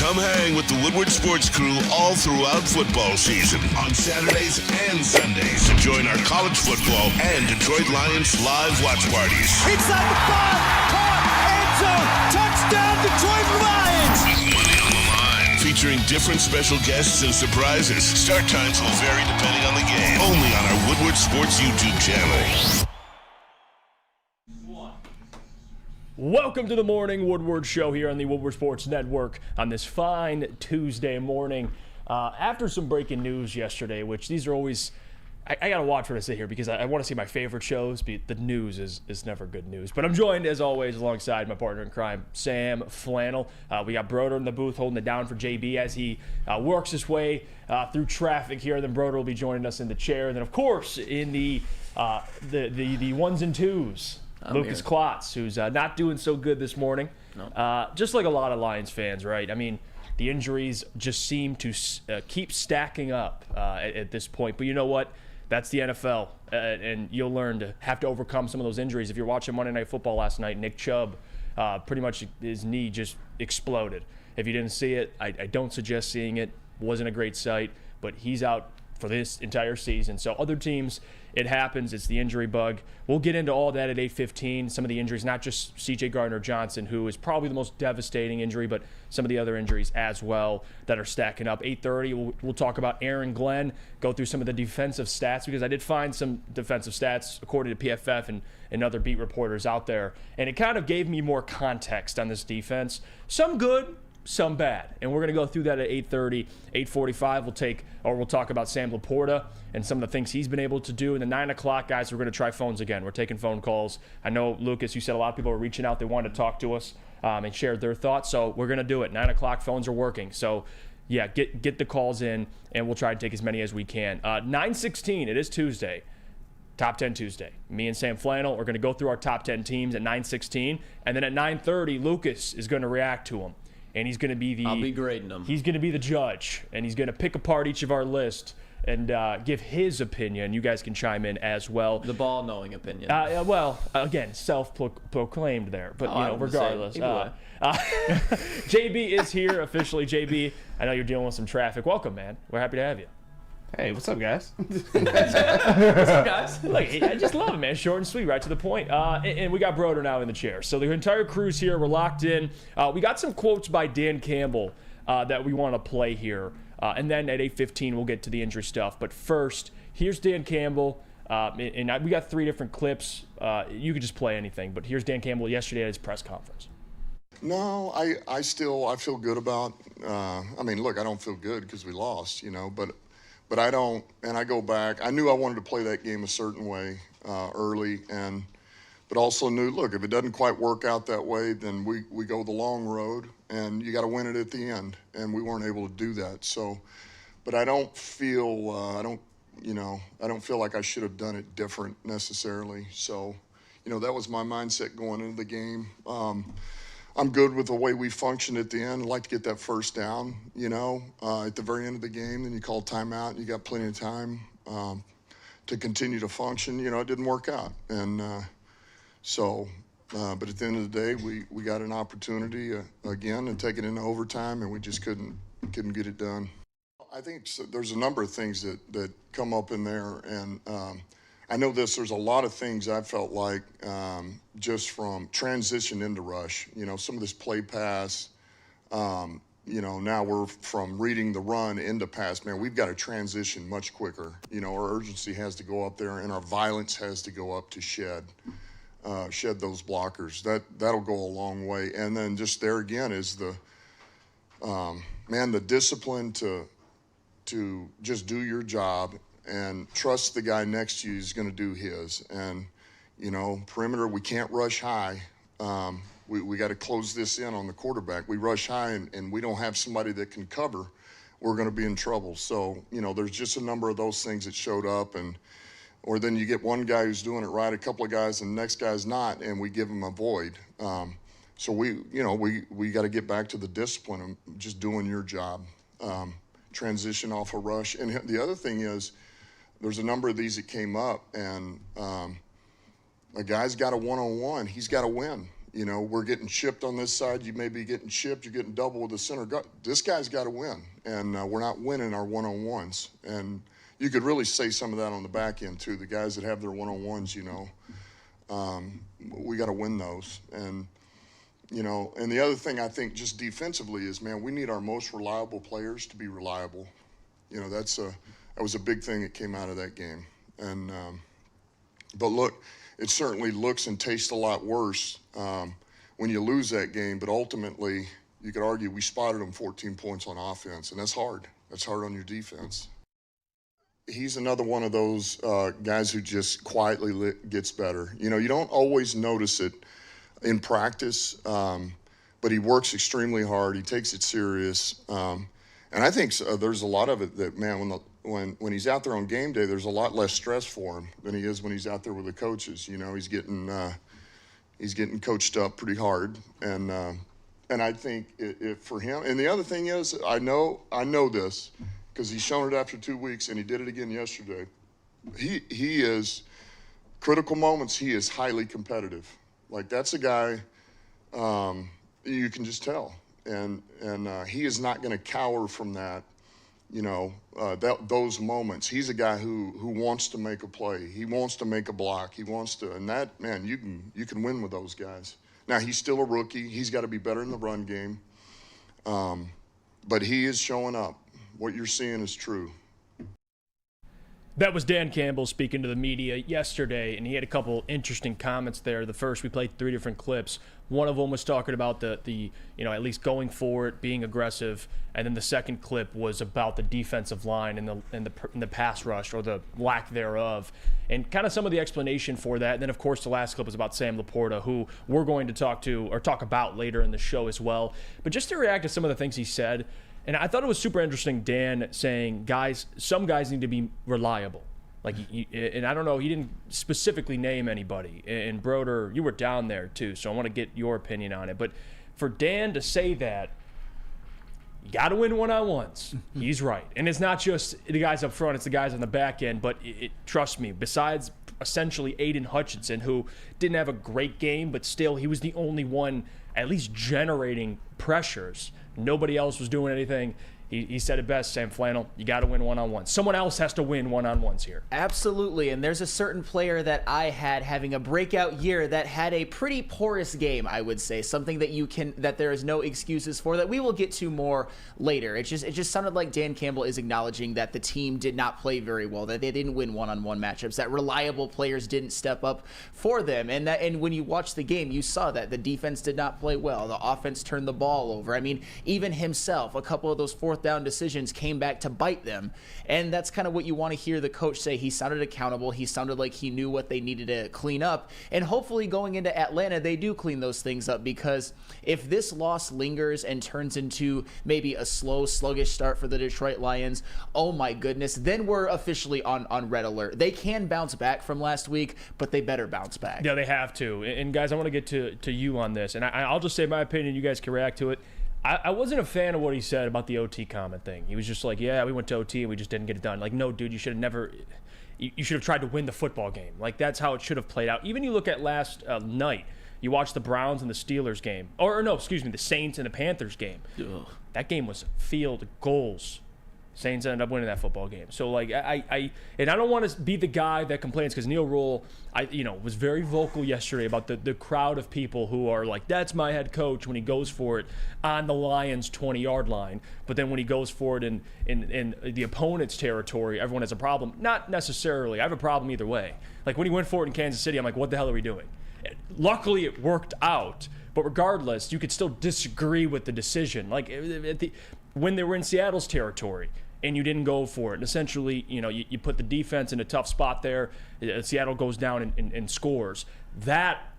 Come hang with the Woodward Sports Crew all throughout football season on Saturdays and Sundays. Join our college football and Detroit Lions live watch parties. Inside the 5, caught, end zone, touchdown Detroit Lions! With money on the line. Featuring different special guests and surprises. Start times will vary depending on the game. Only on our Woodward Sports YouTube channel. Welcome to the Morning Woodward Show here on the Woodward Sports Network on this fine Tuesday morning. After some breaking news yesterday, which these are always, I got to watch what I say here because I want to see my favorite shows, but the news is never good news. But I'm joined, as always, alongside my partner in crime, Sam Flannel. We got Broder in the booth holding it down for JB as he works his way through traffic here. Then Broder will be joining us in the chair. And then, of course, in the ones and twos, Lucas Klotz, who's not doing so good this morning. No. Just like a lot of Lions fans, right? I mean, the injuries just seem to keep stacking up at this point. But you know what? That's the NFL, and you'll learn to have to overcome some of those injuries. If you're watching Monday Night Football last night, Nick Chubb, pretty much his knee just exploded. If you didn't see it, I don't suggest seeing it. Wasn't a great sight, but he's out for this entire season. So other teams, it happens. It's the injury bug. We'll get into all that at 8:15. Some of the injuries, not just C.J. Gardner-Johnson, who is probably the most devastating injury, but some of the other injuries as well that are stacking up. 8:30, we'll talk about Aaron Glenn, go through some of the defensive stats, because I did find some defensive stats according to PFF and other beat reporters out there. And it kind of gave me more context on this defense. Some good, some bad, and we're going to go through that at 8:30. 8:45 we'll talk about Sam Laporta and some of the things he's been able to do. And then 9 o'clock, guys, we're going to try phones again. We're taking phone calls. I know, Lucas, you said a lot of people were reaching out. They wanted to talk to us and share their thoughts, so we're going to do it. 9 o'clock, phones are working. So, yeah, get the calls in, and we'll try to take as many as we can. 9:16, it is Tuesday. Top 10 Tuesday. Me and Sam Flannel are going to go through our top 10 teams at 9:16, and then at 9:30, Lucas is going to react to them. And he's going to be I'll be grading them. He's going to be the judge, and he's going to pick apart each of our list and give his opinion. You guys can chime in as well. The ball-knowing opinion. Well, again, self-proclaimed there, but regardless. JB is here officially. JB, I know you're dealing with some traffic. Welcome, man. We're happy to have you. Hey, what's up, guys? What's up, guys? Look, I just love it, man. Short and sweet, right to the point. And we got Broder now in the chair. So the entire crew's here. We're locked in. We got some quotes by Dan Campbell that we want to play here. And then at 8:15, we'll get to the injury stuff. But first, here's Dan Campbell. We got 3 different clips. You could just play anything. But here's Dan Campbell yesterday at his press conference. No, I feel good about. Look, I don't feel good because we lost, but I don't, and I go back. I knew I wanted to play that game a certain way early, but also knew, look, if it doesn't quite work out that way, then we go the long road, and you got to win it at the end, and we weren't able to do that. So, but I don't feel, I don't feel like I should have done it different necessarily. So, that was my mindset going into the game. I'm good with the way we functioned at the end. I'd like to get that first down, at the very end of the game. Then you call timeout, and you got plenty of time to continue to function. It didn't work out. And but at the end of the day, we got an opportunity again and take it into overtime, and we just couldn't get it done. I think there's a number of things that come up in there, and I know there's a lot of things I felt like just from transition into rush, some of this play pass, now we're from reading the run into pass. Man, we've got to transition much quicker. Our urgency has to go up there, and our violence has to go up to shed those blockers. That'll go a long way. And then just there again is the discipline to just do your job and trust the guy next to you is going to do his. And, perimeter, we can't rush high. We got to close this in on the quarterback. We rush high and we don't have somebody that can cover, we're going to be in trouble. So, there's just a number of those things that showed up. Or then you get one guy who's doing it right, a couple of guys, and the next guy's not, and we give him a void. So we got to get back to the discipline of just doing your job. Transition off a rush. And the other thing is, there's a number of these that came up, and a guy's got a one-on-one. He's got to win. You know, we're getting chipped on this side. You may be getting chipped. You're getting double with the center guard. This guy's got to win, and we're not winning our one-on-ones. And you could really say some of that on the back end, too. The guys that have their one-on-ones, you know, we got to win those. And, you know, and the other thing I think just defensively is, man, we need our most reliable players to be reliable. You know, that was a big thing that came out of that game. And but look, it certainly looks and tastes a lot worse when you lose that game. But ultimately, you could argue we spotted them 14 points on offense, and that's hard. That's hard on your defense. He's another one of those guys who just quietly gets better. You know, you don't always notice it in practice, but he works extremely hard. He takes it serious. And I think there's a lot of it that, man, when he's out there on game day, there's a lot less stress for him than he is when he's out there with the coaches. You know, he's getting coached up pretty hard, and I think for him. And the other thing is, I know this because he's shown it after 2 weeks, and he did it again yesterday. He is critical moments. He is highly competitive. Like, that's a guy you can just tell, and he is not going to cower from that. You know, those moments. He's a guy who wants to make a play. He wants to make a block. He wants to, and that, man, you can win with those guys. Now, he's still a rookie. He's got to be better in the run game. But he is showing up. What you're seeing is true. That was Dan Campbell speaking to the media yesterday, and he had a couple interesting comments there. The first, we played 3 different clips. One of them was talking about the you know, at least going for it, being aggressive, and then the second clip was about the defensive line and the pass rush, or the lack thereof, and kind of some of the explanation for that. And then, of course, the last clip was about Sam Laporta, who we're going to talk about later in the show as well. But just to react to some of the things he said. And I thought it was super interesting, Dan saying, some guys need to be reliable. Like, and I don't know, he didn't specifically name anybody. And Broder, you were down there too, so I want to get your opinion on it. But for Dan to say that, you got to win one-on-ones, he's right. And it's not just the guys up front, it's the guys on the back end. But trust me, besides essentially Aiden Hutchinson, who didn't have a great game, but still he was the only one at least generating pressures. Nobody else was doing anything. He said it best, Sam Flannel, you got to win one-on-ones. Someone else has to win one-on-ones here. Absolutely, and there's a certain player that I had having a breakout year that had a pretty porous game, I would say, something that there is no excuses for, that we will get to more later. It just sounded like Dan Campbell is acknowledging that the team did not play very well, that they didn't win one-on-one matchups, that reliable players didn't step up for them, and when you watch the game, you saw that the defense did not play well. The offense turned the ball over. I mean, even himself, a couple of those fourth down decisions came back to bite them, and that's kind of what you want to hear the coach say. He sounded accountable. He sounded like he knew what they needed to clean up, and hopefully going into Atlanta they do clean those things up, because if this loss lingers and turns into maybe a slow, sluggish start for the Detroit Lions, oh my goodness, then we're officially on red alert. They can bounce back from last week, but they better bounce back. Yeah, they have to. And guys, I want to get to you on this, and I'll just say my opinion. You guys can react to it. I wasn't a fan of what he said about the OT comment thing. He was just like, yeah, we went to OT and we just didn't get it done. Like, no, dude, you should have tried to win the football game. Like, that's how it should have played out. Even you look at last night, you watch the Browns and the Steelers game. The Saints and the Panthers game. Ugh. That game was field goals. Saints ended up winning that football game. So, like, I don't want to be the guy that complains, because Neil Rule, was very vocal yesterday about the crowd of people who are like, that's my head coach when he goes for it on the Lions' 20-yard line. But then when he goes for it in the opponent's territory, everyone has a problem. Not necessarily. I have a problem either way. Like, when he went for it in Kansas City, I'm like, what the hell are we doing? Luckily, it worked out. But regardless, you could still disagree with the decision. Like, when they were in Seattle's territory and you didn't go for it, and essentially, you put the defense in a tough spot there, Seattle goes down and scores. That,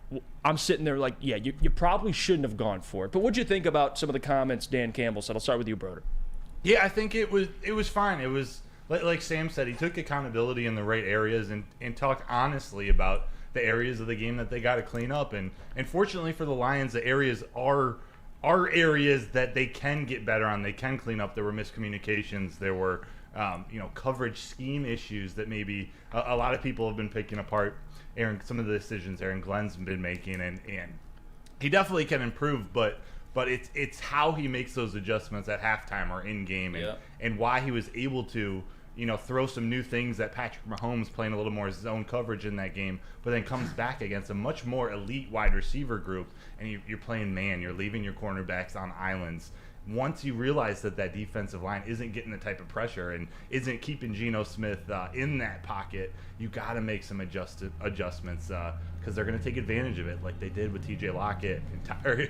I'm sitting there like, yeah, you probably shouldn't have gone for it. But what'd you think about some of the comments Dan Campbell said? I'll start with you, Broder. Yeah, I think it was fine. It was, like Sam said, he took accountability in the right areas and talked honestly about the areas of the game that they got to clean up. And fortunately for the Lions, the areas are areas that they can get better on. They can clean up. There were miscommunications. There were, coverage scheme issues that maybe a lot of people have been picking apart. Some of the decisions Aaron Glenn's been making, and he definitely can improve, but it's how he makes those adjustments at halftime or in game, and why he was able to throw some new things at Patrick Mahomes, playing a little more zone coverage in that game, but then comes back against a much more elite wide receiver group, and you're playing man. You're leaving your cornerbacks on islands. Once you realize that defensive line isn't getting the type of pressure and isn't keeping Geno Smith in that pocket, you got to make some adjustments because they're going to take advantage of it, like they did with T.J. Lockett and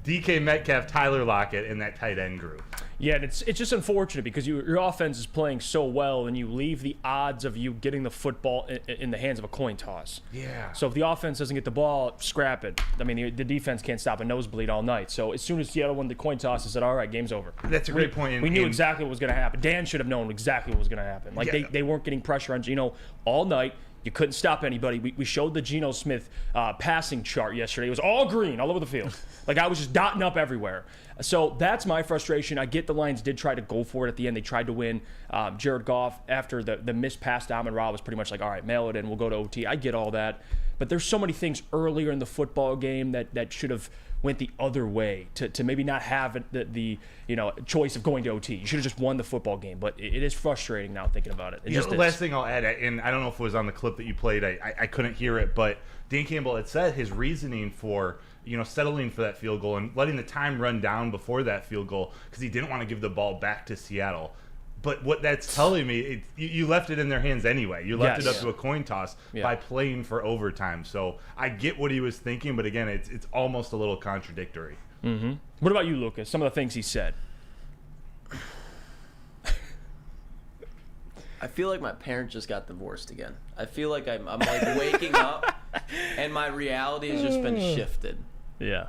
DK Metcalf, Tyler Lockett, and that tight end group. Yeah, and it's just unfortunate because your offense is playing so well, and you leave the odds of you getting the football in the hands of a coin toss. Yeah. So if the offense doesn't get the ball, scrap it. I mean, the defense can't stop a nosebleed all night. So as soon as Seattle won the coin toss, they said, all right, game's over. That's a great point. We knew exactly what was going to happen. Dan should have known exactly what was going to happen. Like, they weren't getting pressure on Geno all night. You couldn't stop anybody. We showed the Geno Smith passing chart yesterday. It was all green all over the field. Like, I was just dotting up everywhere. So that's my frustration. I get the Lions did try to go for it at the end. They tried to win. Jared Goff, after the missed pass to Amon-Ra, was pretty much like, all right, mail it in. We'll go to OT. I get all that. But there's so many things earlier in the football game that should have went the other way to maybe not have the choice of going to OT. You should have just won the football game. But it is frustrating now thinking about it. The last thing I'll add, and I don't know if it was on the clip that you played, I couldn't hear it, but Dan Campbell had said his reasoning for settling for that field goal and letting the time run down before that field goal because he didn't want to give the ball back to Seattle. But what that's telling me, you left it in their hands anyway. You left it up to a coin toss by playing for overtime. So I get what he was thinking, but again, it's almost a little contradictory. Mm-hmm. What about you, Lucas? Some of the things he said. I feel like my parents just got divorced again. I feel like I'm like waking up and my reality has just been shifted. Yeah.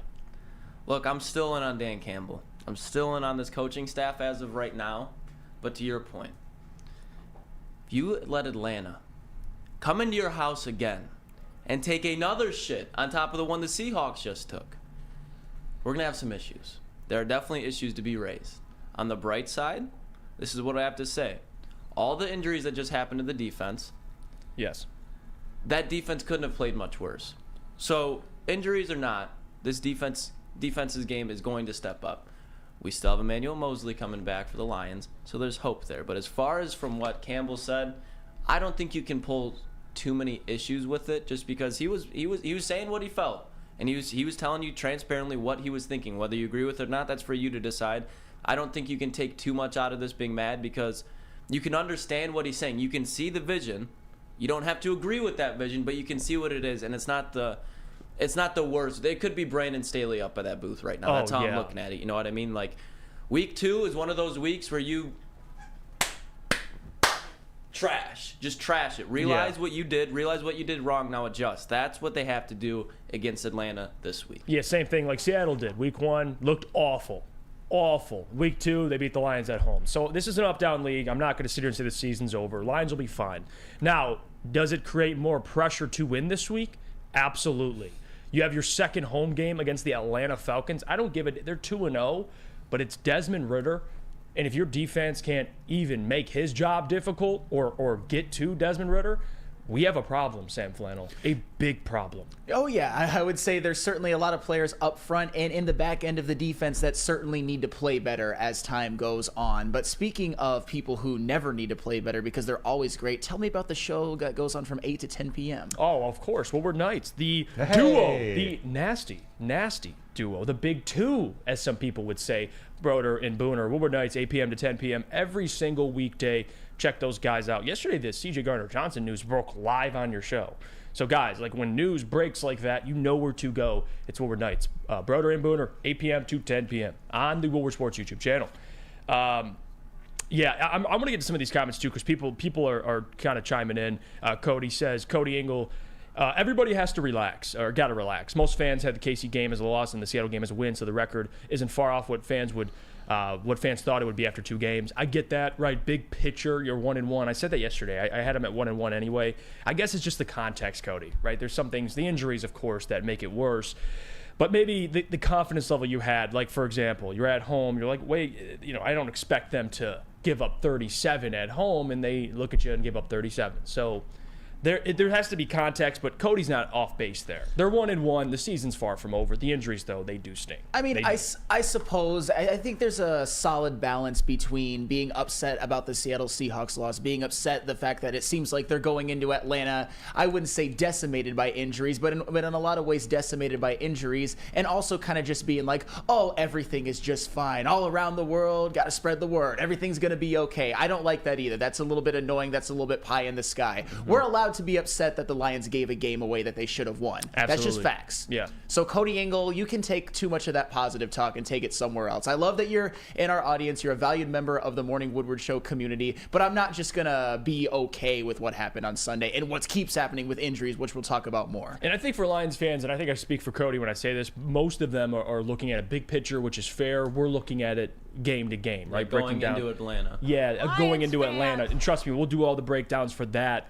Look, I'm still in on Dan Campbell. I'm still in on this coaching staff as of right now. But to your point, if you let Atlanta come into your house again and take another shit on top of the one the Seahawks just took, we're going to have some issues. There are definitely issues to be raised. On the bright side, this is what I have to say. All the injuries that just happened to the defense, yes, that defense couldn't have played much worse. So, injuries or not, this defense's game is going to step up. We still have Emmanuel Mosley coming back for the Lions, so there's hope there. But as far as from what Campbell said, I don't think you can pull too many issues with it, just because he was saying what he felt, and he was telling you transparently what he was thinking. Whether you agree with it or not, that's for you to decide. I don't think you can take too much out of this being mad, because you can understand what he's saying. You can see the vision. You don't have to agree with that vision, but you can see what it is, and it's not the worst. It could be Brandon Staley up at that booth right now. That's how I'm looking at it. You know what I mean? Like, week 2 is one of those weeks where you just trash it. Realize what you did. Realize what you did wrong. Now adjust. That's what they have to do against Atlanta this week. Yeah, same thing like Seattle did. Week 1 looked awful. Week 2, they beat the Lions at home. So this is an up-down league. I'm not going to sit here and say the season's over. Lions will be fine. Now, does it create more pressure to win this week? Absolutely. You have your second home game against the Atlanta Falcons. I don't give it. They're 2-0, but it's Desmond Ridder. And if your defense can't even make his job difficult or get to Desmond Ridder, we have a problem, Sam Flannel. A big problem. Oh, yeah. I would say there's certainly a lot of players up front and in the back end of the defense that certainly need to play better as time goes on. But speaking of people who never need to play better because they're always great, tell me about the show that goes on from 8 to 10 p.m. Oh, of course. Woodward Knights. The duo. The nasty duo. The big two, as some people would say. Broder and Booner. Woodward Knights, 8 p.m. to 10 p.m. every single weekday. Check those guys out. Yesterday, the C.J. Gardner-Johnson news broke live on your show. So, guys, like when news breaks like that, you know where to go. It's Woodward Nights. Broder and Booner, 8 p.m. to 10 p.m. on the Woodward Sports YouTube channel. I'm going to get to some of these comments, too, because people are kind of chiming in. Cody says, Cody Engel, everybody has to relax, or got to relax. Most fans had the KC game as a loss and the Seattle game as a win, so the record isn't far off what fans thought it would be after 2 games. I get that, right? Big picture, you're 1-1. I said that yesterday. I had them at 1-1 anyway. I guess it's just the context, Cody, right? There's some things, the injuries, of course, that make it worse. But maybe the confidence level you had, like, for example, you're at home, you're like, wait, I don't expect them to give up 37 at home, and they look at you and give up 37. So there has to be context, but Cody's not off base there. They're 1-1. The season's far from over. The injuries, though, they do sting. I mean, I suppose I think there's a solid balance between being upset about the Seattle Seahawks loss, being upset the fact that it seems like they're going into Atlanta, I wouldn't say decimated by injuries, but in a lot of ways decimated by injuries, and also kind of just being like, oh, everything is just fine. All around the world, got to spread the word. Everything's going to be okay. I don't like that either. That's a little bit annoying. That's a little bit pie in the sky. We're allowed to be upset that the Lions gave a game away that they should have won. Absolutely. That's just facts. Yeah. So Cody Engel, you can take too much of that positive talk and take it somewhere else. I love that you're in our audience. You're a valued member of the Morning Woodward Show community, but I'm not just going to be okay with what happened on Sunday and what keeps happening with injuries, which we'll talk about more. And I think for Lions fans, and I think I speak for Cody when I say this, most of them are looking at a big picture, which is fair. We're looking at it game to game, right? Going into Atlanta. Yeah, going into Atlanta. And trust me, we'll do all the breakdowns for that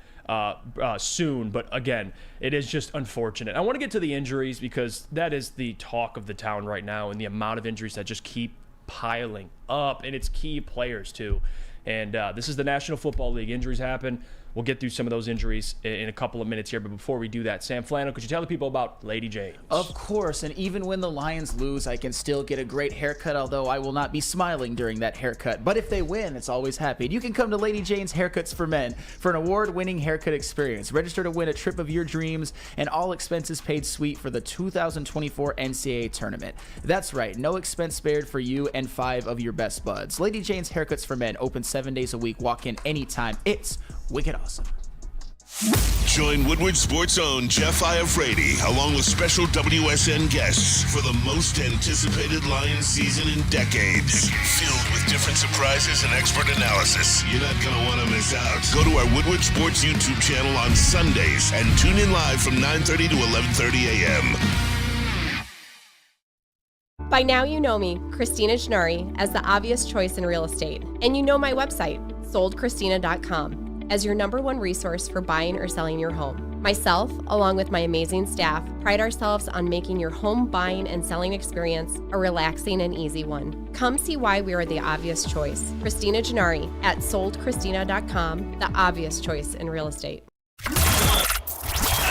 soon. But again, it is just unfortunate. I want to get to the injuries because that is the talk of the town right now, and the amount of injuries that just keep piling up, and it's key players too. And this is the National Football League. Injuries happen. We'll get through some of those injuries in a couple of minutes here. But before we do that, Sam Flannel, could you tell the people about Lady Jane's? Of course. And even when the Lions lose, I can still get a great haircut, although I will not be smiling during that haircut. But if they win, it's always happy. And you can come to Lady Jane's Haircuts for Men for an award-winning haircut experience. Register to win a trip of your dreams and all expenses paid suite for the 2024 NCAA tournament. That's right. No expense spared for you and 5 of your best buds. Lady Jane's Haircuts for Men, open 7 days a week. Walk in anytime. It's wicked awesome. Join Woodward Sports' own Jeff Iafrate, along with special WSN guests for the most anticipated Lions season in decades. Filled with different surprises and expert analysis. You're not going to want to miss out. Go to our Woodward Sports YouTube channel on Sundays and tune in live from 9:30 to 11:30 a.m. By now you know me, Christina Gennari, as the obvious choice in real estate. And you know my website, soldchristina.com, as your #1 resource for buying or selling your home. Myself, along with my amazing staff, pride ourselves on making your home buying and selling experience a relaxing and easy one. Come see why we are the obvious choice. Christina Gennari at soldchristina.com, the obvious choice in real estate.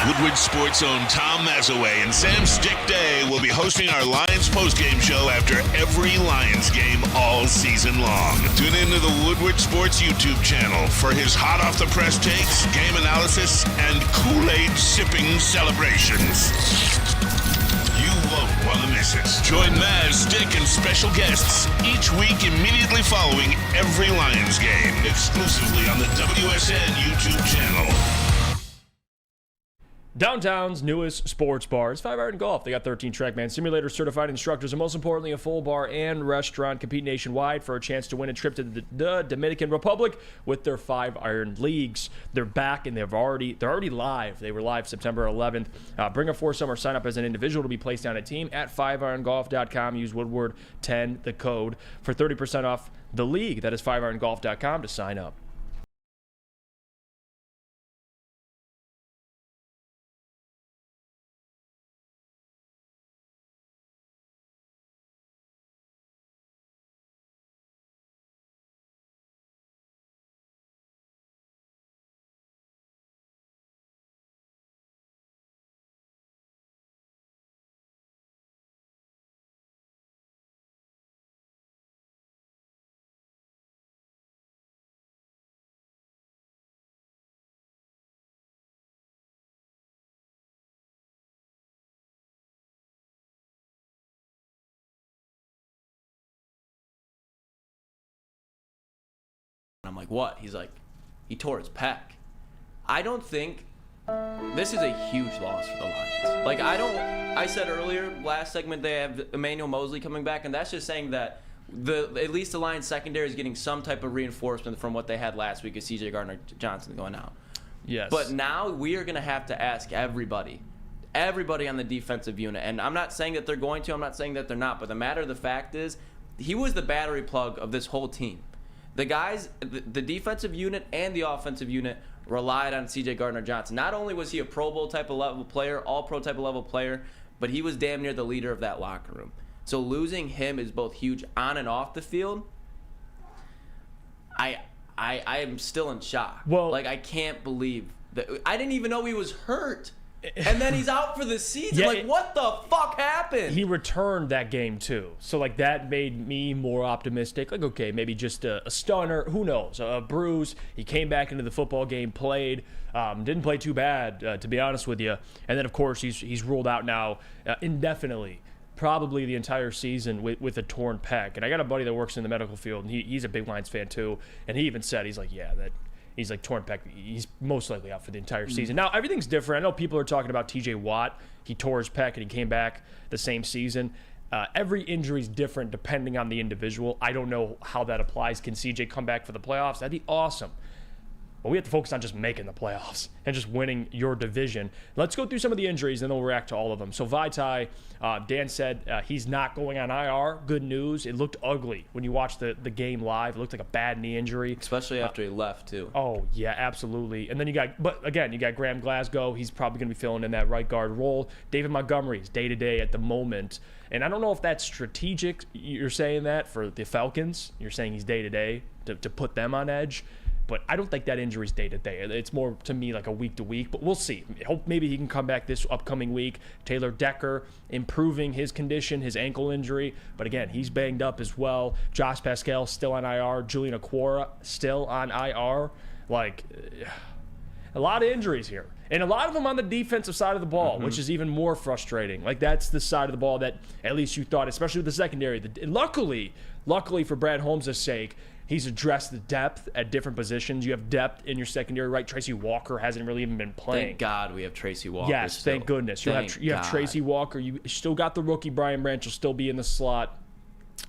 Woodward Sports' own Tom Mazaway and Sam Stick Day will be hosting our Lions postgame show after every Lions game all season long. Tune into the Woodward Sports YouTube channel for his hot-off-the-press takes, game analysis, and Kool-Aid sipping celebrations. You won't want to miss it. Join Maz, Stick, and special guests each week immediately following every Lions game, exclusively on the WSN YouTube channel. Downtown's newest sports bar is 5 Iron Golf. They got 13 TrackMan simulators, certified instructors, and most importantly, a full bar and restaurant. Compete nationwide for a chance to win a trip to the Dominican Republic with their 5 Iron Leagues. They're back and they're already live. They were live September 11th. Bring a foursome or sign up as an individual to be placed on a team at 5irongolf.com. Use Woodward 10, the code, for 30% off the league. That is 5irongolf.com to sign up. I'm like, what? He's like, he tore his pec. I don't think this is a huge loss for the Lions. Like, I said earlier, last segment, they have Emmanuel Mosley coming back, and that's just saying that at least the Lions secondary is getting some type of reinforcement from what they had last week with C.J. Gardner-Johnson going out. Yes. But now we are going to have to ask everybody on the defensive unit, and I'm not saying that they're going to, I'm not saying that they're not, but the matter of the fact is, he was the battery plug of this whole team. The guys, the defensive unit and the offensive unit relied on C.J. Gardner-Johnson. Not only was he a Pro Bowl type of level player, all-pro type of level player, but he was damn near the leader of that locker room. So losing him is both huge on and off the field. I am still in shock. Well, like, I can't believe I didn't even know he was hurt. And then he's out for the season. Yeah, like, what the fuck happened? He returned that game too, so like that made me more optimistic. Like, okay, maybe just a stunner, who knows, a bruise. He came back into the football game, played, didn't play too bad, to be honest with you. And then of course he's ruled out now indefinitely, probably the entire season with a torn pec. And I got a buddy that works in the medical field, and he's a big Lions fan too. And he even said, he's like, yeah, that. He's like torn pec. He's most likely out for the entire season. Now, everything's different. I know people are talking about TJ Watt. He tore his pec and he came back the same season. Every injury is different depending on the individual. I don't know how that applies. Can CJ come back for the playoffs? That'd be awesome. But we have to focus on just making the playoffs and just winning your division. Let's go through some of the injuries, and then we'll react to all of them. So Vaitai, Dan said he's not going on IR. Good news. It looked ugly when you watched the game live. It looked like a bad knee injury. Especially after he left, too. Oh, yeah, absolutely. And then you got Graham Glasgow. He's probably going to be filling in that right guard role. David Montgomery is day-to-day at the moment. And I don't know if that's strategic. You're saying that for the Falcons. You're saying he's day-to-day to put them on edge. But I don't think that injury's day-to-day. It's more, to me, like a week-to-week. But we'll see. Hope maybe he can come back this upcoming week. Taylor Decker improving his condition, his ankle injury. But again, he's banged up as well. Josh Pascal still on IR. Julian Okwara still on IR. Like, a lot of injuries here. And a lot of them on the defensive side of the ball, which is even more frustrating. Like, that's the side of the ball that at least you thought, especially with the secondary. Luckily for Brad Holmes' sake, he's addressed the depth at different positions. You have depth in your secondary, right? Tracy Walker hasn't really even been playing. Thank God we have Tracy Walker. Yes, still. thank goodness. You have Tracy Walker. You still got the rookie Brian Branch. Will still be in the slot.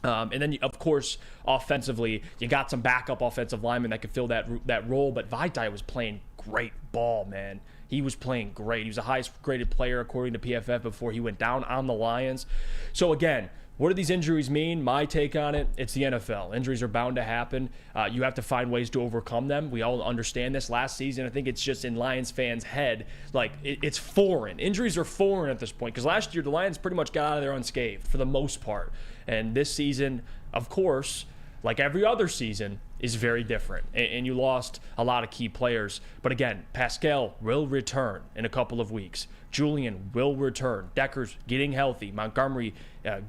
And then, of course, offensively, you got some backup offensive linemen that could fill that role. But Vaitai was playing great ball, man. He was playing great. He was the highest graded player according to PFF before he went down on the Lions. So again, what do these injuries mean? My take on it, it's the NFL. Injuries are bound to happen. You have to find ways to overcome them. We all understand this. Last season, I think it's just in Lions fans' head. Like, it's foreign. Injuries are foreign at this point, because last year the Lions pretty much got out of there unscathed for the most part. And this season, of course, like every other season, is very different. And you lost a lot of key players. But again, Pascal will return in a couple of weeks. Julian will return. Decker's getting healthy. Montgomery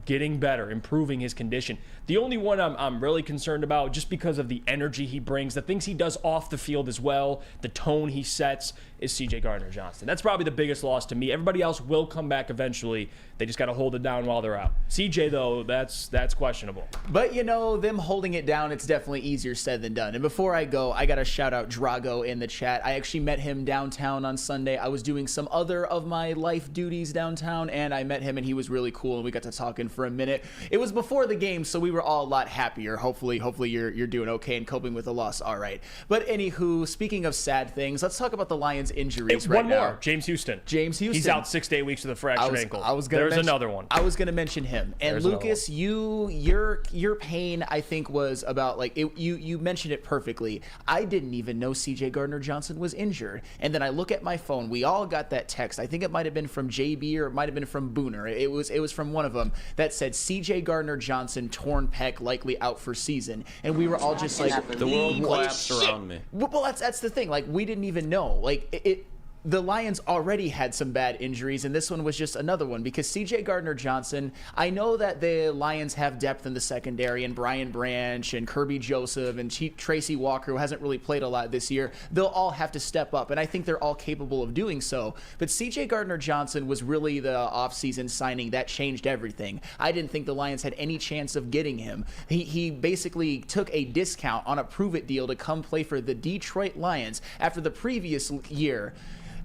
getting better, improving his condition. The only one I'm really concerned about, just because of the energy he brings, the things he does off the field as well, the tone he sets, is C.J. Gardner-Johnson. That's probably the biggest loss to me. Everybody else will come back eventually. They just got to hold it down while they're out. C.J., though, that's questionable. But, them holding it down, it's definitely easier said than done. And before I go, I got to shout out Drago in the chat. I actually met him downtown on Sunday. I was doing some other of my life duties downtown, and I met him, and he was really cool, and we got to talking for a minute. It was before the game, so we were all a lot happier. Hopefully you're doing okay and coping with the loss all right. But anywho, speaking of sad things, let's talk about the Lions injuries right now. One more, James Houston. He's out 6 to 8 weeks with a fractured ankle. There's another one. I was going to mention him. And Lucas, your pain, I think, was about, like, you mentioned it perfectly. I didn't even know C.J. Gardner-Johnson was injured. And then I look at my phone. We all got that text. I think it might have been from JB or it might have been from Booner. It was from one of them that said C.J. Gardner-Johnson torn pec, likely out for season. And we were all just like, the world collapsed around me. Well, that's the thing. Like, we didn't even know. Like, the Lions already had some bad injuries, and this one was just another one, because C.J. Gardner-Johnson, I know that the Lions have depth in the secondary, and Brian Branch and Kirby Joseph and Tracy Walker, who hasn't really played a lot this year. They'll all have to step up, and I think they're all capable of doing so. But C.J. Gardner-Johnson was really the offseason signing that changed everything. I didn't think the Lions had any chance of getting him. He basically took a discount on a prove-it deal to come play for the Detroit Lions after the previous year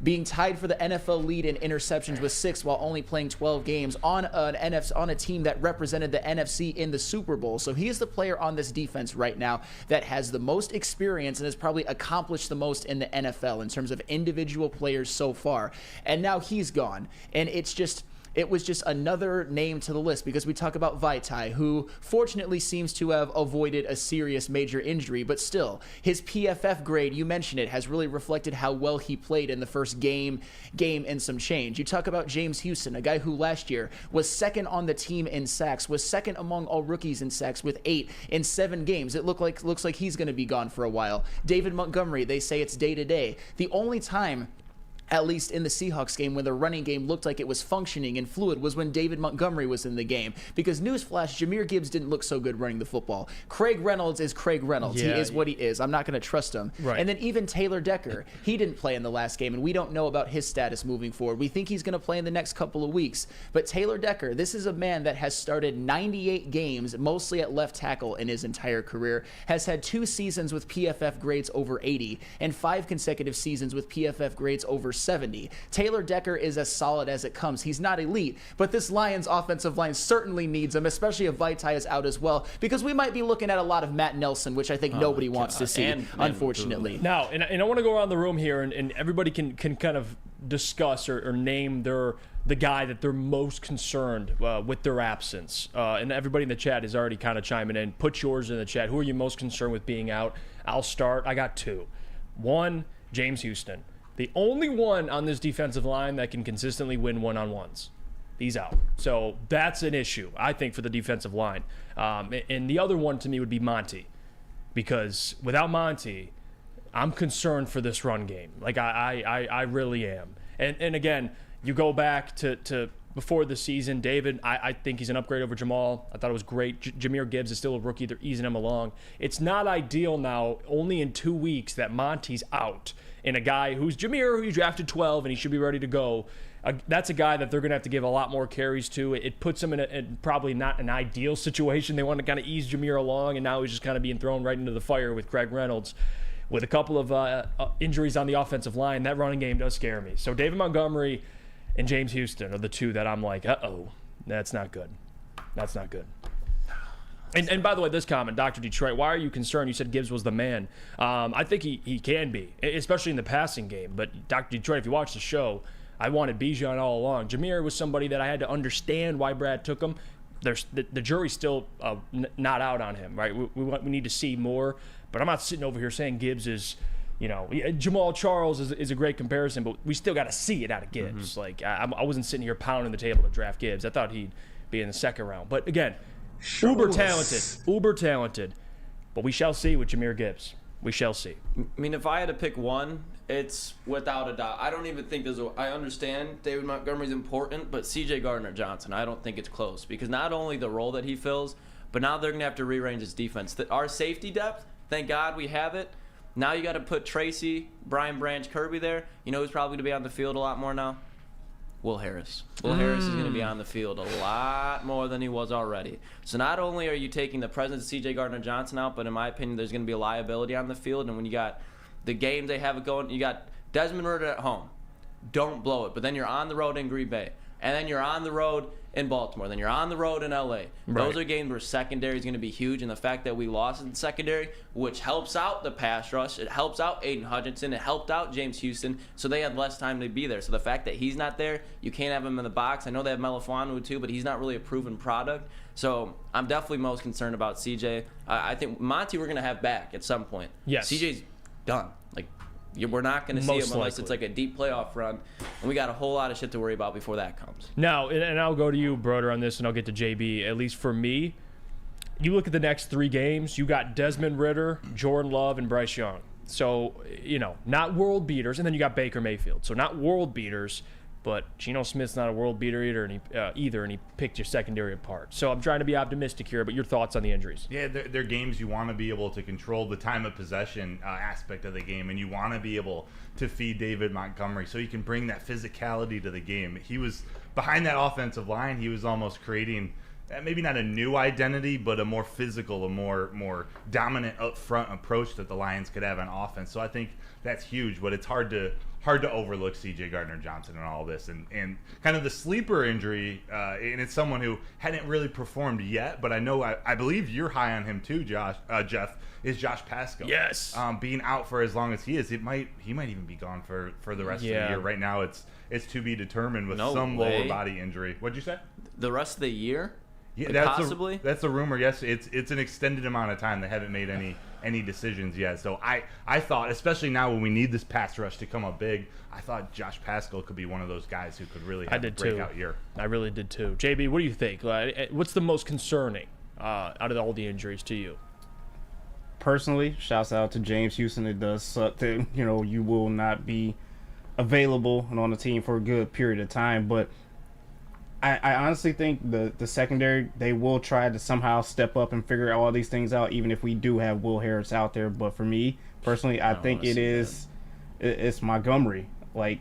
being tied for the NFL lead in interceptions with 6 while only playing 12 games on a team that represented the NFC in the Super Bowl. So he is the player on this defense right now that has the most experience and has probably accomplished the most in the NFL in terms of individual players so far. And now he's gone. And it's just, it was just another name to the list because we talk about Vaitai, who fortunately seems to have avoided a serious major injury, but still, his PFF grade, you mentioned it, has really reflected how well he played in the first game and some change. You talk about James Houston, a guy who last year was second on the team in sacks, was second among all rookies in sacks with 8 in 7 games. It looks like he's going to be gone for a while. David Montgomery, they say it's day to day. The only time, at least in the Seahawks game, when the running game looked like it was functioning and fluid, was when David Montgomery was in the game. Because newsflash, Jahmyr Gibbs didn't look so good running the football. Craig Reynolds is Craig Reynolds. Yeah, he is what he is. I'm not going to trust him. Right. And then even Taylor Decker, he didn't play in the last game, and we don't know about his status moving forward. We think he's going to play in the next couple of weeks. But Taylor Decker, this is a man that has started 98 games, mostly at left tackle in his entire career, has had 2 seasons with PFF grades over 80, and 5 consecutive seasons with PFF grades over 70. Taylor Decker is as solid as it comes. He's not elite, but this Lions offensive line certainly needs him, especially if Vaitai is out as well, because we might be looking at a lot of Matt Nelson, which I think nobody wants to see, unfortunately. Now, and I want to go around the room here, and everybody can kind of discuss or name the guy that they're most concerned with their absence. And everybody in the chat is already kind of chiming in. Put yours in the chat. Who are you most concerned with being out? I'll start. I got 2. 1, James Houston. The only one on this defensive line that can consistently win one-on-ones. He's out. So that's an issue, I think, for the defensive line. And the other one to me would be Monty. Because without Monty, I'm concerned for this run game. Like, I really am. And again, you go back to before the season, David, I think he's an upgrade over Jamal. I thought it was great. Jahmyr Gibbs is still a rookie. They're easing him along. It's not ideal now, only in 2 weeks, that Monty's out. And a guy who's Jahmyr, who you drafted 12, and he should be ready to go. That's a guy that they're going to have to give a lot more carries to. It puts him in probably not an ideal situation. They want to kind of ease Jahmyr along, and now he's just kind of being thrown right into the fire with Craig Reynolds. With a couple of injuries on the offensive line, that running game does scare me. So David Montgomery and James Houston are the 2 that I'm like, that's not good. That's not good. And by the way, this comment, Dr. Detroit, why are you concerned? You said Gibbs was the man. I think he can be, especially in the passing game. But Dr. Detroit, if you watch the show, I wanted Bijan all along. Jahmyr was somebody that I had to understand why Brad took him. The jury's still not out on him, right? We need to see more. But I'm not sitting over here saying Gibbs is, Jamal Charles is a great comparison, but we still got to see it out of Gibbs. Mm-hmm. Like, I wasn't sitting here pounding the table to draft Gibbs. I thought he'd be in the second round. But again, uber talented. But we shall see with Jahmyr Gibbs. We shall see. I mean, if I had to pick one, it's without a doubt. I don't even think I understand David Montgomery's important, but C.J. Gardner-Johnson, I don't think it's close. Because not only the role that he fills, but now they're going to have to rearrange his defense. Our safety depth, thank God we have it. Now you got to put Tracy, Brian Branch, Kirby there. You know who's probably going to be on the field a lot more now? Will Harris. Will Harris is going to be on the field a lot more than he was already. So not only are you taking the presence of C.J. Gardner-Johnson out, but in my opinion, there's going to be a liability on the field. And when you got the games they have it going, you got Desmond Ridder at home. Don't blow it. But then you're on the road in Green Bay. And then you're on the road in Baltimore. Then you're on the road in L.A. Right. Those are games where secondary is going to be huge. And the fact that we lost in the secondary, which helps out the pass rush, it helps out Aiden Hutchinson, it helped out James Houston, so they had less time to be there. So the fact that he's not there, you can't have him in the box. I know they have Melifonwu too, but he's not really a proven product. So I'm definitely most concerned about CJ. I think Monty we're going to have back at some point. Yes. CJ's done. Like, we're not going to see him unless it's like a deep playoff run, and we got a whole lot of shit to worry about before that comes. Now, and I'll go to you, Broder, on this, and I'll get to JB. At least for me, you look at the next 3 games, you got Desmond Ridder, Jordan Love, and Bryce Young. So, not world beaters, and then you got Baker Mayfield. So not world beaters, but Geno Smith's not a world beater either, and he picked your secondary apart. So I'm trying to be optimistic here, but your thoughts on the injuries? Yeah, they're games you want to be able to control the time of possession aspect of the game, and you want to be able to feed David Montgomery so you can bring that physicality to the game. He was behind that offensive line. He was almost creating maybe not a new identity, but a more physical, a more dominant up front approach that the Lions could have on offense. So I think that's huge, but it's hard to hard to overlook C.J. Gardner-Johnson and all this, and kind of the sleeper injury, and it's someone who hadn't really performed yet, but I believe you're high on him too, Jeff, is Josh Pascal. Yes. Being out for as long as he is, he might even be gone for the rest of the year. Right now, it's to be determined with some lower body injury. What'd you say? The rest of the year? Yeah, like possibly. That's the rumor. Yes, it's an extended amount of time. They haven't made any decisions yet. So I thought, especially now when we need this pass rush to come up big, I thought Josh Pascal could be one of those guys who could really have a breakout year. I really did too. JB, what do you think? What's the most concerning out of all the injuries to you? Personally, shouts out to James Houston. It does suck that you will not be available and on the team for a good period of time, but I honestly think the secondary, they will try to somehow step up and figure all these things out, even if we do have Will Harris out there. But for me personally, I think it's Montgomery. Like,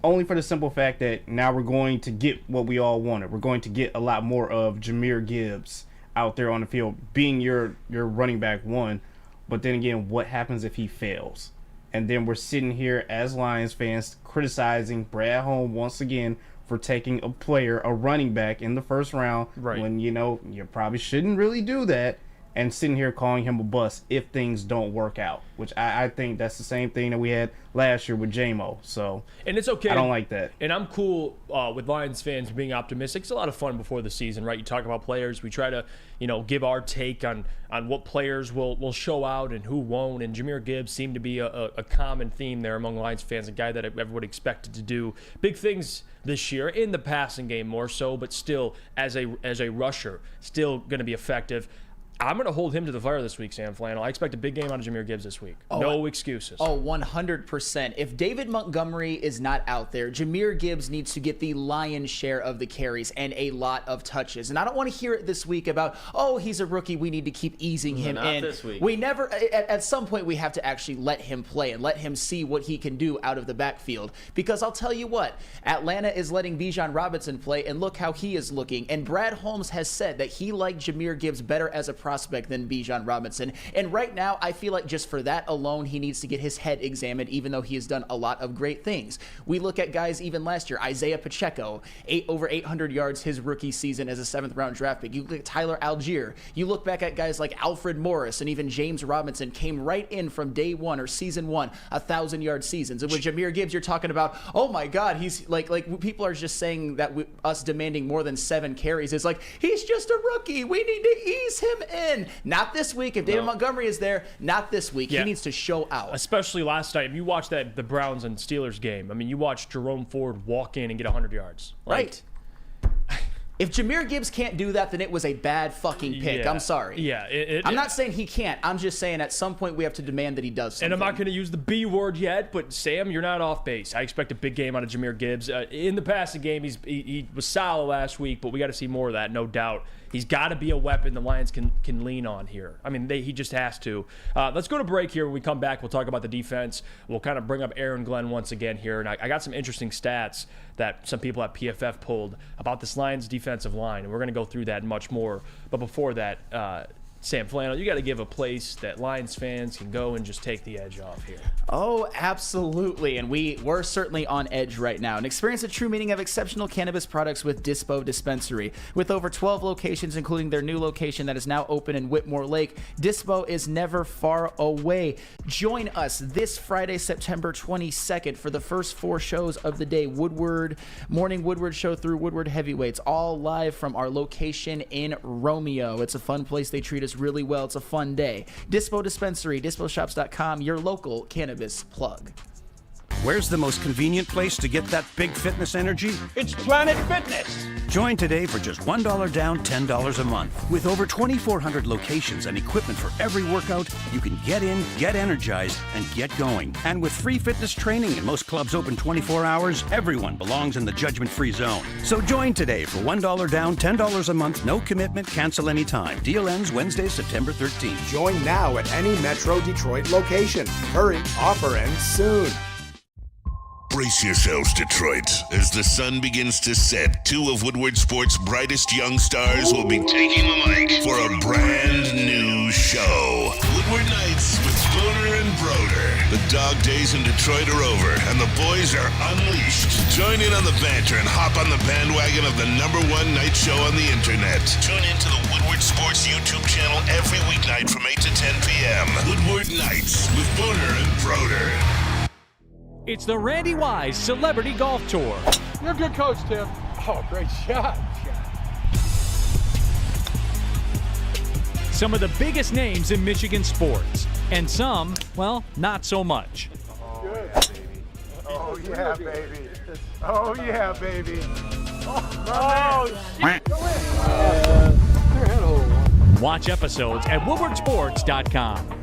only for the simple fact that now we're going to get what we all wanted. We're going to get a lot more of Jahmyr Gibbs out there on the field, being your running back one. But then again, what happens if he fails? And then we're sitting here as Lions fans criticizing Brad Holmes once again for taking a running back in the first round, when you probably shouldn't really do that, and sitting here calling him a bust if things don't work out, which I think that's the same thing that we had last year with J-Mo. So, and it's okay. I don't like that. And I'm cool with Lions fans being optimistic. It's a lot of fun before the season, right? You talk about players. We try to, give our take on what players will show out and who won't. And Jahmyr Gibbs seemed to be a common theme there among Lions fans, a guy that everyone expected to do big things this year in the passing game more so, but still as a rusher, still going to be effective. I'm going to hold him to the fire this week, Sam Flannel. I expect a big game out of Jahmyr Gibbs this week. No excuses. 100%. If David Montgomery is not out there, Jahmyr Gibbs needs to get the lion's share of the carries and a lot of touches. And I don't want to hear it this week about, he's a rookie, we need to keep easing him in. This week. We never, at some point, we have to actually let him play and let him see what he can do out of the backfield. Because I'll tell you what, Atlanta is letting Bijan Robinson play, and look how he is looking. And Brad Holmes has said that he liked Jahmyr Gibbs better as a prospect than Bijan Robinson. And right now, I feel like just for that alone, he needs to get his head examined, even though he has done a lot of great things. We look at guys even last year, Isaiah Pacheco, over 800 yards his rookie season as a 7th-round draft pick. You look at Tyler Algier. You look back at guys like Alfred Morris and even James Robinson came right in from day one or season one, 1,000-yard seasons. And with Jahmyr Gibbs, you're talking about, oh my God, he's like people are just saying that us demanding more than 7 carries is like, he's just a rookie. We need to ease him in. Not this week. If David Montgomery is there, not this week. Yeah. He needs to show out. Especially last night. If you watched the Browns and Steelers game, I mean, you watched Jerome Ford walk in and get 100 yards. Right. If Jahmyr Gibbs can't do that, then it was a bad fucking pick. Yeah. I'm sorry. Yeah. I'm not saying he can't. I'm just saying at some point we have to demand that he does something. And I'm not going to use the B word yet, but Sam, you're not off base. I expect a big game out of Jahmyr Gibbs. In the passing game, he was solid last week, but we got to see more of that, no doubt. He's got to be a weapon the Lions can lean on here. I mean, he just has to. Let's go to break here. When we come back, we'll talk about the defense. We'll kind of bring up Aaron Glenn once again here. And I got some interesting stats that some people at PFF pulled about this Lions defensive line. And we're going to go through that and much more. But before that, Sam Flannel, you got to give a place that Lions fans can go and just take the edge off here. Oh, absolutely. And we're certainly on edge right now. And experience the true meaning of exceptional cannabis products with Dispo Dispensary. With over 12 locations, including their new location that is now open in Whitmore Lake, Dispo is never far away. Join us this Friday, September 22nd for the first 4 shows of the day. Morning Woodward show through Woodward Heavyweights, all live from our location in Romeo. It's a fun place. They treat us really well. It's a fun day. Dispo Dispensary, disposhops.com, your local cannabis plug. Where's the most convenient place to get that big fitness energy? It's Planet Fitness. Join today for just $1 down, $10 a month. With over 2,400 locations and equipment for every workout, you can get in, get energized, and get going. And with free fitness training and most clubs open 24 hours, everyone belongs in the judgment-free zone. So join today for $1 down, $10 a month, no commitment, cancel anytime. Deal ends Wednesday, September 13th. Join now at any Metro Detroit location. Hurry, offer ends soon. Brace yourselves, Detroit. As the sun begins to set, 2 of Woodward Sports' brightest young stars will be taking the mic for a brand new show. Woodward Nights with Spooner and and Broder. The dog days in Detroit are over, and the boys are unleashed. Join in on the banter and hop on the bandwagon of the #1 night show on the internet. Tune in to the Woodward Sports YouTube channel every weeknight from 8 to 10 p.m. Woodward Nights with Booner and Broder. It's the Randy Wise Celebrity Golf Tour. You're a good coach, Tim. Oh, great shot. Some of the biggest names in Michigan sports, and some, well, not so much. Oh, yeah, baby. Oh, yeah, baby. Oh, shit. Watch episodes at woodwardsports.com.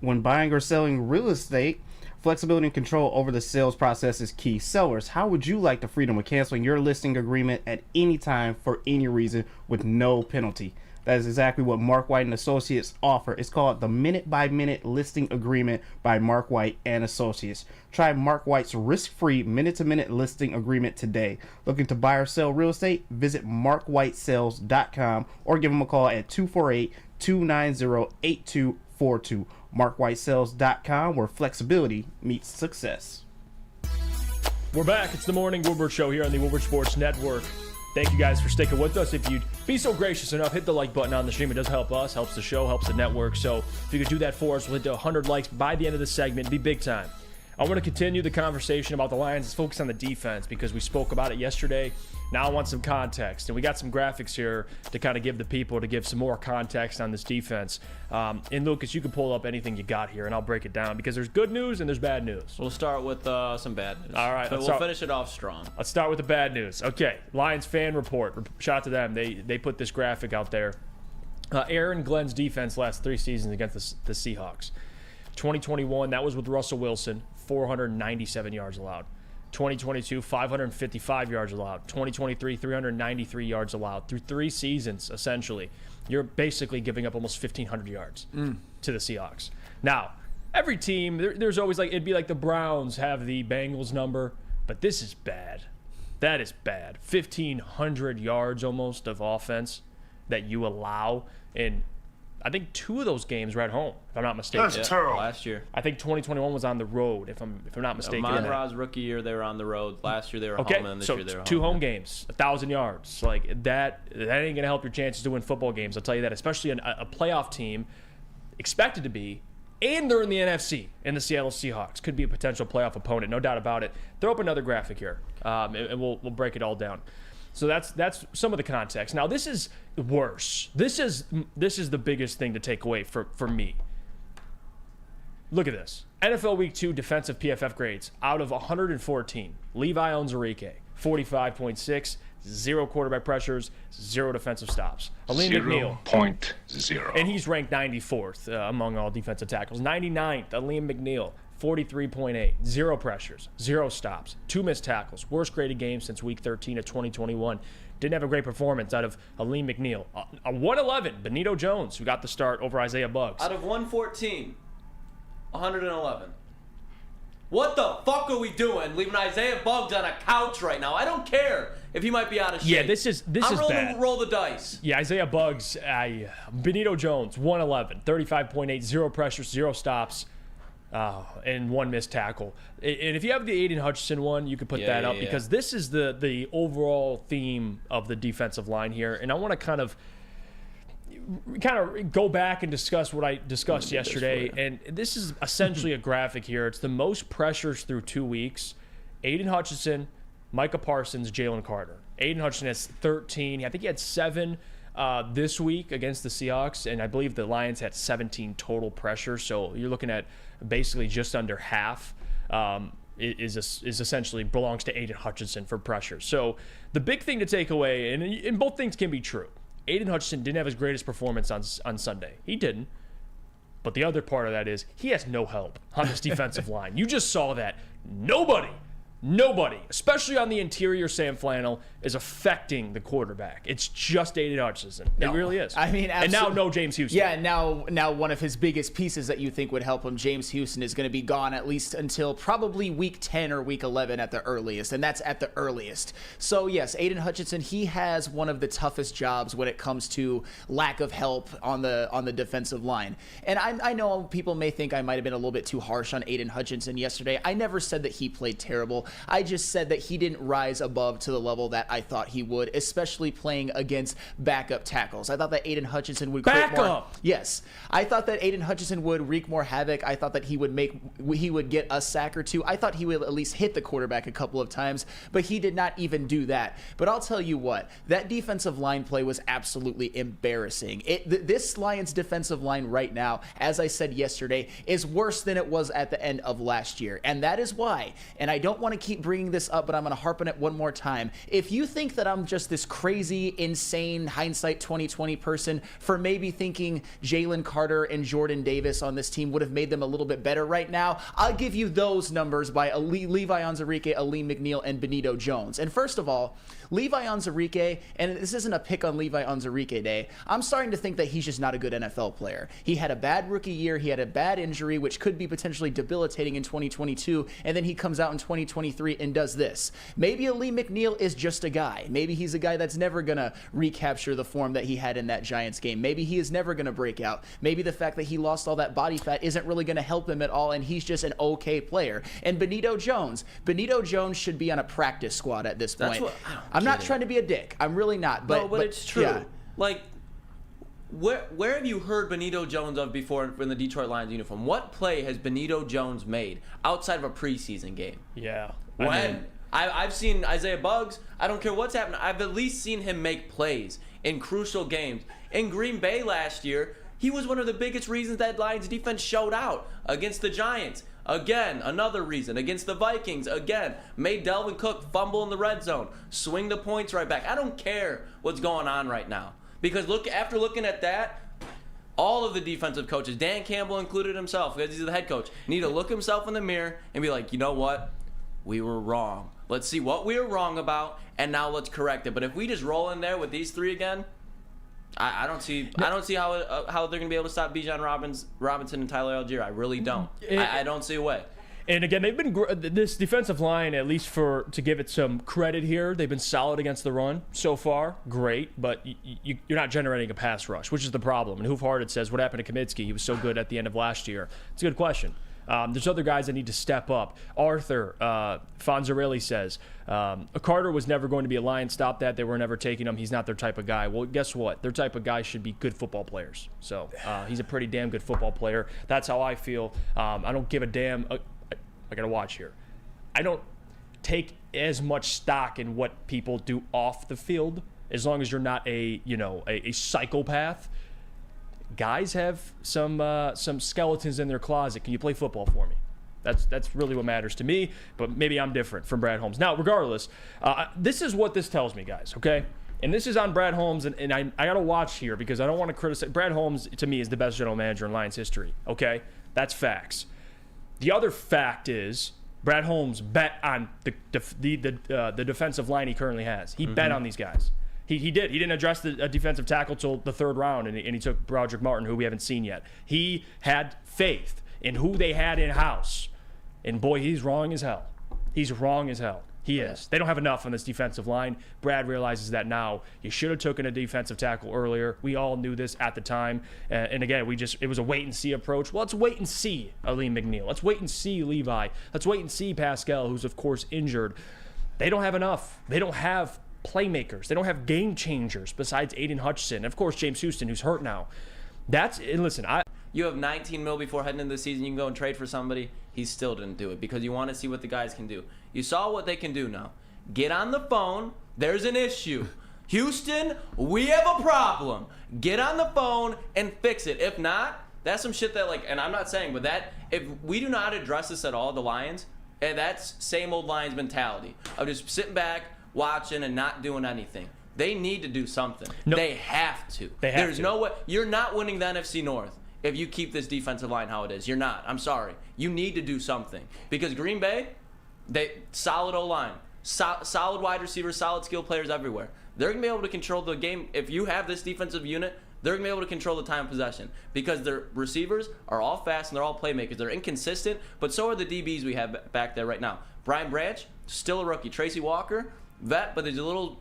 When buying or selling real estate, flexibility and control over the sales process is key. Sellers, how would you like the freedom of canceling your listing agreement at any time for any reason with no penalty? That is exactly what Mark White and Associates offer. It's called the Minute-by-Minute Listing Agreement by Mark White and Associates. Try Mark White's risk-free minute-to-minute listing agreement today. Looking to buy or sell real estate? Visit markwhitesales.com or give them a call at 248-290-8242. markwhitesales.com, where flexibility meets success. We're back. It's the Morning Woodward Show here on the Woodward Sports Network. Thank you guys for sticking with us. If you'd be so gracious enough, hit the like button on the stream. It does help us, helps the show, helps the network. So if you could do that for us, we'll hit to 100 likes by the end of the segment. It'd be big time. I want to continue the conversation about the Lions. Let's focus on the defense because we spoke about it yesterday. Now I want some context. And we got some graphics here to kind of give the people, to give some more context on this defense. And Lucas, you can pull up anything you got here, and I'll break it down because there's good news and there's bad news. We'll start with some bad news. All right. So we'll finish it off strong. Let's start with the bad news. Okay. Lions fan report. Shout out to them. They put this graphic out there. Aaron Glenn's defense last 3 seasons against the Seahawks. 2021, that was with Russell Wilson, 497 yards allowed. 2022, 555 yards allowed. 2023, 393 yards allowed. Through 3 seasons, essentially, you're basically giving up almost 1,500 yards to the Seahawks. Now, every team, there's always it'd be like the Browns have the Bengals number, but this is bad. That is bad. 1,500 yards almost of offense that you allow in, I think 2 of those games were at home, if I'm not mistaken. That's terrible. Last year. I think 2021 was on the road, if I'm not mistaken. Monroe's rookie year, they were on the road. Last year, they were home, and this year, they were home. 2 home games, 1,000 yards. Like, that ain't going to help your chances to win football games. I'll tell you that, especially a playoff team expected to be, and they're in the NFC, and the Seattle Seahawks could be a potential playoff opponent, no doubt about it. Throw up another graphic here, and we'll break it all down. So that's some of the context. Now, this is worse. This is the biggest thing to take away for me. Look at this. NFL Week 2 defensive PFF grades out of 114. Levi Onwuzurike, 45.6, 0 quarterback pressures, 0 defensive stops. Aleem McNeil, 0.0. and he's ranked 94th among all defensive tackles. 99th, Aleem McNeil, 43.8, 0 pressures, 0 stops, 2 missed tackles. Worst graded game since Week 13 of 2021. Didn't have a great performance out of Aleem McNeil. A 111, Benito Jones, who got the start over Isaiah Buggs. Out of 114, 111. What the fuck are we doing leaving Isaiah Buggs on a couch right now? I don't care if he might be out of shape. Yeah, this is bad. Roll the dice. Yeah, Isaiah Buggs, Benito Jones, 111, 35.8, 0 pressures, 0 stops. And 1 missed tackle. And if you have the Aiden Hutchinson one, you could put that up because this is the overall theme of the defensive line here. And I want to kind of go back and discuss what I discussed yesterday. And this is essentially a graphic here. It's the most pressures through 2 weeks. Aiden Hutchinson, Micah Parsons, Jalen Carter. Aiden Hutchinson has 13. I think he had 7 this week against the Seahawks, and I believe the Lions had 17 total pressure. So you're looking at basically just under half is essentially belongs to Aiden Hutchinson for pressure. So the big thing to take away, and both things can be true. Aiden Hutchinson didn't have his greatest performance on Sunday. He didn't. But the other part of that is he has no help on this defensive line. You just saw that. Nobody Nobody, especially on the interior, Sam Flannel, is affecting the quarterback. It's just Aiden Hutchinson. No. It really is. I mean, and now no James Houston. Yeah, now one of his biggest pieces that you think would help him, James Houston, is going to be gone at least until probably week 10 or week 11 at the earliest, and that's at the earliest. So yes, Aiden Hutchinson, he has one of the toughest jobs when it comes to lack of help on the defensive line. And I know people may think I might have been a little bit too harsh on Aiden Hutchinson yesterday. I never said that he played terrible. I just said that he didn't rise above to the level that I thought he would, especially playing against backup tackles. I thought that Aiden Hutchinson would create more. Yes, I thought that Aiden Hutchinson would wreak more havoc. I thought that he would get a sack or two. I thought he would at least hit the quarterback a couple of times, but he did not even do that. But I'll tell you what, that defensive line play was absolutely embarrassing. This Lions defensive line right now, as I said yesterday, is worse than it was at the end of last year, and that is why. And I don't want to keep bringing this up, but I'm going to harp on it one more time. If you think that I'm just this crazy, insane hindsight 2020 person for maybe thinking Jalen Carter and Jordan Davis on this team would have made them a little bit better right now, I'll give you those numbers by Levi Onwuzurike, Aleem McNeil, and Benito Jones. And first of all, Levi Onwuzurike, and this isn't a pick on Levi Onwuzurike day, I'm starting to think that he's just not a good NFL player. He had a bad rookie year, he had a bad injury, which could be potentially debilitating in 2022, and then he comes out in 2023 and does this. Maybe Aleem McNeil is just a guy. Maybe he's a guy that's never going to recapture the form that he had in that Giants game. Maybe he is never going to break out. Maybe the fact that he lost all that body fat isn't really going to help him at all, and he's just an okay player. And Benito Jones should be on a practice squad at this point. I'm not trying to be a dick. I'm really not. But it's true. Yeah. Like, where have you heard Benito Jones of before in the Detroit Lions uniform? What play has Benito Jones made outside of a preseason game? Yeah. I've seen Isaiah Buggs. I don't care what's happening. I've at least seen him make plays in crucial games. In Green Bay last year, he was one of the biggest reasons that Lions defense showed out against the Giants. Again, another reason. Against the Vikings, again, made Dalvin Cook fumble in the red zone, swing the points right back. I don't care what's going on right now. Because after looking at that, all of the defensive coaches, Dan Campbell included himself, because he's the head coach, need to look himself in the mirror and be like, you know what? We were wrong. Let's see what we were wrong about, and now let's correct it. But if we just roll in there with these three again, I don't see how they're gonna be able to stop Bijan Robinson and Tyler Algier. I really don't. I don't see a way. And again, they've been this defensive line, at least to give it some credit here, they've been solid against the run so far. Great, but you're not generating a pass rush, which is the problem. And Hoof Harded says, what happened to Kaminsky? He was so good at the end of last year. It's a good question. There's other guys that need to step up. Arthur Fonzarelli says, Carter was never going to be a Lion. Stop that. They were never taking him. He's not their type of guy. Well, guess what? Their type of guy should be good football players. So he's a pretty damn good football player. That's how I feel. I don't give a damn. I got to watch here. I don't take as much stock in what people do off the field as long as you're not a psychopath. Guys have some skeletons in their closet. Can you play football for me? That's really what matters to me, but maybe I'm different from Brad Holmes. Now, regardless, this is what this tells me, guys, okay? And this is on Brad Holmes, and I got to watch here because I don't want to criticize. Brad Holmes, to me, is the best general manager in Lions history, okay? That's facts. The other fact is Brad Holmes bet on the defensive line he currently has. He bet on these guys. He did. He didn't address the defensive tackle till the third round, and he took Broderick Martin, who we haven't seen yet. He had faith in who they had in-house. And, boy, he's wrong as hell. He's wrong as hell. He is. They don't have enough on this defensive line. Brad realizes that now. You should have taken a defensive tackle earlier. We all knew this at the time. And again, it was a wait-and-see approach. Well, let's wait and see Aleem McNeil. Let's wait and see Levi. Let's wait and see Pascal, who's, of course, injured. They don't have enough. They don't have playmakers. They don't have game changers besides Aiden Hutchinson. And, of course, James Houston, who's hurt now. You have $19 million before heading into the season. You can go and trade for somebody. He still didn't do it because you want to see what the guys can do. You saw what they can do now. Get on the phone. There's an issue. Houston, we have a problem. Get on the phone and fix it. If not, that's some shit that, and I'm not saying, but if we do not address this at all, the Lions, and that's same old Lions mentality of just sitting back, watching, and not doing anything. They need to do something. No, they have to. There's no way. You're not winning the NFC North if you keep this defensive line how it is. You're not. I'm sorry. You need to do something. Because Green Bay, Solid O-line, solid wide receivers, solid skill players everywhere. They're going to be able to control the game. If you have this defensive unit, they're going to be able to control the time of possession because their receivers are all fast and they're all playmakers. They're inconsistent, but so are the DBs we have back there right now. Brian Branch, still a rookie. Tracy Walker, vet, but there's a little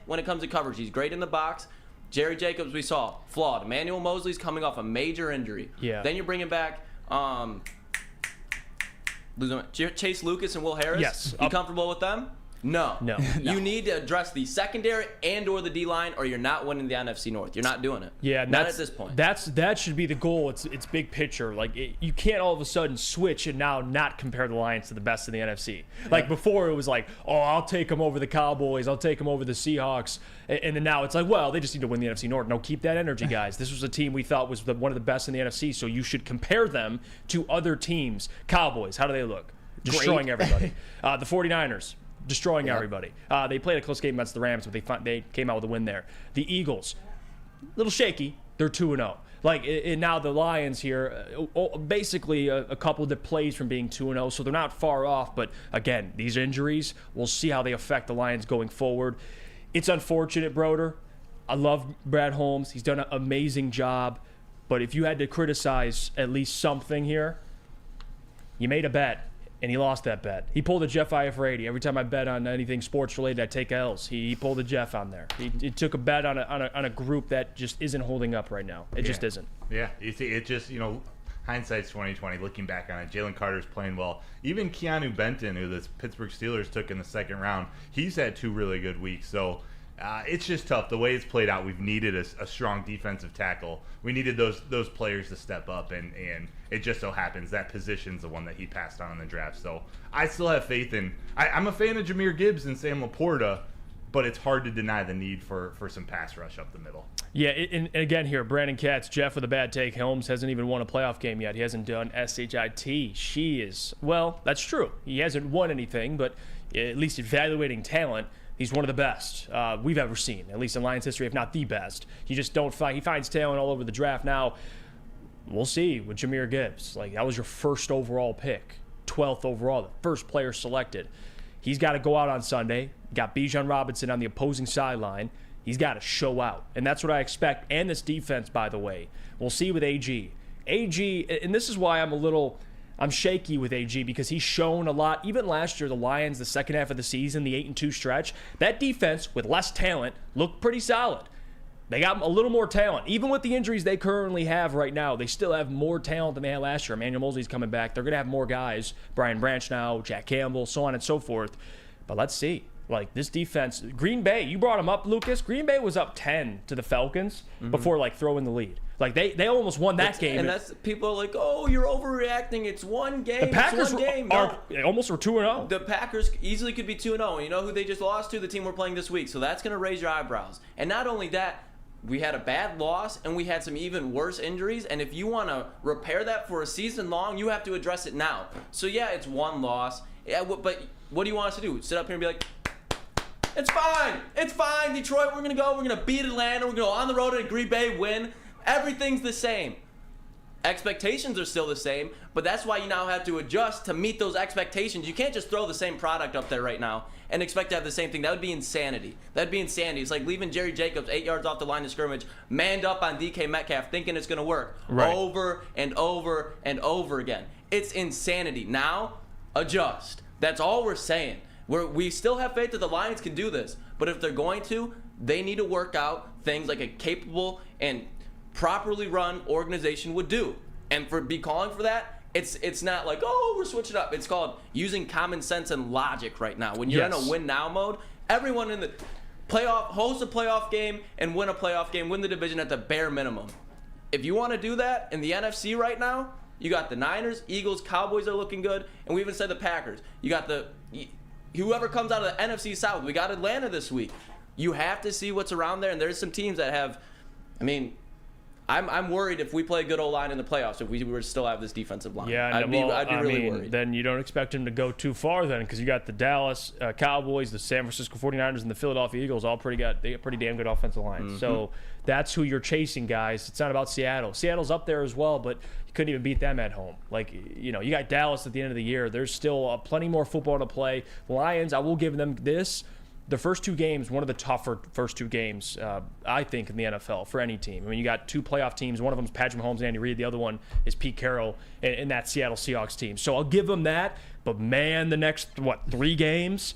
when it comes to coverage. He's great in the box. Jerry Jacobs, we saw, flawed. Emmanuel Mosley's coming off a major injury. Yeah. Then you're bringing back Chase Lucas and Will Harris. Yes. You comfortable with them? No. You need to address the secondary and or the D-line, or you're not winning the NFC North. You're not doing it. Yeah, not at this point. That should be the goal. It's big picture. Like you can't all of a sudden switch and now not compare the Lions to the best in the NFC. Like before, it was like, oh, I'll take them over the Cowboys. I'll take them over the Seahawks. And then now it's like, well, they just need to win the NFC North. No, keep that energy, guys. This was a team we thought was one of the best in the NFC, so you should compare them to other teams. Cowboys, how do they look? Destroying everybody. The 49ers. Destroying everybody. They played a close game against the Rams, but they came out with a win there. The Eagles, a little shaky. They're 2-0. And now the Lions here, basically a couple of plays from being 2-0, so they're not far off. But again, these injuries, we'll see how they affect the Lions going forward. It's unfortunate, Broder. I love Brad Holmes. He's done an amazing job. But if you had to criticize at least something here, you made a bet. And he lost that bet. He pulled a Jeff Iafrate. Every time I bet on anything sports related, I take L's. He pulled a Jeff on there. He took a bet on a group that just isn't holding up right now. It just isn't. Yeah, you see, it just, hindsight's 20/20. Looking back on it, Jalen Carter's playing well. Even Keanu Benton, who the Pittsburgh Steelers took in the second round, he's had 2 really good weeks. So it's just tough. The way it's played out, we've needed a strong defensive tackle. We needed those players to step up, and it just so happens that position's the one that he passed on in the draft. So I still have faith in – I'm a fan of Jahmyr Gibbs and Sam Laporta, but it's hard to deny the need for some pass rush up the middle. Yeah, and again here, Brandon Katz, Jeff with a bad take. Holmes hasn't even won a playoff game yet. He hasn't done SHIT. She is – well, that's true. He hasn't won anything, but at least evaluating talent – he's one of the best we've ever seen, at least in Lions history, if not the best. You just don't find – he finds talent all over the draft. Now, we'll see with Jahmyr Gibbs. Like, that was your first overall pick, 12th overall, the first player selected. He's got to go out on Sunday. Got Bijan Robinson on the opposing sideline. He's got to show out, and that's what I expect. And this defense, by the way. We'll see with AG. AG, and this is why I'm shaky with AG because he's shown a lot. Even last year, the Lions, the second half of the season, the 8-2 stretch, that defense with less talent looked pretty solid. They got a little more talent. Even with the injuries they currently have right now, they still have more talent than they had last year. Emmanuel Mosley's coming back. They're going to have more guys. Brian Branch now, Jack Campbell, so on and so forth. But let's see. Like, this defense, Green Bay, you brought them up, Lucas. Green Bay was up 10 to the Falcons before, throwing the lead. Like, they almost won that game. And that's people are like, oh, you're overreacting. It's one game. The Packers it's one game. almost were 2-0. The Packers easily could be 2-0. And you know who they just lost to? The team we're playing this week. So that's going to raise your eyebrows. And not only that, we had a bad loss, and we had some even worse injuries. And if you want to repair that for a season long, you have to address it now. So, yeah, it's one loss. Yeah, but what do you want us to do? Sit up here and be like, it's fine. It's fine, Detroit. We're going to go. We're going to beat Atlanta. We're going to go on the road at Green Bay, win. Everything's the same. Expectations are still the same, but that's why you now have to adjust to meet those expectations. You can't just throw the same product up there right now and expect to have the same thing. That would be insanity. It's like leaving Jerry Jacobs 8 yards off the line of scrimmage, manned up on DK Metcalf, thinking it's going to work over and over and over again. It's insanity. Now, adjust. That's all we're saying. We still have faith that the Lions can do this, but if they're going to, they need to work out things like a capable and properly run organization would do. And be calling for that, it's not like, oh, we're switching up. It's called using common sense and logic right now. When you're in a win now mode, everyone in the playoff, host a playoff game and win a playoff game, win the division at the bare minimum. If you want to do that in the NFC right now, you got the Niners, Eagles, Cowboys are looking good, and we even said the Packers. You got whoever comes out of the NFC South. We got Atlanta this week. You have to see what's around there, and there's some teams that have, I'm worried if we play a good O-line in the playoffs, if we were to still have this defensive line. Yeah, I'd be really worried. Then you don't expect him to go too far then, because you got the Dallas Cowboys, the San Francisco 49ers, and the Philadelphia Eagles they got pretty damn good offensive lines. So that's who you're chasing, guys. It's not about Seattle. Seattle's up there as well, but you couldn't even beat them at home. Like, you got Dallas at the end of the year. There's still plenty more football to play. Lions, I will give them this. The first two games, one of the tougher first two games, I think, in the NFL for any team. I mean, you got two playoff teams. One of them is Patrick Mahomes and Andy Reid. The other one is Pete Carroll in that Seattle Seahawks team. So I'll give them that. But, man, the next, 3 games,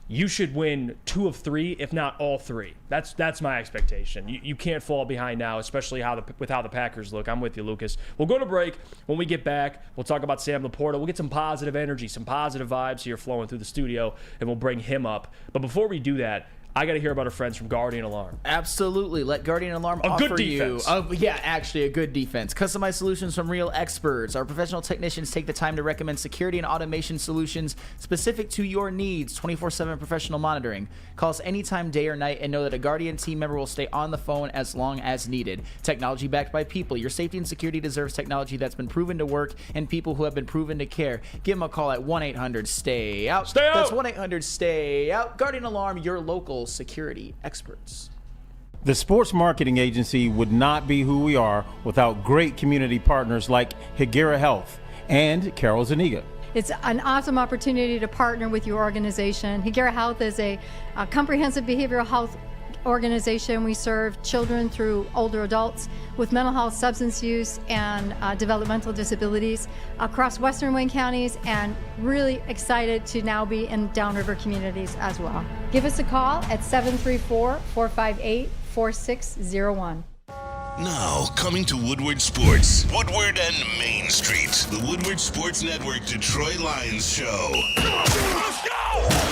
you should win 2 of 3, if not all 3. That's my expectation. You can't fall behind now, especially with how the Packers look. I'm with you, Lucas. We'll go to break. When we get back, we'll talk about Sam Laporta. We'll get some positive energy, some positive vibes here flowing through the studio, and we'll bring him up. But before we do that, I got to hear about our friends from Guardian Alarm. Absolutely. Let Guardian Alarm offer good defense. you. Actually a good defense. Customized solutions from real experts. Our professional technicians take the time to recommend security and automation solutions specific to your needs. 24/7 professional monitoring. Call us anytime, day or night, and know that a Guardian team member will stay on the phone as long as needed. Technology backed by people. Your safety and security deserves technology that's been proven to work and people who have been proven to care. Give them a call at 1-800-STAY-OUT. Stay out. That's 1-800-STAY-OUT. Guardian Alarm, your local security experts. The Sports Marketing Agency would not be who we are without great community partners like Higuera Health and Carol Zaniga. It's an awesome opportunity to partner with your organization. Higuera Health is a comprehensive behavioral health organization. We serve children through older adults with mental health, substance use, and developmental disabilities across Western Wayne counties, and really excited to now be in downriver communities as well. Give us a call at 734-458-4601. Now, coming to Woodward Sports, Woodward and Main Street, the Woodward Sports Network Detroit Lions show. Let's go!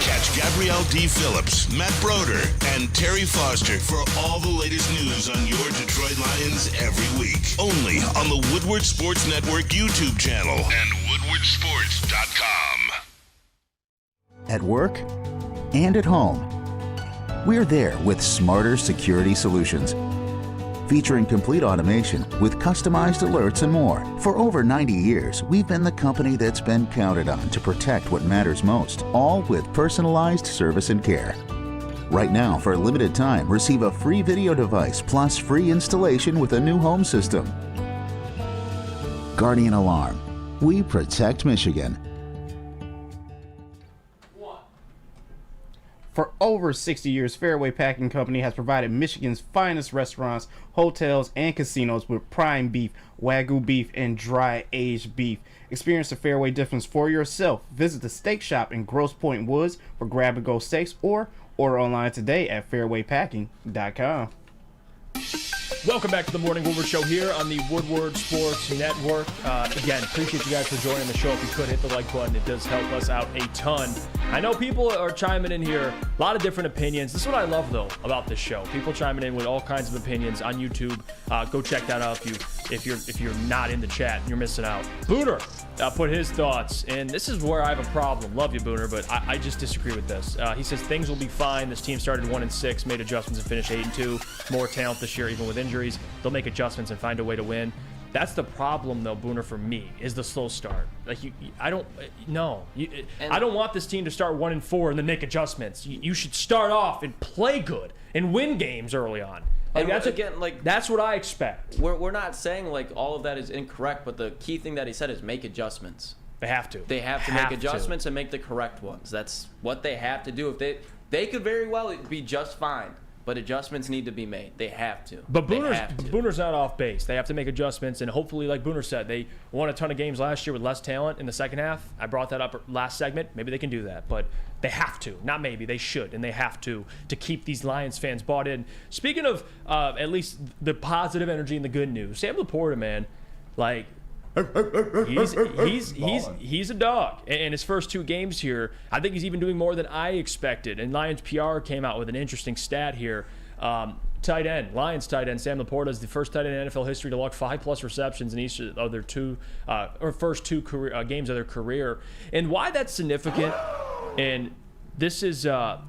Catch Gabrielle D. Phillips, Matt Broder, and Terry Foster for all the latest news on your Detroit Lions every week. Only on the Woodward Sports Network YouTube channel and woodwardsports.com. At work and at home, we're there with smarter security solutions. Featuring complete automation with customized alerts and more. For over 90 years, we've been the company that's been counted on to protect what matters most, all with personalized service and care. Right now, for a limited time, receive a free video device plus free installation with a new home system. Guardian Alarm. We protect Michigan. For over 60 years, Fairway Packing Company has provided Michigan's finest restaurants, hotels, and casinos with prime beef, Wagyu beef, and dry-aged beef. Experience the Fairway difference for yourself. Visit the steak shop in Grosse Pointe Woods for grab-and-go steaks, or order online today at fairwaypacking.com. Welcome back to the Morning Woodward Show here on the Woodward Sports Network. Again, appreciate you guys for joining the show. If you could hit the like button, it does help us out a ton. I know people are chiming in here, a lot of different opinions. This is what I love, though, about this show. People chiming in with all kinds of opinions on YouTube. Go check that out if you're not in the chat. You're missing out. Booner put his thoughts, and this is where I have a problem. Love you, Booner, but I just disagree with this. He says things will be fine. This team started 1-6, made adjustments and finished 8-2. More talent this year, even with injuries. They'll make adjustments and find a way to win. That's the problem, though, Booner, for me, is the slow start. Like, I don't want this team to start 1-4 and then make adjustments. You should start off and play good and win games early on. Like, that's what I expect. We're not saying like all of that is incorrect, but the key thing that he said is make adjustments. They have to. They have to make adjustments and make the correct ones. That's what they have to do. If they could very well be just fine. But adjustments need to be made. They have to. But Booner's not off base. They have to make adjustments, and hopefully, like Booner said, they won a ton of games last year with less talent in the second half. I brought that up last segment. Maybe they can do that, but they have to. Not maybe. They should, and they have to keep these Lions fans bought in. Speaking of at least the positive energy and the good news, Sam Laporta, man, like he's a dog. And his first 2 games here, I think he's even doing more than I expected. And Lions PR came out with an interesting stat here. Lions tight end Sam Laporta is the first tight end in NFL history to log 5+ receptions in each of their first 2 career games of their career. And why that's significant, and this is why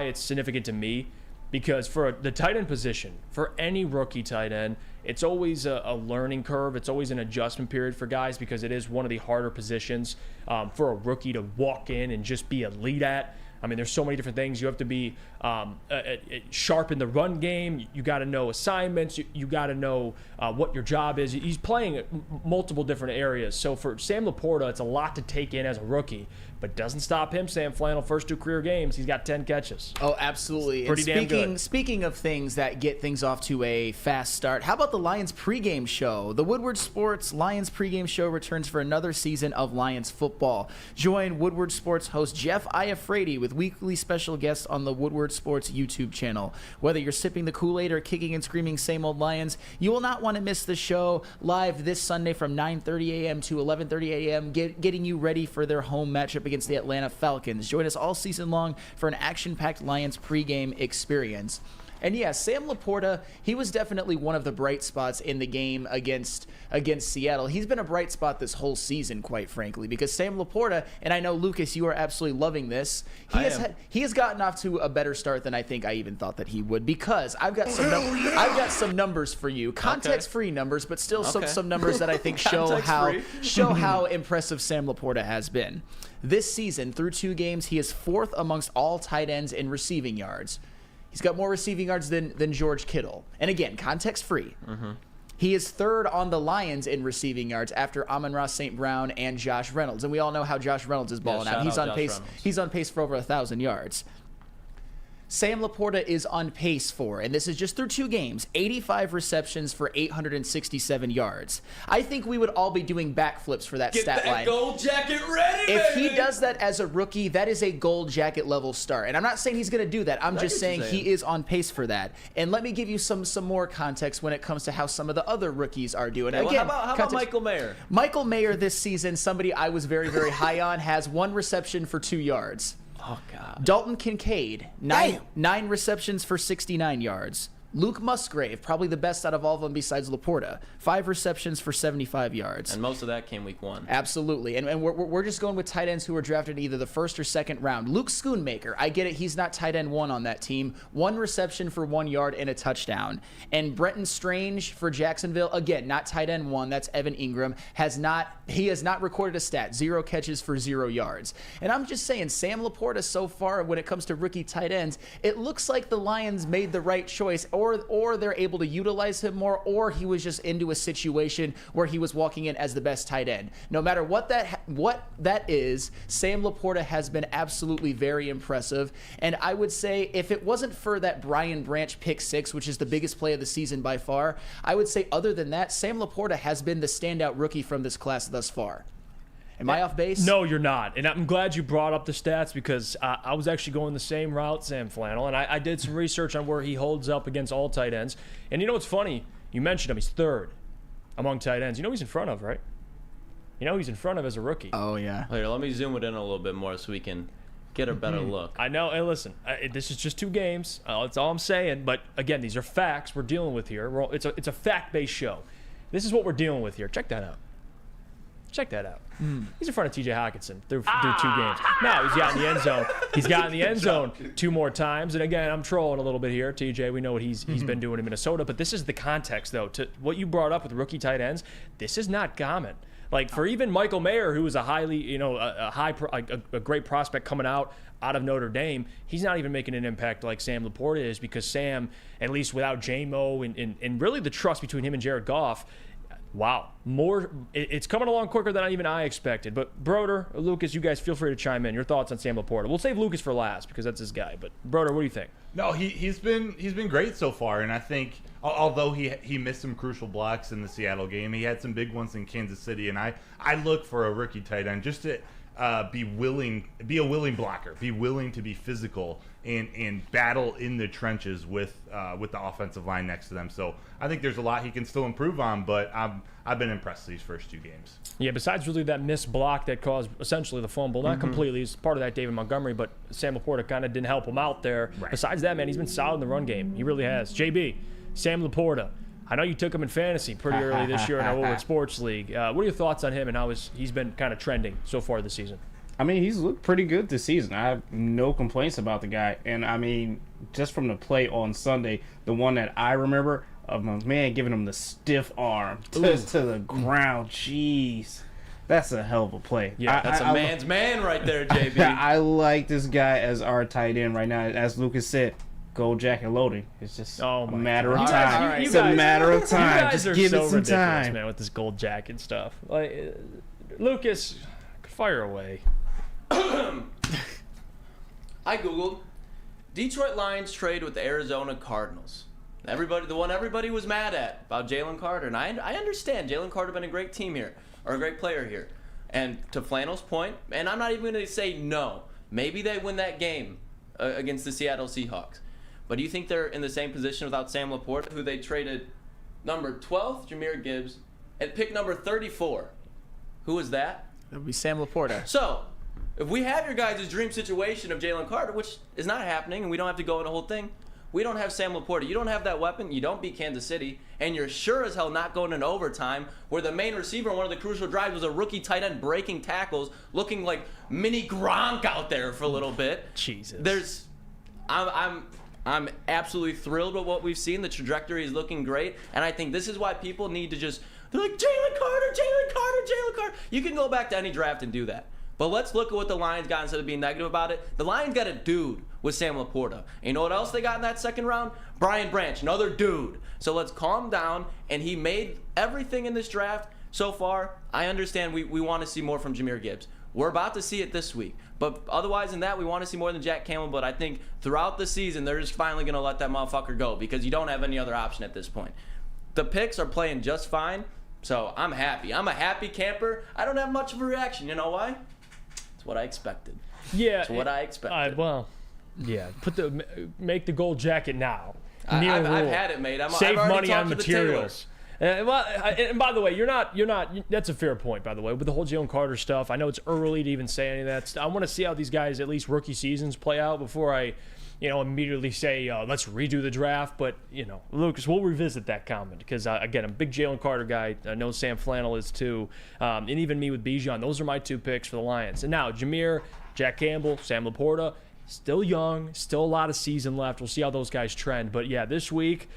it's significant to me. because for the tight end position, for any rookie tight end, it's always a learning curve. It's always an adjustment period for guys because it is one of the harder positions for a rookie to walk in and just be a lead at. I mean, there's so many different things. You have to be sharp in the run game. You got to know assignments. You got to know what your job is. He's playing multiple different areas. So for Sam Laporta, it's a lot to take in as a rookie. But doesn't stop him, Sam Flannel. First 2 career games, he's got 10 catches. Oh, absolutely. Pretty damn good. Speaking of things that get things off to a fast start, how about the Lions pregame show? The Woodward Sports Lions pregame show returns for another season of Lions football. Join Woodward Sports host Jeff Iafrate with weekly special guests on the Woodward Sports YouTube channel. Whether you're sipping the Kool-Aid or kicking and screaming same old Lions, you will not want to miss the show live this Sunday from 9:30 a.m. to 11:30 a.m., getting you ready for their home matchup against the Atlanta Falcons. Join us all season long for an action-packed Lions pregame experience. And yeah, Sam Laporta, he was definitely one of the bright spots in the game against Seattle. He's been a bright spot this whole season, quite frankly, because Sam Laporta, and I know, Lucas, you are absolutely loving this, he has gotten off to a better start than I think I even thought that he would, because I've got some numbers for you. Context-free numbers, but still some numbers that I think show how impressive Sam Laporta has been. This season, through 2 games, he is 4th amongst all tight ends in receiving yards. He's got more receiving yards than George Kittle. And again, context-free. Mm-hmm. He is 3rd on the Lions in receiving yards after Amon-Ra St. Brown and Josh Reynolds. And we all know how Josh Reynolds is balling out. He's on pace for over 1,000 yards. Sam Laporta is on pace for, and this is just through 2 games, 85 receptions for 867 yards. I think we would all be doing backflips for that stat line. Get that gold jacket ready, If baby! he does that as a rookie, that is a gold jacket level start. And I'm not saying he's going to do that. I'm just saying he is on pace for that. And let me give you some more context when it comes to how some of the other rookies are doing. Okay, Again, how about Michael Mayer? Michael Mayer this season, somebody I was very, very high on, has 1 reception for 2 yards. Oh, God. Dalton Kincaid, 9 receptions for 69 yards. Luke Musgrave, probably the best out of all of them besides Laporta, 5 receptions for 75 yards. And most of that came week 1. Absolutely. And we're just going with tight ends who were drafted either the 1st or 2nd round. Luke Schoonmaker, I get it, he's not tight end 1 on that team. 1 reception for 1 yard and a touchdown. And Brenton Strange for Jacksonville, again, not tight end 1, that's Evan Ingram, has not recorded a stat, 0 catches for 0 yards. And I'm just saying, Sam Laporta so far, when it comes to rookie tight ends, it looks like the Lions made the right choice, or they're able to utilize him more, or he was just into a situation where he was walking in as the best tight end. No matter what that is, Sam Laporta has been absolutely very impressive. And I would say if it wasn't for that Brian Branch pick 6, which is the biggest play of the season by far, I would say other than that, Sam Laporta has been the standout rookie from this class thus far. Am I off base? No, you're not. And I'm glad you brought up the stats because I was actually going the same route, Sam Flannel, and I did some research on where he holds up against all tight ends. And you know what's funny? You mentioned him. He's 3rd among tight ends. You know who he's in front of, right? You know who he's in front of as a rookie. Oh, yeah. Here, let me zoom it in a little bit more so we can get a better look. I know. And listen, this is just 2 games. That's all I'm saying. But, again, these are facts we're dealing with here. It's a fact-based show. This is what we're dealing with here. Check that out. Check that out. He's in front of T.J. Hawkinson through 2 games. Now he's got in the end zone. He's got in the end zone 2 more times. And again, I'm trolling a little bit here, T.J. We know what he's been doing in Minnesota. But this is the context, though, to what you brought up with rookie tight ends. This is not common. Like for even Michael Mayer, who was a highly, a great prospect coming out of Notre Dame, he's not even making an impact like Sam Laporta is because Sam, at least without J-Mo and really the trust between him and Jared Goff. Wow, it's coming along quicker than even I expected. But Broder, Lucas, you guys feel free to chime in. Your thoughts on Sam Laporta. We'll save Lucas for last because that's his guy. But Broder, what do you think? No, he's been great so far, and I think although he missed some crucial blocks in the Seattle game, he had some big ones in Kansas City, and I look for a rookie tight end just to be a willing blocker, be willing to be physical and battle in the trenches with the offensive line next to them. So I think there's a lot he can still improve on, but I've been impressed these first 2 games. Yeah, besides really that missed block that caused essentially the fumble, not completely, it's part of that David Montgomery, but Sam Laporta kind of didn't help him out there. Right. Besides that, man, he's been solid in the run game. He really has. JB, Sam Laporta. I know you took him in fantasy pretty early this year in our Woodward Sports League. What are your thoughts on him and how he's been kind of trending so far this season? I mean, he's looked pretty good this season. I have no complaints about the guy. And, I mean, just from the play on Sunday, the one that I remember of my man giving him the stiff arm to the ground. Jeez. That's a hell of a play. Yeah, that's a man's man right there, JB. I like this guy as our tight end right now. As Lucas said, gold jacket loading. It's just a matter of time. It's a matter of time. You guys just are give so it some ridiculous, time. man, with this gold jacket stuff. Like, Lucas, fire away. I googled Detroit Lions trade with the Arizona Cardinals. The one everybody was mad at about Jalen Carter, and I understand Jalen Carter been a great team here, or a great player here. And to Flannel's point, and I'm not even going to say no. Maybe they win that game against the Seattle Seahawks. But do you think they're in the same position without Sam Laporta, who they traded number 12, Jahmyr Gibbs, and pick number 34? Who was that? That would be Sam Laporta. So, if we have your guys' dream situation of Jalen Carter, which is not happening, and we don't have to go in the whole thing, we don't have Sam Laporta. You don't have that weapon. You don't beat Kansas City. And you're sure as hell not going in overtime where the main receiver on one of the crucial drives was a rookie tight end breaking tackles, looking like mini Gronk out there for a little bit. Jesus. I'm absolutely thrilled with what we've seen. The trajectory is looking great. And I think this is why people need to just, they're like, Jalen Carter, Jalen Carter, Jalen Carter. You can go back to any draft and do that. But let's look at what the Lions got instead of being negative about it. The Lions got a dude with Sam Laporta. And you know what else they got in that second round? Brian Branch, another dude. So let's calm down. And he made everything in this draft so far. I understand we want to see more from Jahmyr Gibbs. We're about to see it this week. But otherwise than that, we want to see more than Jack Campbell. But I think throughout the season, they're just finally going to let that motherfucker go because you don't have any other option at this point. The picks are playing just fine. So I'm happy. I'm a happy camper. I don't have much of a reaction. You know why? It's what I expected. Yeah. It's what I expected. Make the gold jacket now. I've had it made. Save I've money talked on to materials. And by the way, you're not. That's a fair point. By the way, with the whole Jalen Carter stuff, I know it's early to even say any of that. I want to see how these guys, at least rookie seasons, play out before I, immediately say let's redo the draft. But Lucas, we'll revisit that comment because again, I'm a big Jalen Carter guy. I know Sam Flannel is too, and even me with Bijan. Those are my two picks for the Lions. And now Jahmyr, Jack Campbell, Sam Laporta, still young, still a lot of season left. We'll see how those guys trend. But yeah, this week,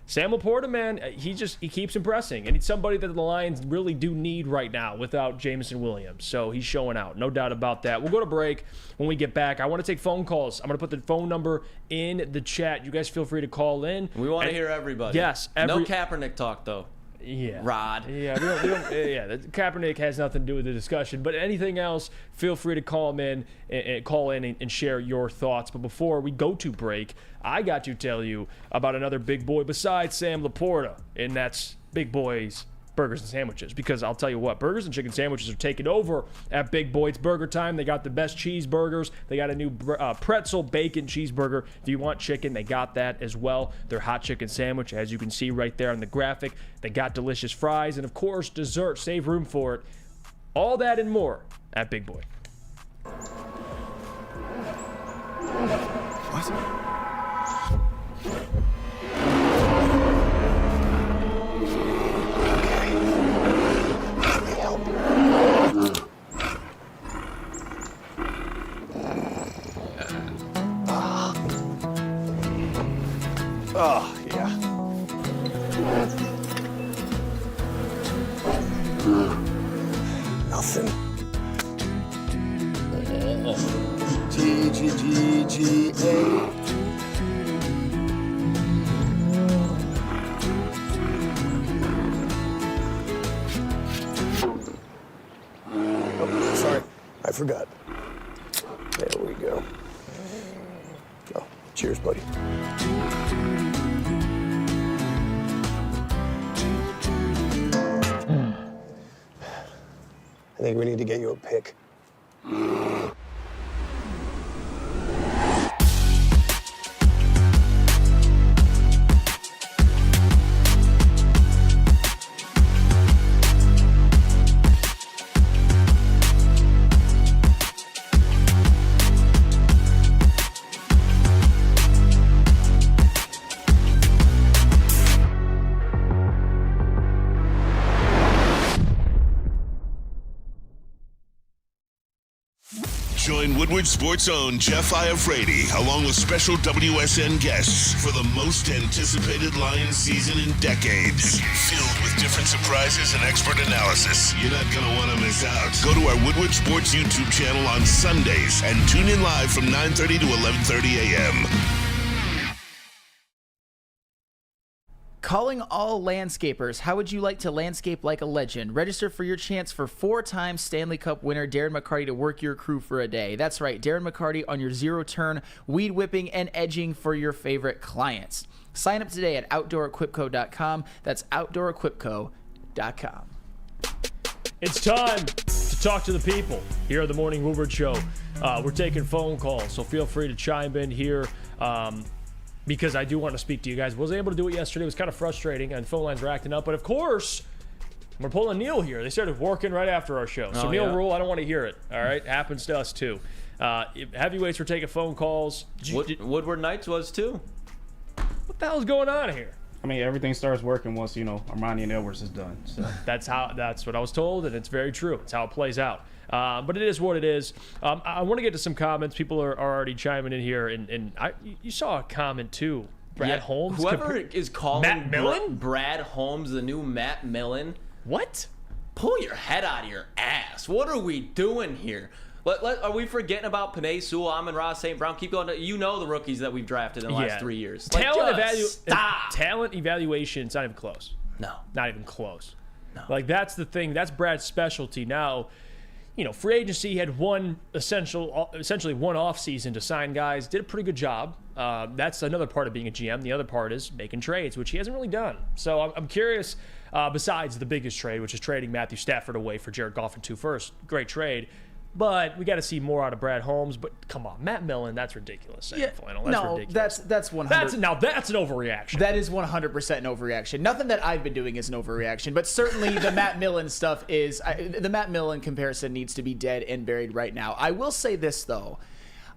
Sam Laporta, man, he keeps impressing. And he's somebody that the Lions really do need right now without Jameson Williams. So he's showing out. No doubt about that. We'll go to break. When we get back, I want to take phone calls. I'm going to put the phone number in the chat. You guys feel free to call in. We want to hear everybody. Yes. No Kaepernick talk, though. Yeah. Rod. Yeah, Kaepernick has nothing to do with the discussion. But anything else, feel free to call in and share your thoughts. But before we go to break, I got to tell you about another big boy besides Sam Laporta, and that's Big Boy's Burgers and Sandwiches. Because I'll tell you what, burgers and chicken sandwiches are taking over at Big Boy. It's burger time. They got the best cheeseburgers. They got a new pretzel bacon cheeseburger. If you want chicken, they got that as well. Their hot chicken sandwich, as you can see right there on the graphic. They got delicious fries and, of course, dessert. Save room for it. All that and more at Big Boy. What? Oh, yeah. Nothing. G-G-G-G-A. Oh, sorry. I forgot. There we go. Oh, cheers, buddy. I think we need to get you a pick. Join Woodward Sports' own Jeff Iafrate, along with special WSN guests for the most anticipated Lions season in decades. Filled with different surprises and expert analysis. You're not going to want to miss out. Go to our Woodward Sports YouTube channel on Sundays and tune in live from 9:30 to 11:30 a.m. Calling all landscapers, how would you like to landscape like a legend? Register for your chance for 4-time Stanley Cup winner Darren McCarty to work your crew for a day. That's right, Darren McCarty on your zero-turn weed whipping and edging for your favorite clients. Sign up today at OutdoorEquipco.com. That's OutdoorEquipco.com. It's time to talk to the people here at the Morning Woodward Show. We're taking phone calls, so feel free to chime in here. Because I do want to speak to you guys. Wasn't able to do it yesterday. It was kind of frustrating, and phone lines were acting up. But of course, we're pulling Neil here. They started working right after our show. So Neil Rule, I don't want to hear it. All right, happens to us too. Heavyweights were taking phone calls. Woodward Knights was too. What the hell's going on here? I mean, everything starts working once Ermanni and Edwards is done. So that's what I was told, and it's very true. It's how it plays out. But it is what it is. I want to get to some comments. People are already chiming in here, and you saw a comment too. Brad Holmes. Whoever is calling Matt Millen? Brad Holmes the new Matt Millen. What? Pull your head out of your ass. What are we doing here? Are we forgetting about Panay Sewell, Amon-Ra, St. Brown? Keep going. You know the rookies that we've drafted in the last 3 years. Talent evaluation, it's not even close. No. Not even close. No. Like, that's the thing. That's Brad's specialty. Now, free agency had essentially one off season to sign guys. Did a pretty good job. That's another part of being a GM. The other part is making trades, which he hasn't really done. So I'm curious, besides the biggest trade, which is trading Matthew Stafford away for Jared Goff and 2 firsts. Great trade. But we got to see more out of Brad Holmes. But come on, Matt Millen, that's ridiculous. Flannel. That's ridiculous. That's 100. That's an overreaction. That is 100% an overreaction. Nothing that I've been doing is an overreaction, but certainly the Matt Millen stuff is the Matt Millen comparison needs to be dead and buried right now. I will say this though.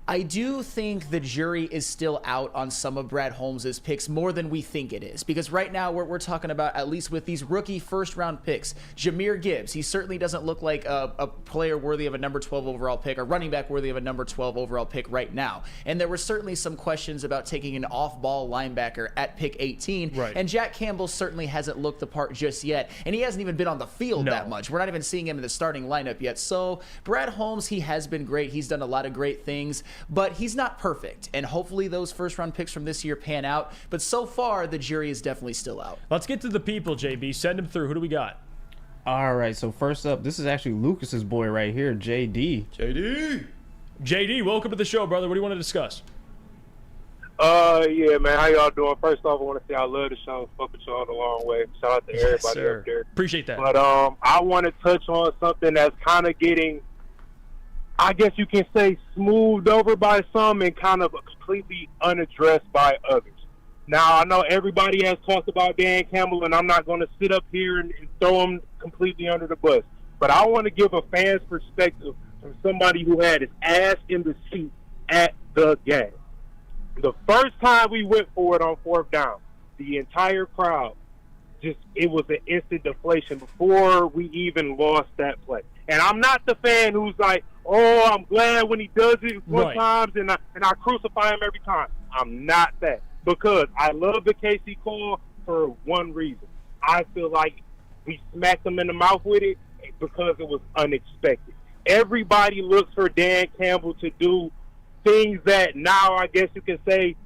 I do think the jury is still out on some of Brad Holmes' picks more than we think it is. Because right now we're talking about, at least with these rookie first-round picks, Jahmyr Gibbs. He certainly doesn't look like a player worthy of a number 12 overall pick, or running back worthy of a number 12 overall pick right now. And there were certainly some questions about taking an off-ball linebacker at pick 18. Right. And Jack Campbell certainly hasn't looked the part just yet. And he hasn't even been on the field that much. We're not even seeing him in the starting lineup yet. So Brad Holmes, he has been great. He's done a lot of great things. But he's not perfect, and hopefully those first-round picks from this year pan out. But so far, the jury is definitely still out. Let's get to the people, JB. Send them through. Who do we got? all right, so first up, this is actually Lucas's boy right here, JD. JD, welcome to the show, brother. What do you want to discuss? Yeah, man. How y'all doing? First off, I want to say I love the show. Fuck with y'all the long way. Shout out to everybody up there. Appreciate that. But I want to touch on something that's kind of getting, I guess you can say, smoothed over by some and kind of completely unaddressed by others. Now, I know everybody has talked about Dan Campbell, and I'm not going to sit up here and throw him completely under the bus. But I want to give a fan's perspective from somebody who had his ass in the seat at the game. The first time we went for it on fourth down, the entire crowd, it was an instant deflation before we even lost that play. And I'm not the fan who's like, oh, I'm glad when he does it times and I crucify him every time. I'm not that. Because I love the KC call for one reason. I feel like we smacked him in the mouth with it because it was unexpected. Everybody looks for Dan Campbell to do things that now I guess you can say,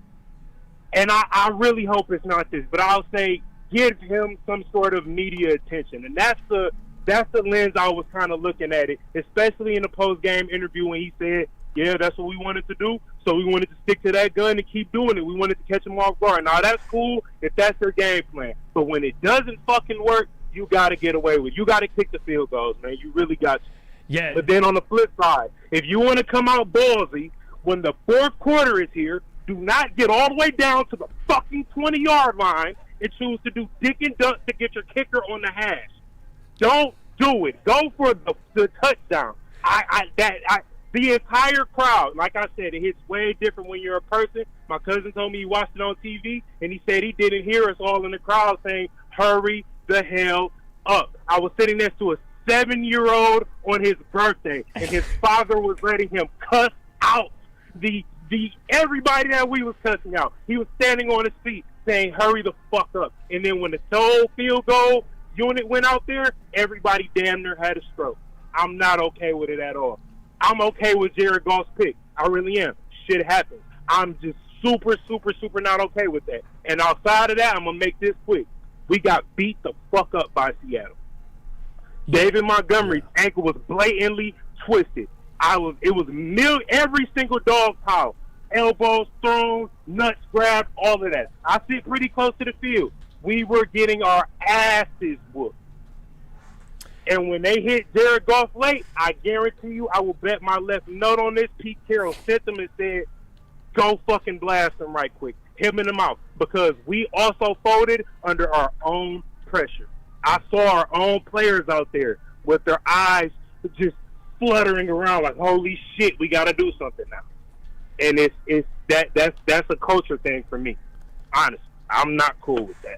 and I really hope it's not this, but I'll say give him some sort of media attention. And that's the lens I was kind of looking at it, especially in the post-game interview when he said, yeah, that's what we wanted to do, so we wanted to stick to that gun and keep doing it. We wanted to catch him off guard. Now, that's cool if that's their game plan. But when it doesn't fucking work, you got to get away with it. You got to kick the field goals, man. You really got to. Yeah. But then on the flip side, if you want to come out ballsy, when the fourth quarter is here, do not get all the way down to the fucking 20-yard line and choose to do dick and duck to get your kicker on the hash. Don't do it. Go for the touchdown. The entire crowd, like I said, it hits way different when you're a person. My cousin told me he watched it on TV, and he said he didn't hear us all in the crowd saying, hurry the hell up. I was sitting next to a 7-year-old on his birthday, and his father was letting him cuss everybody that we was cussing out. He was standing on his feet saying, hurry the fuck up. And then when the sole field goal unit went out there, everybody damn near had a stroke. I'm not okay with it at all. I'm okay with Jared Goff's pick. I really am. Shit happens. I'm just super, super, super not okay with that. And outside of that, I'm going to make this quick. We got beat the fuck up by Seattle. David Montgomery's ankle was blatantly twisted. Every single dog pile. Elbows thrown, nuts grabbed, all of that. I sit pretty close to the field. We were getting our asses whooped. And when they hit Jared Goff late, I guarantee you, I will bet my left note on this. Pete Carroll sent them and said, go fucking blast him right quick. Hit him in the mouth. Because we also folded under our own pressure. I saw our own players out there with their eyes just fluttering around like, holy shit, we got to do something now. And that's a culture thing for me. Honestly, I'm not cool with that.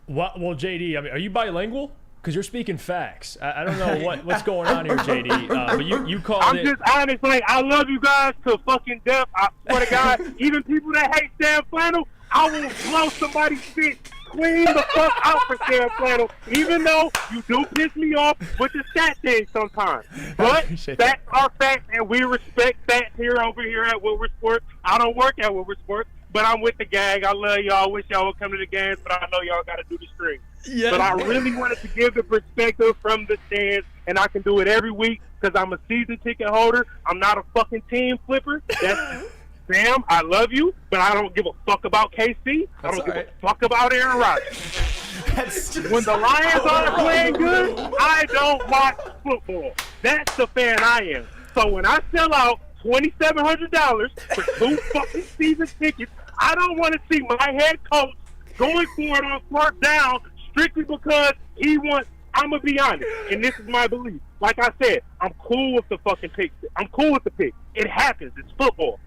Well, JD, I mean, are you bilingual? Because you're speaking facts. I don't know what's going on here, JD. But you called I'm it. just honest. Like, I love you guys to fucking death. I swear to God, even people that hate Sam Flannel, I will blow somebody's shit clean the fuck out for Sam Flannel, even though you do piss me off with the stat thing sometimes. But facts are facts, and we respect facts over here at Woodward Sports. I don't work at Woodward Sports, but I'm with the gang. I love y'all. I wish y'all would come to the games, but I know y'all got to do the stream. Yeah. But I really wanted to give the perspective from the stands, and I can do it every week because I'm a season ticket holder. I'm not a fucking team flipper. That's Sam, I love you, but I don't give a fuck about KC. I don't give a fuck about Aaron Rodgers. When the Lions aren't playing good, I don't watch football. That's the fan I am. So when I sell out $2,700 for 2 fucking season tickets, I don't want to see my head coach going for it on fourth down strictly because he wants. I'm going to be honest, and this is my belief. Like I said, I'm cool with the fucking pick. I'm cool with the pick. It happens. It's football.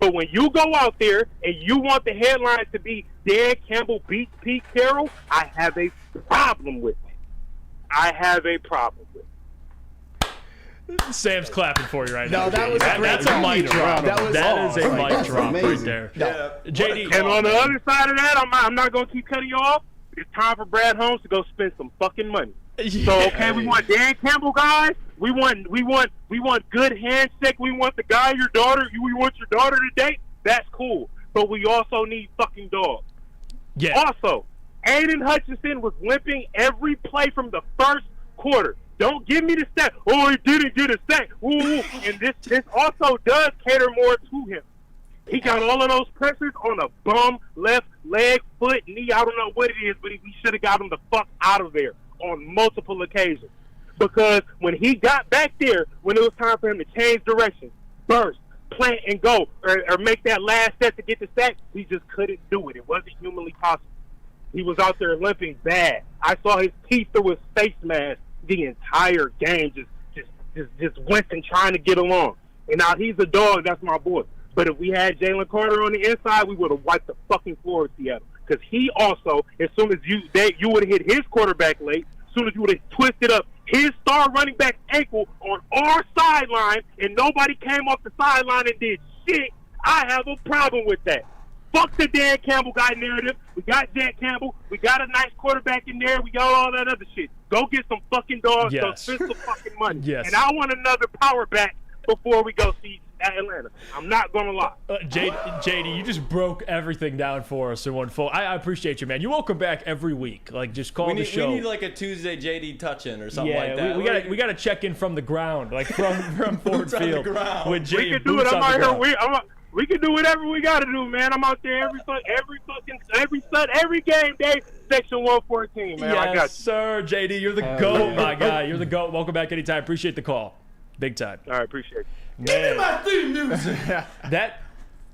But when you go out there and you want the headlines to be Dan Campbell beats Pete Carroll, I have a problem with it. I have a problem with it. Sam's clapping for you right now. No, that was a great That's a mic drop. That is a mic drop amazing. right there. Yeah. JD. And on the other side of that, I'm not going to keep cutting you off. It's time for Brad Holmes to go spend some fucking money. Yeah. So, okay, we want Dan Campbell guys. We want good handshake. We want the guy we want your daughter to date. That's cool. But we also need fucking dogs. Yeah. Also, Aiden Hutchinson was limping every play from the first quarter. Don't give me the stat. Oh, he didn't get a sack. Ooh. And this also does cater more to him. He got all of those pressures on a bum, left leg, foot, knee. I don't know what it is, but we should have got him the fuck out of there on multiple occasions. Because when he got back there, when it was time for him to change direction, burst, plant and go, or make that last step to get the sack, he just couldn't do it. It wasn't humanly possible. He was out there limping bad. I saw his teeth through his face mask the entire game, just wincing, trying to get along. And now he's a dog. That's my boy. But if we had Jalen Carter on the inside, we would have wiped the fucking floor with Seattle. Because he also, as soon as you would have hit his quarterback late, as soon as you would have twisted up his star running back ankle on our sideline and nobody came off the sideline and did shit, I have a problem with that. Fuck the Dan Campbell guy narrative. We got Jack Campbell. We got a nice quarterback in there. We got all that other shit. Go get some fucking dogs. Yes. Go spend some fucking money. Yes. And I want another power back before we go see Atlanta. I'm not going to lie. JD, you just broke everything down for us in one full. I appreciate you, man. You welcome back every week. Like, just call the show. We need like a Tuesday JD touch-in or something like that. We got to check in from the ground, like from Ford Field. With JD. We can do it. I'm out here. We can do whatever we got to do, man. I'm out there every game day, section 114, man. Yes, I got you. Sir. JD, you're the GOAT, my guy. You're the GOAT. Welcome back anytime. Appreciate the call. Big time. All right, appreciate it. Give me my theme music.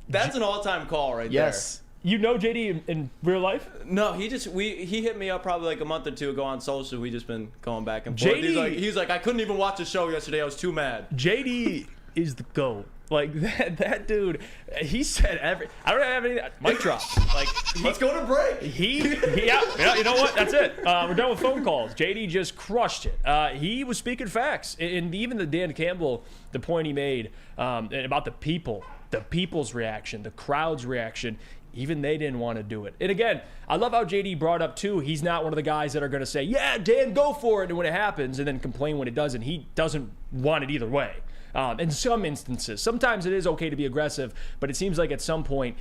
That's an all-time call right yes. there. You know JD in real life? No, he hit me up probably like a month or two ago on social. We just been going back and forth. He's like, I couldn't even watch the show yesterday. I was too mad. JD is the GOAT. Like that dude, he said I don't have any mic drop. Like let's go to break. Yeah, you know what? That's it. We're done with phone calls. JD just crushed it. He was speaking facts, and even the Dan Campbell, the point he made about the people the people's reaction, the crowd's reaction, even they didn't want to do it. And again, I love how JD brought up too, he's not one of the guys that are going to say, yeah, Dan, go for it, and when it happens, and then complain when it doesn't. He doesn't want it either way. In some instances, sometimes it is okay to be aggressive, but it seems like at some point,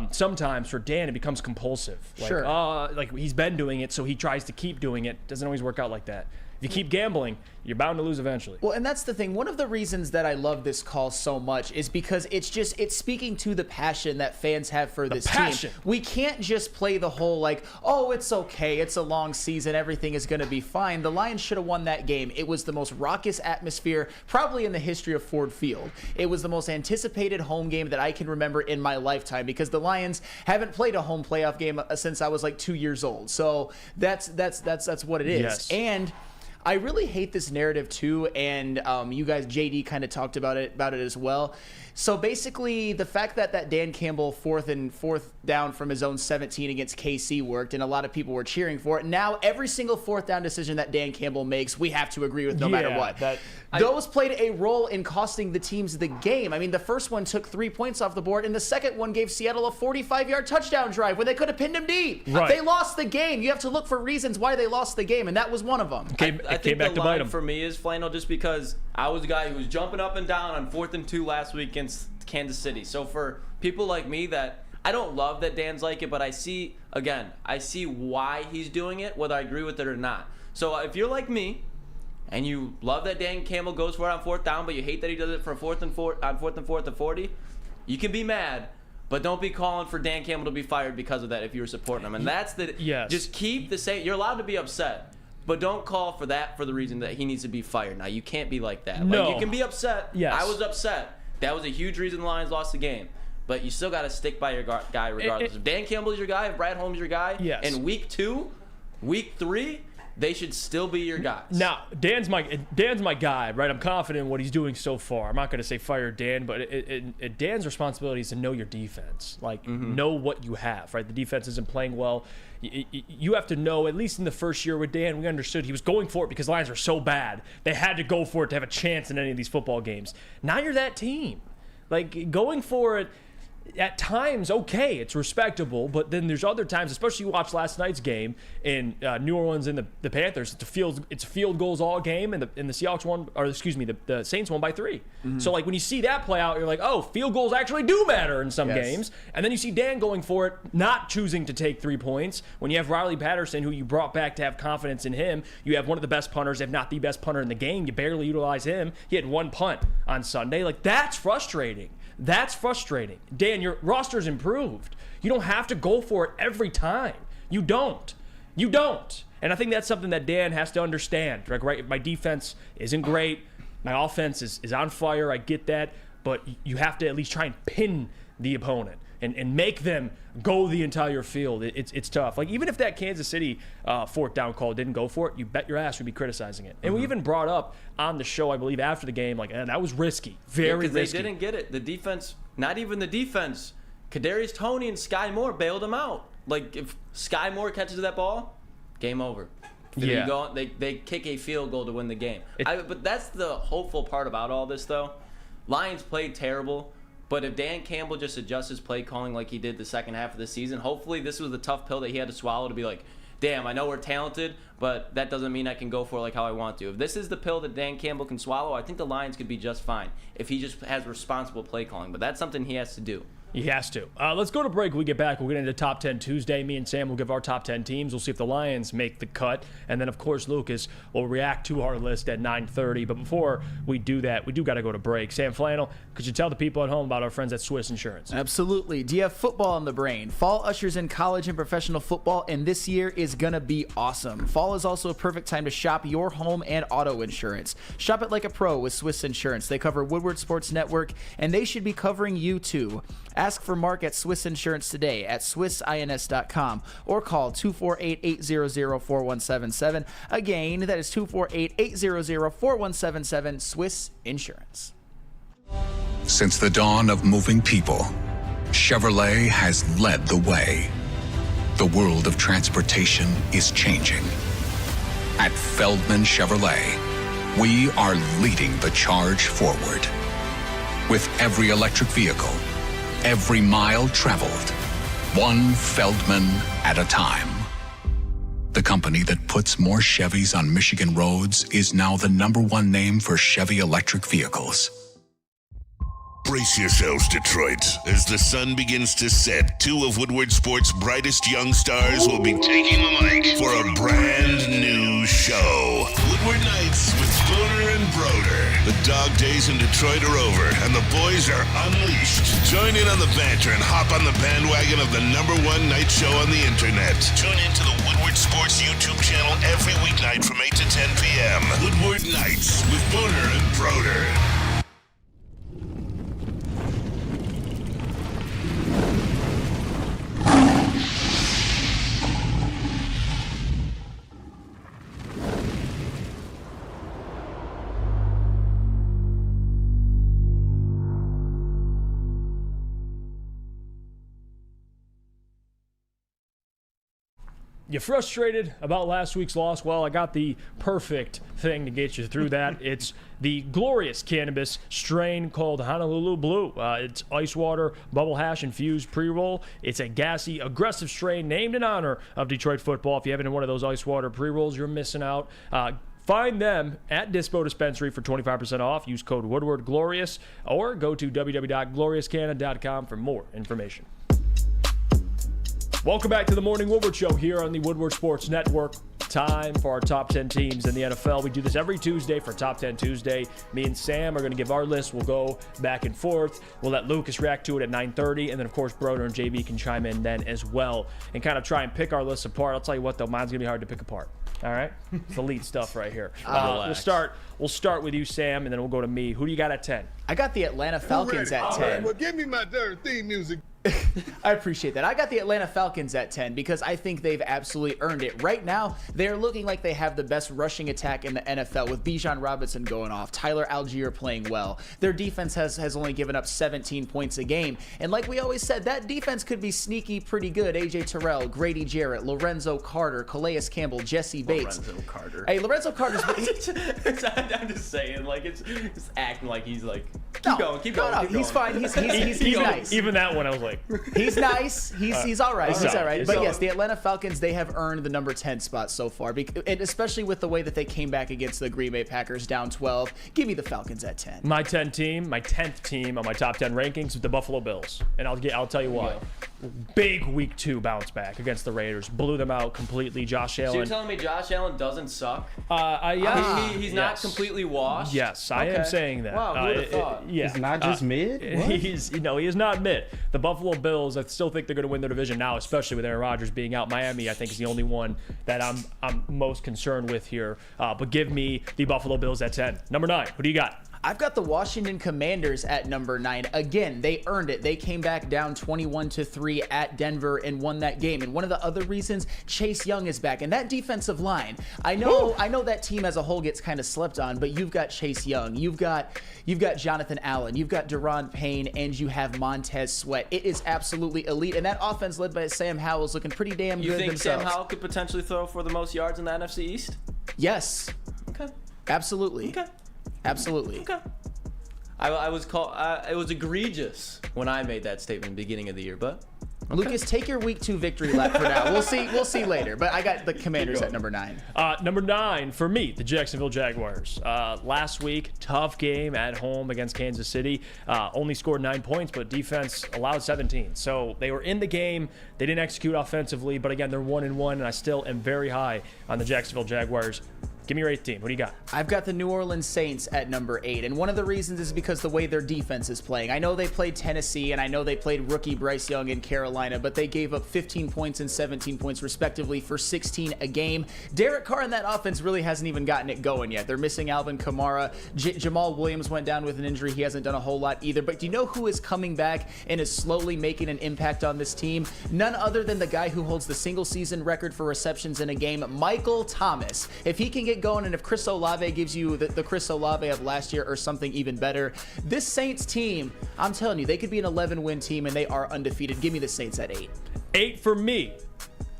sometimes for Dan, it becomes compulsive. Like, sure. Like he's been doing it, so he tries to keep doing it. Doesn't always work out like that. If you keep gambling, you're bound to lose eventually. Well, and that's the thing. One of the reasons that I love this call so much is because it's speaking to the passion that fans have for this team. We can't just play the whole like, oh, it's okay, it's a long season, everything is going to be fine. The Lions should have won that game. It was the most raucous atmosphere probably in the history of Ford Field. It was the most anticipated home game that I can remember in my lifetime because the Lions haven't played a home playoff game since I was like 2 years old. So that's what it is. Yes. And I really hate this narrative too, and you guys, JD, kind of talked about it as well. So basically, the fact that Dan Campbell fourth down from his own 17 against KC worked, and a lot of people were cheering for it. Now every single fourth down decision that Dan Campbell makes, we have to agree with no matter what. Those played a role in costing the teams the game. I mean, the first one took 3 points off the board, and the second one gave Seattle a 45-yard touchdown drive when they could have pinned him deep. Right. They lost the game. You have to look for reasons why they lost the game, and that was one of them. I think the line for me is Flannel, just because I was a guy who was jumping up and down on 4th and 2 last week against Kansas City. So for people like me that I don't love that Dan's like it, but I see why he's doing it, whether I agree with it or not. So if you're like me and you love that Dan Campbell goes for it on 4th down, but you hate that he does it for 4th and 4 to 40, you can be mad, but don't be calling for Dan Campbell to be fired because of that if you were supporting him. And that's just keep the same. You're allowed to be upset, but don't call for that for the reason that he needs to be fired. Now, you can't be like that. No. Like, you can be upset. Yes. I was upset. That was a huge reason the Lions lost the game. But you still got to stick by your guy regardless. If Dan Campbell's your guy, if Brad Holmes your guy, in week 2, week 3, they should still be your guys. Now, Dan's my guy, right? I'm confident in what he's doing so far. I'm not going to say fire Dan, but Dan's responsibility is to know your defense. Like, know what you have, right? The defense isn't playing well. You have to know, at least in the first year with Dan, we understood he was going for it because Lions are so bad. They had to go for it to have a chance in any of these football games. Now you're that team. Like, going for it, at times, okay, it's respectable, but then there's other times, especially you watch last night's game in New Orleans and the Panthers. It's field goals all game, and the Seahawks won, or excuse me, the Saints won by 3. So like when you see that play out, you're like, oh, field goals actually do matter in some games. And then you see Dan going for it, not choosing to take 3 points. When you have Riley Patterson, who you brought back to have confidence in him, you have one of the best punters, if not the best punter in the game. You barely utilize him. He had 1 punt on Sunday. Like, that's frustrating. That's frustrating. Dan, your roster's improved. You don't have to go for it every time. You don't. And I think that's something that Dan has to understand. Like, right, my defense isn't great. My offense is on fire. I get that. But you have to at least try and pin the opponent and make them go the entire field. It's tough. Like, even if that Kansas City 4th down call didn't go for it, you bet your ass we'd be criticizing it. And we even brought up on the show, I believe, after the game, like, that was risky. Very risky. They didn't get it. The defense, not even the defense, Kadarius Toney and Sky Moore bailed him out. Like, if Sky Moore catches that ball, game over. They kick a field goal to win the game. But that's the hopeful part about all this, though. Lions played terrible. But if Dan Campbell just adjusts his play calling like he did the second half of the season, hopefully this was the tough pill that he had to swallow to be like, damn, I know we're talented, but that doesn't mean I can go for it like how I want to. If this is the pill that Dan Campbell can swallow, I think the Lions could be just fine if he just has responsible play calling. But that's something he has to do. He has to. Let's go to break. When we get back, we'll get into Top 10 Tuesday. Me and Sam will give our top 10 teams. We'll see if the Lions make the cut. And then, of course, Lucas will react to our list at 9:30. But before we do that, we do got to go to break. Sam Flannel, could you tell the people at home about our friends at Swiss Insurance? Absolutely. Do you have football on the brain? Fall ushers in college and professional football, and this year is going to be awesome. Fall is also a perfect time to shop your home and auto insurance. Shop it like a pro with Swiss Insurance. They cover Woodward Sports Network, and they should be covering you too. Ask for Mark at Swiss Insurance today at swissins.com or call 248-800-4177. Again, that is 248-800-4177, Swiss Insurance. Since the dawn of moving people, Chevrolet has led the way. The world of transportation is changing. At Feldman Chevrolet, we are leading the charge forward. With every electric vehicle, every mile traveled, one Feldman at a time. The company that puts more Chevys on Michigan roads is now the #1 name for Chevy electric vehicles. Brace yourselves, Detroit. As the sun begins to set, 2 of Woodward Sports' brightest young stars will be taking the mic for a brand new show. Woodward Nights with Spooner and Broder. The dog days in Detroit are over, and the boys are unleashed. Join in on the banter and hop on the bandwagon of the #1 night show on the internet. Tune into the Woodward Sports YouTube channel every weeknight from 8 to 10 p.m. Woodward Nights with Spooner and Broder. You frustrated about last week's loss? Well, I got the perfect thing to get you through that. It's the glorious cannabis strain called Honolulu Blue. It's ice water, bubble hash infused pre-roll. It's a gassy, aggressive strain named in honor of Detroit football. If you haven't had one of those ice water pre-rolls, you're missing out. Find them at Dispo Dispensary for 25% off. Use code Woodward Glorious or go to www.gloriouscanna.com for more information. Welcome back to the Morning Woodward Show here on the Woodward Sports Network. Time for our top 10 teams in the NFL. We do this every Tuesday for Top 10 Tuesday. Me and Sam are going to give our list. We'll go back and forth. We'll let Lucas react to it at 9:30. And then, of course, Broder and JB can chime in then as well and kind of try and pick our lists apart. I'll tell you what, though, mine's going to be hard to pick apart. All right? It's elite stuff right here. We'll start with you, Sam, and then we'll go to me. Who do you got at 10? I got the Atlanta Falcons at 10. Right, well, give me my dirty theme music. I appreciate that. I got the Atlanta Falcons at 10 because I think they've absolutely earned it. Right now, they're looking like they have the best rushing attack in the NFL with Bijan Robinson going off, Tyler Algier playing well. Their defense has only given up 17 points a game. And like we always said, that defense could be sneaky pretty good. A.J. Terrell, Grady Jarrett, Lorenzo Carter, Calais Campbell, Jesse Bates. Lorenzo Carter. Hey, Lorenzo Carter's... I'm just saying, like, it's acting like he's like, keep going. No, he's fine. He's nice. Even that one, I was like... He's nice. He's all right. He's all right. But yes, solid. the Atlanta Falcons, they have earned the number 10 spot so far, and especially with the way that they came back against the Green Bay Packers down 12. Give me the Falcons at 10. My 10th team on my top 10 rankings is the Buffalo Bills, and I'll tell you why. Big week 2 bounce back against the Raiders, blew them out completely. Josh Allen. So you're telling me Josh Allen doesn't suck? He's not completely washed. Yes, I am saying that. Wow, who would have thought? Yeah, He's not just mid. What? He is not mid. The Buffalo Bills, I still think they're going to win their division now, especially with Aaron Rodgers being out. Miami, I think, is the only one that I'm most concerned with here. But give me the Buffalo Bills at 10. Number 9. Who do you got? I've got the Washington Commanders at number 9. Again, they earned it. They came back down 21-3 at Denver and won that game. And one of the other reasons, Chase Young is back. And that defensive line, I know that team as a whole gets kind of slept on, but you've got Chase Young, you've got Jonathan Allen, you've got Daron Payne, and you have Montez Sweat. It is absolutely elite. And that offense led by Sam Howell is looking pretty damn good You think themselves. Sam Howell could potentially throw for the most yards in the NFC East? Yes. Okay. Absolutely. Okay. Absolutely. Okay. I was called. It was egregious when I made that statement at the beginning of the year, but. Okay. Lucas, take your week 2 victory lap for now. We'll see later. But I got the Commanders at number 9. Number 9 for me, the Jacksonville Jaguars. Last week, tough game at home against Kansas City. Only scored 9 points, but defense allowed 17. So they were in the game. They didn't execute offensively, but again, they're 1-1, and I still am very high on the Jacksonville Jaguars. Give me your 8th team. What do you got? I've got the New Orleans Saints at number 8, and one of the reasons is because the way their defense is playing. I know they played Tennessee, and I know they played rookie Bryce Young in Carolina, but they gave up 15 points and 17 points respectively for 16 a game. Derek Carr in that offense really hasn't even gotten it going yet. They're missing Alvin Kamara. Jamal Williams went down with an injury. He hasn't done a whole lot either. But do you know who is coming back and is slowly making an impact on this team? None other than the guy who holds the single season record for receptions in a game, Michael Thomas. If he can get going, and if Chris Olave gives you the Chris Olave of last year or something even better, this Saints team, I'm telling you, they could be an 11-win team, and they are undefeated. Give me the Saints at 8. 8 for me,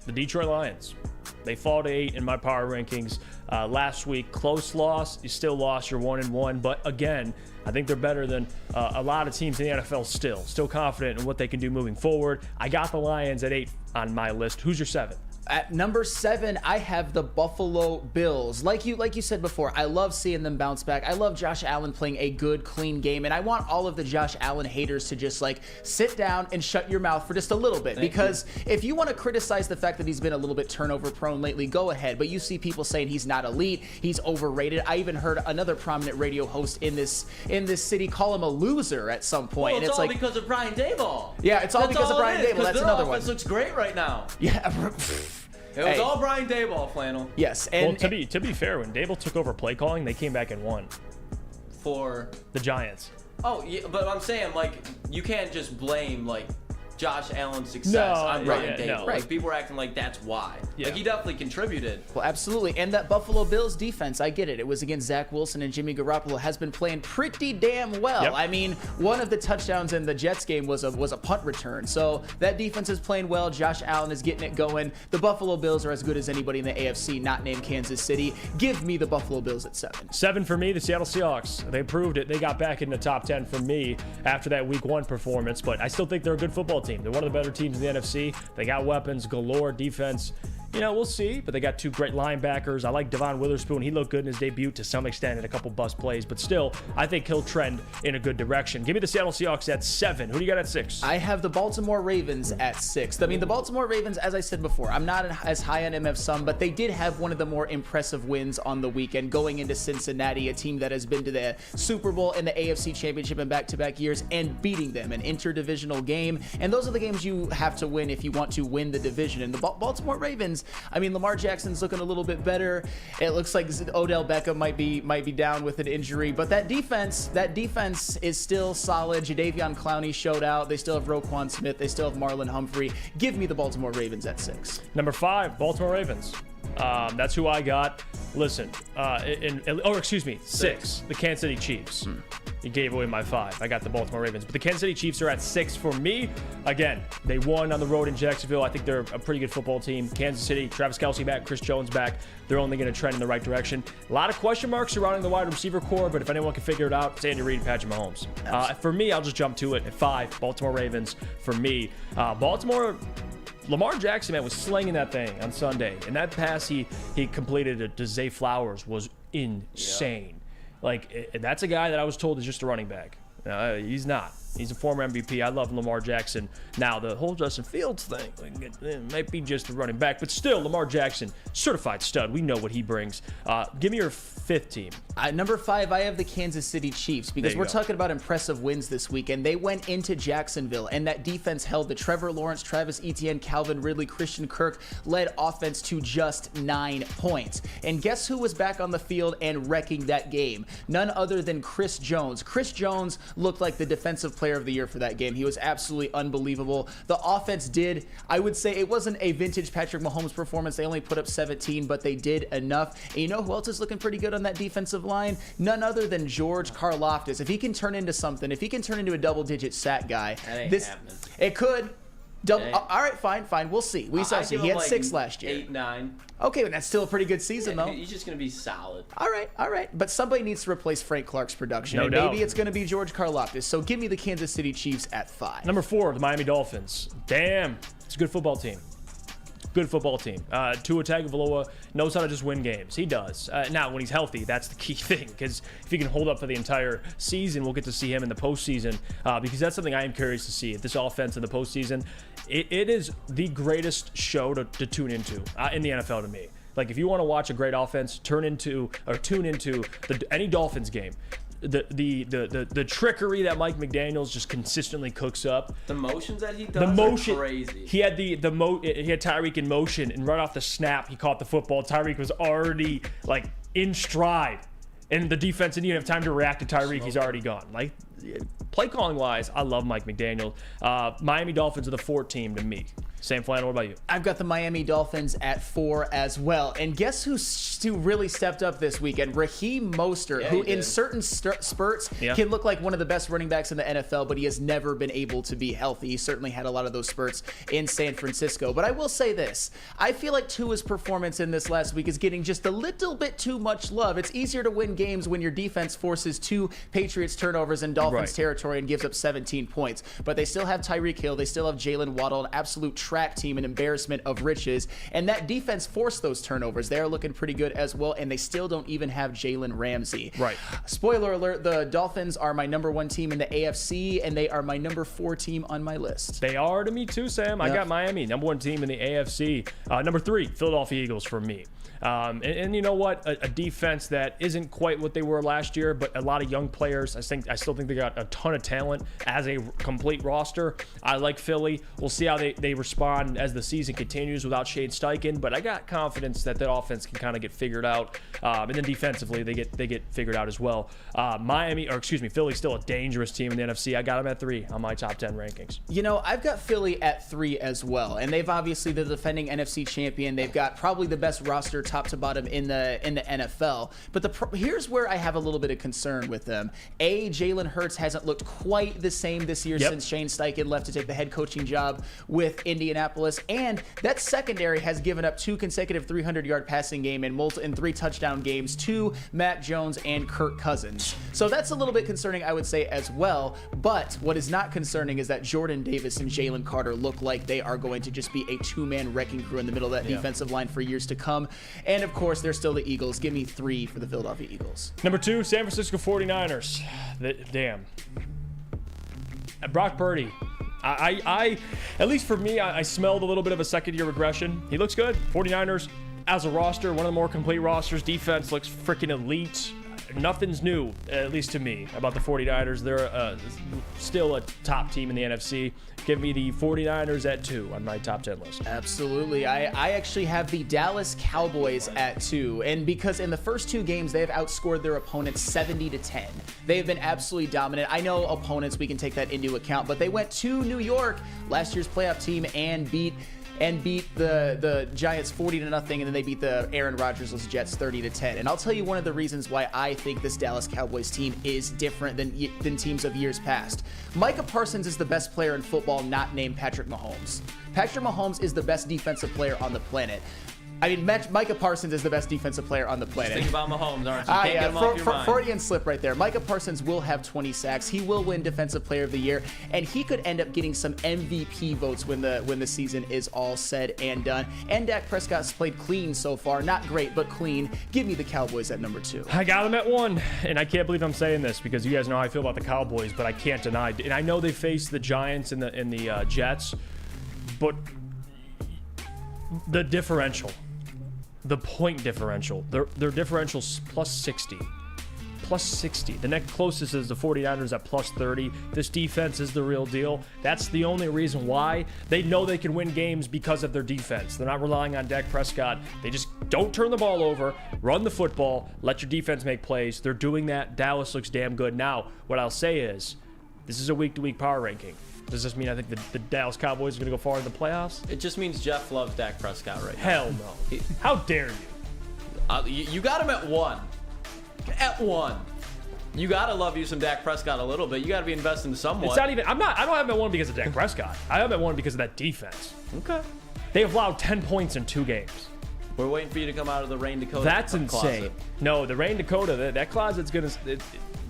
the Detroit Lions. They fall to 8 in my power rankings. last week. Close loss. You still lost. You're 1-1. But again, I think they're better than a lot of teams in the NFL still. Still confident in what they can do moving forward. I got the Lions at 8 on my list. Who's your 7? At number 7, I have the Buffalo Bills. Like you said before, I love seeing them bounce back. I love Josh Allen playing a good, clean game, and I want all of the Josh Allen haters to just sit down and shut your mouth for just a little bit. Because if you want to criticize the fact that he's been a little bit turnover prone lately, go ahead. But you see people saying he's not elite, he's overrated. I even heard another prominent radio host in this city call him a loser at some point. Well, and it's all because of Brian Daboll. Yeah, it's all because of Brian Daboll. That's another one. Their offense looks great right now. Yeah. It was all Brian Daboll, Flannel. Yes, and to be fair, when Daboll took over play calling, they came back and won. For the Giants. Oh, yeah, but I'm saying you can't just blame Josh Allen's success on Brian Daboll. No. Like, people are acting like that's why. Yeah. Like, he definitely contributed. Well, absolutely. And that Buffalo Bills defense, I get it. It was against Zach Wilson, and Jimmy Garoppolo has been playing pretty damn well. Yep. I mean, one of the touchdowns in the Jets game was a punt return. So that defense is playing well. Josh Allen is getting it going. The Buffalo Bills are as good as anybody in the AFC, not named Kansas City. Give me the Buffalo Bills at 7. 7 for me, the Seattle Seahawks. They proved it. They got back in the top 10 for me after that Week 1 performance, but I still think they're a good football team. They're one of the better teams in the NFC. They got weapons galore, defense. We'll see, but they got 2 great linebackers. I like Devon Witherspoon. He looked good in his debut to some extent, and a couple bust plays, but still, I think he'll trend in a good direction. Give me the Seattle Seahawks at 7. Who do you got at 6? I have the Baltimore Ravens at 6. I mean, the Baltimore Ravens, as I said before, I'm not as high on them as some, but they did have one of the more impressive wins on the weekend going into Cincinnati, a team that has been to the Super Bowl and the AFC Championship in back-to-back years, and beating them, an interdivisional game. And those are the games you have to win if you want to win the division. And the Baltimore Ravens, I mean, Lamar Jackson's looking a little bit better. It looks like Odell Beckham might be down with an injury, but that defense is still solid. Jadeveon Clowney showed out. They still have Roquan Smith. They still have Marlon Humphrey. Give me the Baltimore Ravens at 6. Number 5, Baltimore Ravens. That's who I got. Listen, 6, the Kansas City Chiefs. You gave away my 5. I got the Baltimore Ravens. But the Kansas City Chiefs are at 6 for me. Again, they won on the road in Jacksonville. I think they're a pretty good football team. Kansas City, Travis Kelce back, Chris Jones back. They're only going to trend in the right direction. A lot of question marks surrounding the wide receiver core, but if anyone can figure it out, it's Andy Reid and Patrick Mahomes. For me, I'll just jump to it at 5. Baltimore Ravens for me. Lamar Jackson, man, was slinging that thing on Sunday. And that pass he completed to Zay Flowers was insane. That's a guy that I was told is just a running back. He's not. He's a former MVP. I love Lamar Jackson. Now, the whole Justin Fields thing, it might be just the running back, but still, Lamar Jackson, certified stud. We know what he brings. Give me your 5th team. Number 5, I have the Kansas City Chiefs, because we're talking about impressive wins this weekend. They went into Jacksonville, and that defense held the Trevor Lawrence, Travis Etienne, Calvin Ridley, Christian Kirk led offense to just 9 points. And guess who was back on the field and wrecking that game? None other than Chris Jones. Chris Jones looked like the defensive player of the year for that game. He was absolutely unbelievable. The offense did, I would say, it wasn't a vintage Patrick Mahomes performance. They only put up 17, but they did enough. And you know who else is looking pretty good on that defensive line? None other than George Karlaftis. If he can turn into something, if he can turn into a double-digit sack guy, it could. All right, fine. We'll see. We saw. He had 6 last year. 8, 9. Okay, but that's still a pretty good season, though. He's just going to be solid. All right. But somebody needs to replace Frank Clark's production. No doubt. Maybe it's going to be George Karlaftis. So give me the Kansas City Chiefs at 5. Number 4, the Miami Dolphins. Damn, it's a good football team. Good football team. Tua Tagovailoa knows how to just win games. He does. Now, when he's healthy, that's the key thing. Because if he can hold up for the entire season, we'll get to see him in the postseason. Because that's something I am curious to see. This offense in the postseason, it is the greatest show to tune into in the NFL to me. If you want to watch a great offense, tune into any Dolphins game. The trickery that Mike McDaniels just consistently cooks up. The motions that he does are crazy. He had he had Tyreek in motion, and right off the snap, he caught the football. Tyreek was already in stride, and the defense didn't even have time to react to Tyreek. He's already gone. Play calling wise, I love Mike McDaniel. Miami Dolphins are the 4th team to me. Sam Flannel, what about you? I've got the Miami Dolphins at 4 as well. And guess who really stepped up this weekend? Raheem Mostert, who in certain spurts can look like one of the best running backs in the NFL, but he has never been able to be healthy. He certainly had a lot of those spurts in San Francisco. But I will say this. I feel like Tua's performance in this last week is getting just a little bit too much love. It's easier to win games when your defense forces 2 Patriots turnovers in Dolphins territory and gives up 17 points. But they still have Tyreek Hill. They still have Jalen Waddle, an absolute track team, an embarrassment of riches. And that defense forced those turnovers. They are looking pretty good as well, and they still don't even have Jalen Ramsey. Right. Spoiler alert, the Dolphins are my number 1 team in the AFC, and they are my number 4 team on my list. They are to me too, Sam. I got Miami, number 1 team in the AFC. Number 3, Philadelphia Eagles for me. And you know what? A defense that isn't quite what they were last year, but a lot of young players. I still think they got a ton of talent as a complete roster. I like Philly. We'll see how they respond as the season continues without Shane Steichen, but I got confidence that that offense can kind of get figured out. And then defensively, they get figured out as well. Philly's still a dangerous team in the NFC. I got them at 3 on my top 10 rankings. You know, I've got Philly at 3 as well, and they've obviously the defending NFC champion. They've got probably the best roster top to bottom in the NFL. But here's where I have a little bit of concern with them. Jalen Hurts hasn't looked quite the same this year since Shane Steichen left to take the head coaching job with Indianapolis, and that secondary has given up 2 consecutive 300-yard passing game and 3 touchdown games to Mac Jones and Kirk Cousins. So that's a little bit concerning, I would say, as well. But what is not concerning is that Jordan Davis and Jalen Carter look like they are going to just be a 2-man wrecking crew in the middle of that defensive line for years to come. And of course, they're still the Eagles. Give me 3 for the Philadelphia Eagles. Number 2, San Francisco 49ers. Damn. Brock Purdy. I at least for me, I smelled a little bit of a second-year regression. He looks good. 49ers, as a roster, one of the more complete rosters. Defense looks freaking elite. Nothing's new, at least to me, about the 49ers. They're still a top team in the NFC. Give me the 49ers at 2 on my top 10 list. Absolutely. I actually have the Dallas Cowboys at 2. And because in the first 2 games, they have outscored their opponents 70-10. They have been absolutely dominant. I know opponents, we can take that into account, but they went to New York, last year's playoff team, and beat the Giants 40-0, and then they beat the Aaron Rodgers' Jets 30-10. And I'll tell you one of the reasons why I think this Dallas Cowboys team is different than teams of years past. Micah Parsons is the best player in football not named Patrick Mahomes. Patrick Mahomes is the best defensive player on the planet. I mean, Micah Parsons is the best defensive player on the planet. Just think about Mahomes, aren't you? Can't get him off your mind. Freudian slip right there. Micah Parsons will have 20 sacks. He will win Defensive Player of the Year, and he could end up getting some MVP votes when the season is all said and done. And Dak Prescott's played clean so far. Not great, but clean. Give me the Cowboys at number 2. I got them at 1, and I can't believe I'm saying this because you guys know how I feel about the Cowboys, but I can't deny. And I know they faced the Giants and the Jets, but the differential. The point differential. Their differential's plus 60. Plus 60. The next closest is the 49ers at plus 30. This defense is the real deal. That's the only reason why. They know they can win games because of their defense. They're not relying on Dak Prescott. They just don't turn the ball over, run the football, let your defense make plays. They're doing that. Dallas looks damn good. Now, what I'll say is, this is a week-to-week power ranking. Does this mean I think the Dallas Cowboys are going to go far in the playoffs? It just means Jeff loves Dak Prescott right now. Hell no. How dare you? You got him at 1. At 1. You got to love you some Dak Prescott a little bit. You got to be investing somewhat. It's not even, I don't have him at 1 because of Dak Prescott. I have him at 1 because of that defense. Okay. They have allowed 10 points in 2 games. We're waiting for you to come out of the Rain Dakota That's insane. closet. No, the Rain Dakota, that closet's going to...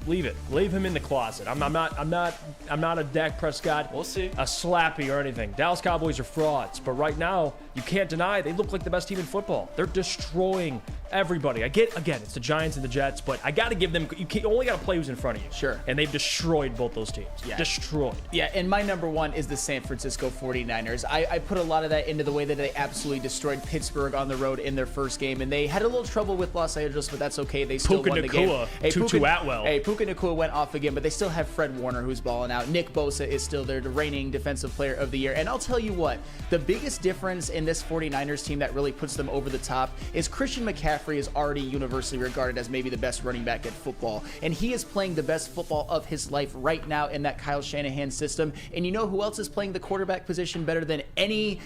Leave it. Leave him in the closet. I'm not a Dak Prescott. We'll see. A slappy or anything. Dallas Cowboys are frauds, but right now you can't deny they look like the best team in football. They're destroying everybody. I get, again, it's the Giants and the Jets, but I got to give them. You only got to play who's in front of you. Sure. And they've destroyed both those teams. Yeah. Destroyed. Yeah, and my number 1 is the San Francisco 49ers. I put a lot of that into the way that they absolutely destroyed Pittsburgh on the road in their first game, and they had a little trouble with Los Angeles, but that's okay. They still won the game. Tutu Atwell. Puka Nacua went off again, but they still have Fred Warner who's balling out. Nick Bosa is still there, the reigning Defensive Player of the Year. And I'll tell you what, the biggest difference in this 49ers team that really puts them over the top is Christian McCaffrey is already universally regarded as maybe the best running back at football. And he is playing the best football of his life right now in that Kyle Shanahan system. And you know who else is playing the quarterback position better than any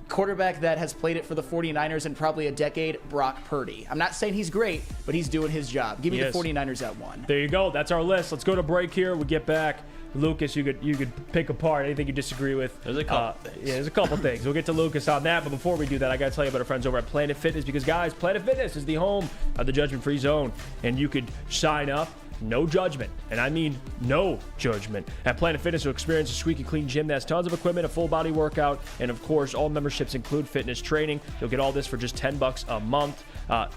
quarterback that has played it for the 49ers in probably a decade? Brock Purdy. I'm not saying he's great, but he's doing his job. Give me the 49ers at 1. There you go. That's our list. Let's go to break here. We get back. Lucas, you could pick apart anything you disagree with. There's a couple things. Yeah, there's a couple things. We'll get to Lucas on that, but before we do that, I got to tell you about our friends over at Planet Fitness, because, guys, Planet Fitness is the home of the judgment-free zone, and you could sign up. No judgment, and I mean no judgment. At Planet Fitness, you'll experience a squeaky clean gym that has tons of equipment, a full body workout, and of course, all memberships include fitness training. You'll get all this for just $10 a month.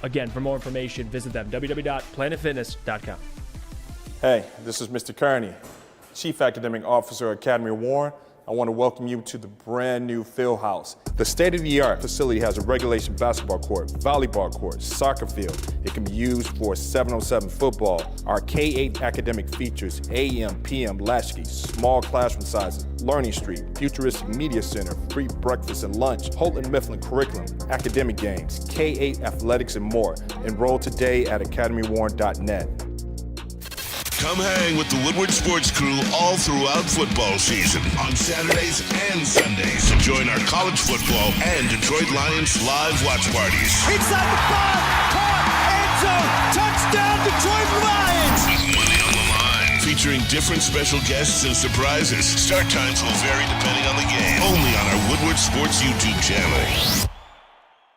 Again, for more information, visit them, www.planetfitness.com. Hey, this is Mr. Kearney, Chief Academic Officer, Academy of Warren. I want to welcome you to the brand new field house. The state-of-the-art facility has a regulation basketball court, volleyball court, soccer field. It can be used for 7-on-7 football. Our K-8 academic features AM, PM, latchkey, small classroom sizes, Learning Street, futuristic media center, free breakfast and lunch, Holton Mifflin curriculum, academic games, K-8 athletics, and more. Enroll today at academywarren.net. Come hang with the Woodward Sports Crew all throughout football season on Saturdays and Sundays. Join our college football and Detroit Lions live watch parties. Inside the 5, caught, end zone, touchdown, Detroit Lions! With money on the line, featuring different special guests and surprises. Start times will vary depending on the game. Only on our Woodward Sports YouTube channel.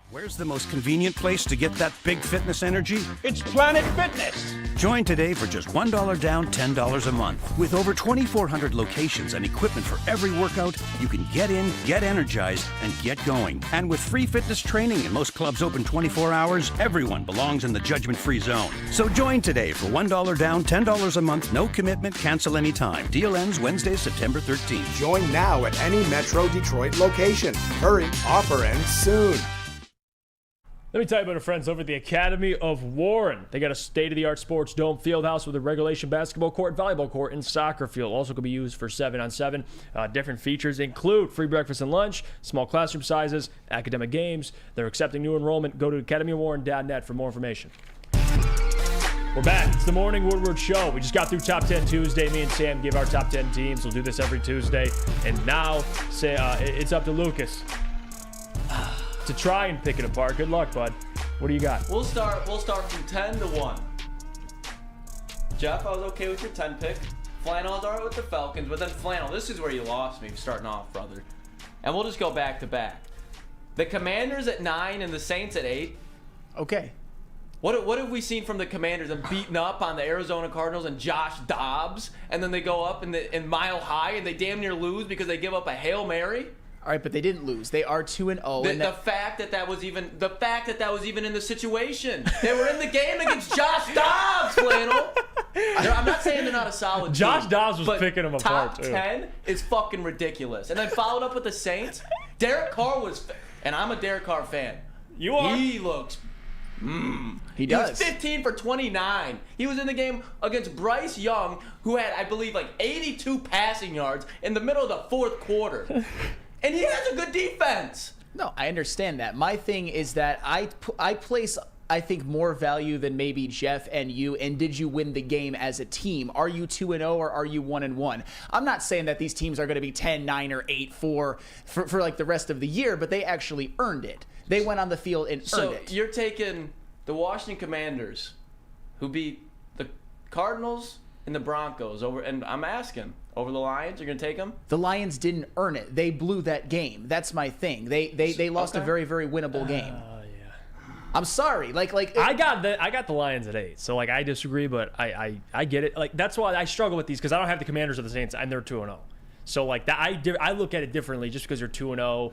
Where's the most convenient place to get that big fitness energy? It's Planet Fitness. Join today for just $1 down, $10 a month. With over 2,400 locations and equipment for every workout, you can get in, get energized, and get going. And with free fitness training and most clubs open 24 hours, everyone belongs in the judgment-free zone. So join today for $1 down, $10 a month, no commitment, cancel anytime. Deal ends Wednesday, September 13th. Join now at any Metro Detroit location. Hurry, offer ends soon. Let me tell you about our friends over at the Academy of Warren. They got a state-of-the-art sports dome field house with a regulation basketball court, volleyball court, and soccer field. Also can be used for 7-on-7. Different features include free breakfast and lunch, small classroom sizes, academic games. They're accepting new enrollment. Go to academywarren.net for more information. We're back. It's the Morning Woodward Show. We just got through Top 10 Tuesday. Me and Sam gave our Top 10 teams. We'll do this every Tuesday. And now it's up to Lucas to try and pick it apart. Good luck, bud. What do you got? We'll start from 10 to 1. Jeff, I was okay with your 10 pick. Flannel, I was all right with the Falcons, but then Flannel, this is where you lost me starting off, brother. And we'll just go back to back. The Commanders at 9 and the Saints at 8. Okay. What have we seen from the Commanders and beating up on the Arizona Cardinals and Josh Dobbs, and then they go up in Mile High and they damn near lose because they give up a Hail Mary? All right, but they didn't lose. They are 2-0. The fact that was even in the situation. They were in the game against Josh Dobbs, Flannel. I'm not saying they're not a solid team. Josh Dobbs was picking them apart, too. too. Top 10 is fucking ridiculous. And then followed up with the Saints. Derek Carr and I'm a Derek Carr fan. You are? He looks. He does. Was 15 for 29. He was in the game against Bryce Young, who had, I believe, like 82 passing yards in the middle of the fourth quarter. And he has a good defense. No, I understand that. My thing is that I place, I think, more value than maybe Jeff and you. And did you win the game as a team? Are you 2-0 or are you 1-1? I'm not saying that these teams are going to be 10-9 or 8-4 for like the rest of the year, but they actually earned it. They went on the field and earned it. So you're taking the Washington Commanders, who beat the Cardinals and the Broncos over, and I'm asking, over the Lions, you're gonna take them? The Lions didn't earn it. They blew that game. That's my thing. They lost a very, very winnable game. Yeah. I'm sorry. Like I got the Lions at 8, so like I disagree, but I get it. Like that's why I struggle with these because I don't have the Commanders or the Saints, and they're 2-0. So like that, I look at it differently just because you're 2-0.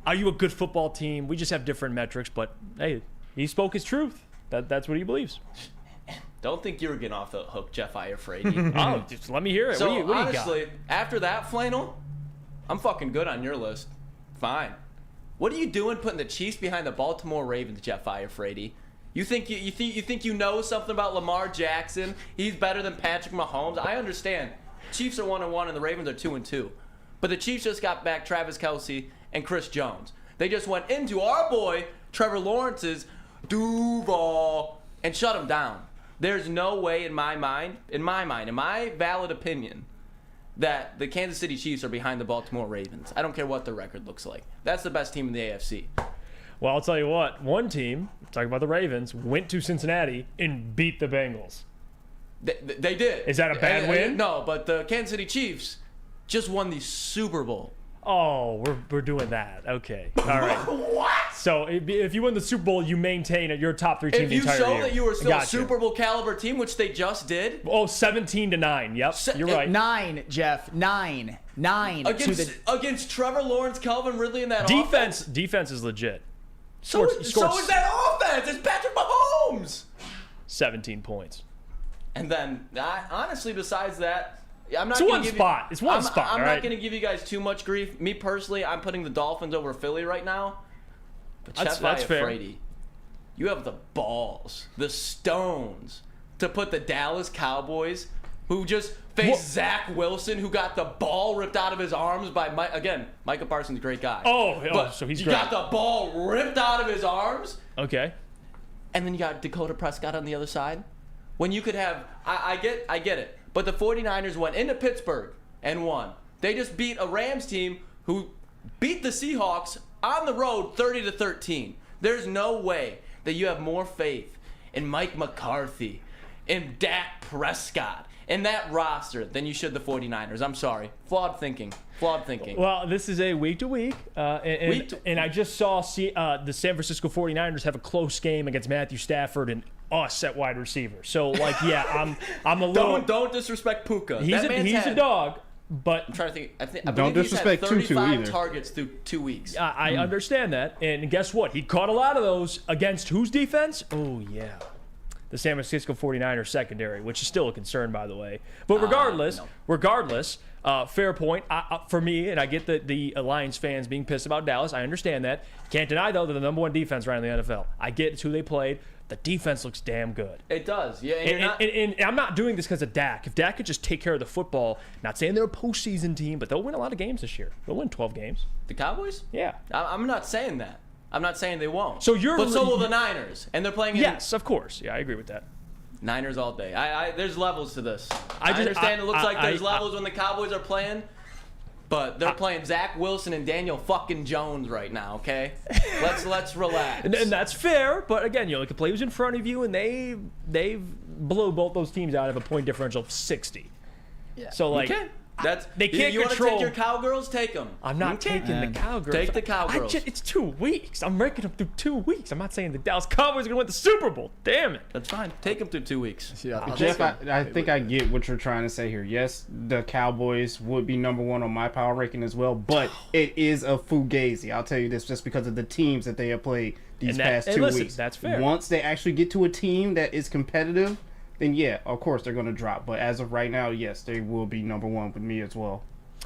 Are you a good football team? We just have different metrics, but hey, he spoke his truth. That's what he believes. Don't think you were getting off the hook, Jeff Iafrate. Oh, just let me hear it. So what do you honestly, got? after that, Flannel, I'm fucking good on your list. Fine. What are you doing putting the Chiefs behind the Baltimore Ravens, Jeff Iafrate? You think you know something about Lamar Jackson? He's better than Patrick Mahomes. I understand. Chiefs are 1-1 and the Ravens are 2-2. But the Chiefs just got back Travis Kelce and Chris Jones. They just went into our boy Trevor Lawrence's Duval and shut him down. There's no way in my valid opinion, that the Kansas City Chiefs are behind the Baltimore Ravens. I don't care what the record looks like. That's the best team in the AFC. Well, I'll tell you what. One team, talking about the Ravens, went to Cincinnati and beat the Bengals. They did. Is that a bad win? No, but the Kansas City Chiefs just won the Super Bowl. Oh, we're doing that. Okay. All right. What? So if you win the Super Bowl, you maintain your top 3 team If the you entire show year. that you were still Gotcha. a Super Bowl caliber team, which they just did. Oh, 17-9. Yep, you're right. 9, Jeff. 9 against Trevor Lawrence, Calvin Ridley, and that offense. Defense is legit. So is that offense. It's Patrick Mahomes. 17 points. And then, honestly, besides that, I'm not. It's one spot. It's one spot. I'm all not right? going to give you guys too much grief. Me personally, I'm putting the Dolphins over Philly right now. But That's Chef fair. Iafrate, you have the balls, the stones, to put the Dallas Cowboys, who just faced Zach Wilson, who got the ball ripped out of his arms by Micah Parsons, great guy. So he's you great. got the ball ripped out of his arms. Okay. And then you got Dakota Prescott on the other side. When you could have, I get it. But the 49ers went into Pittsburgh and won. They just beat a Rams team who beat the Seahawks on the road 30-13. There's no way that you have more faith in Mike McCarthy, in Dak Prescott, in that roster than you should the 49ers. I'm sorry. Flawed thinking. Well, this is a week-to-week. And I just saw the San Francisco 49ers have a close game against Matthew Stafford and us at wide receiver. So, like, yeah, I'm a little... Don't disrespect Puka. He's a dog, but... I'm trying to think. I Don't believe he's had disrespect Tutu 35 either. targets through 2 weeks. I understand that. And guess what? He caught a lot of those against whose defense? Oh, yeah. The San Francisco 49ers secondary, which is still a concern, by the way. But regardless, fair point for me, and I get the Lions fans being pissed about Dallas. I understand that. Can't deny, though, they're the number 1 defense right in the NFL. I get it's who they played. The defense looks damn good. It does. Yeah, and I'm not doing this because of Dak. If Dak could just take care of the football, not saying they're a postseason team, but they'll win a lot of games this year. They'll win 12 games. The Cowboys? Yeah. I'm not saying that. I'm not saying they won't. So will the Niners, and they're playing. Yes, of course. Yeah, I agree with that. Niners all day. There's levels to this. I understand it looks like there's levels when the Cowboys are playing, but they're playing Zach Wilson and Daniel fucking Jones right now. Okay, let's relax. And that's fair, but again, look at players in front of you, and they've blew both those teams out of a point differential of 60. Yeah. So like. Okay. They can't you control. Want to take your Cowgirls? Take them. I'm not taking the Cowgirls. Take the Cowgirls. It's 2 weeks. I'm ranking them through 2 weeks. I'm not saying the Dallas Cowboys are going to win the Super Bowl. Damn it. That's fine. Take them through 2 weeks. Jeff, I think I get what you're trying to say here. Yes, the Cowboys would be number 1 on my power ranking as well, but it is a fugazi. I'll tell you this just because of the teams that they have played these past 2 weeks. That's fair. Once they actually get to a team that is competitive, then yeah, of course they're going to drop. But as of right now, yes, they will be number 1 with me as well.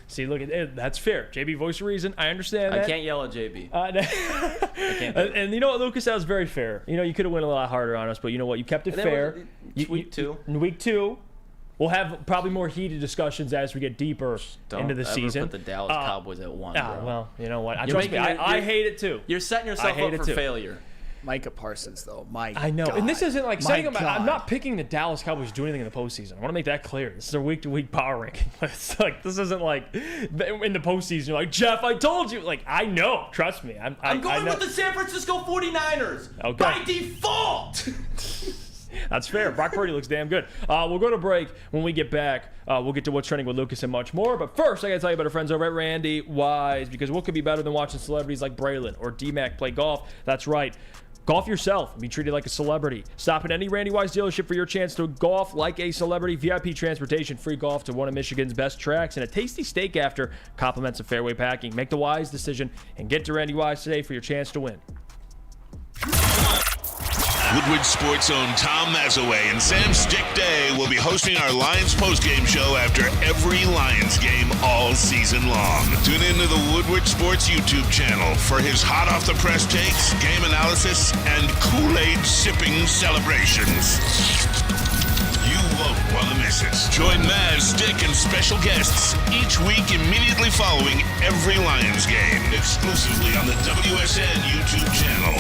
See, look, that's fair. JB, voice of reason. I understand that. I can't yell at JB. I can't and you know what, Lucas? That was very fair. You could have went a lot harder on us, but you know what? You kept it fair. Week 2. In week 2, we'll have probably more heated discussions as we get deeper into the season. Don't put the Dallas Cowboys at 1, bro. Well, you know what? Trust me, I hate it too. You're setting yourself up for failure. Micah Parsons, though. I know. And this isn't like saying I'm not picking the Dallas Cowboys to do anything in the postseason. I want to make that clear. This is a week-to-week power ranking. It's like, this isn't like in the postseason. You're like, Jeff, I told you. Like, I know. Trust me. I'm going with the San Francisco 49ers. Okay. By default. That's fair. Brock Purdy looks damn good. We'll go to break. When we get back, we'll get to what's trending with Lucas and much more. But first, I got to tell you about our friends over at Randy Wise, because what could be better than watching celebrities like Braylon or D-Mac play golf? That's right. Golf yourself and be treated like a celebrity. Stop at any Randy Wise dealership for your chance to golf like a celebrity. VIP transportation, free golf to one of Michigan's best tracks, and a tasty steak after compliments of fairway packing. Make the wise decision and get to Randy Wise today for your chance to win. Woodward Sports' own Tom Mazaway and Sam Stick Day will be hosting our Lions postgame show after every Lions game all season long. Tune into the Woodward Sports YouTube channel for his hot off the press takes, game analysis, and Kool-Aid sipping celebrations. You float while the misses. Join Maz, Dick, and special guests each week immediately following every Lions game, exclusively on the WSN YouTube channel.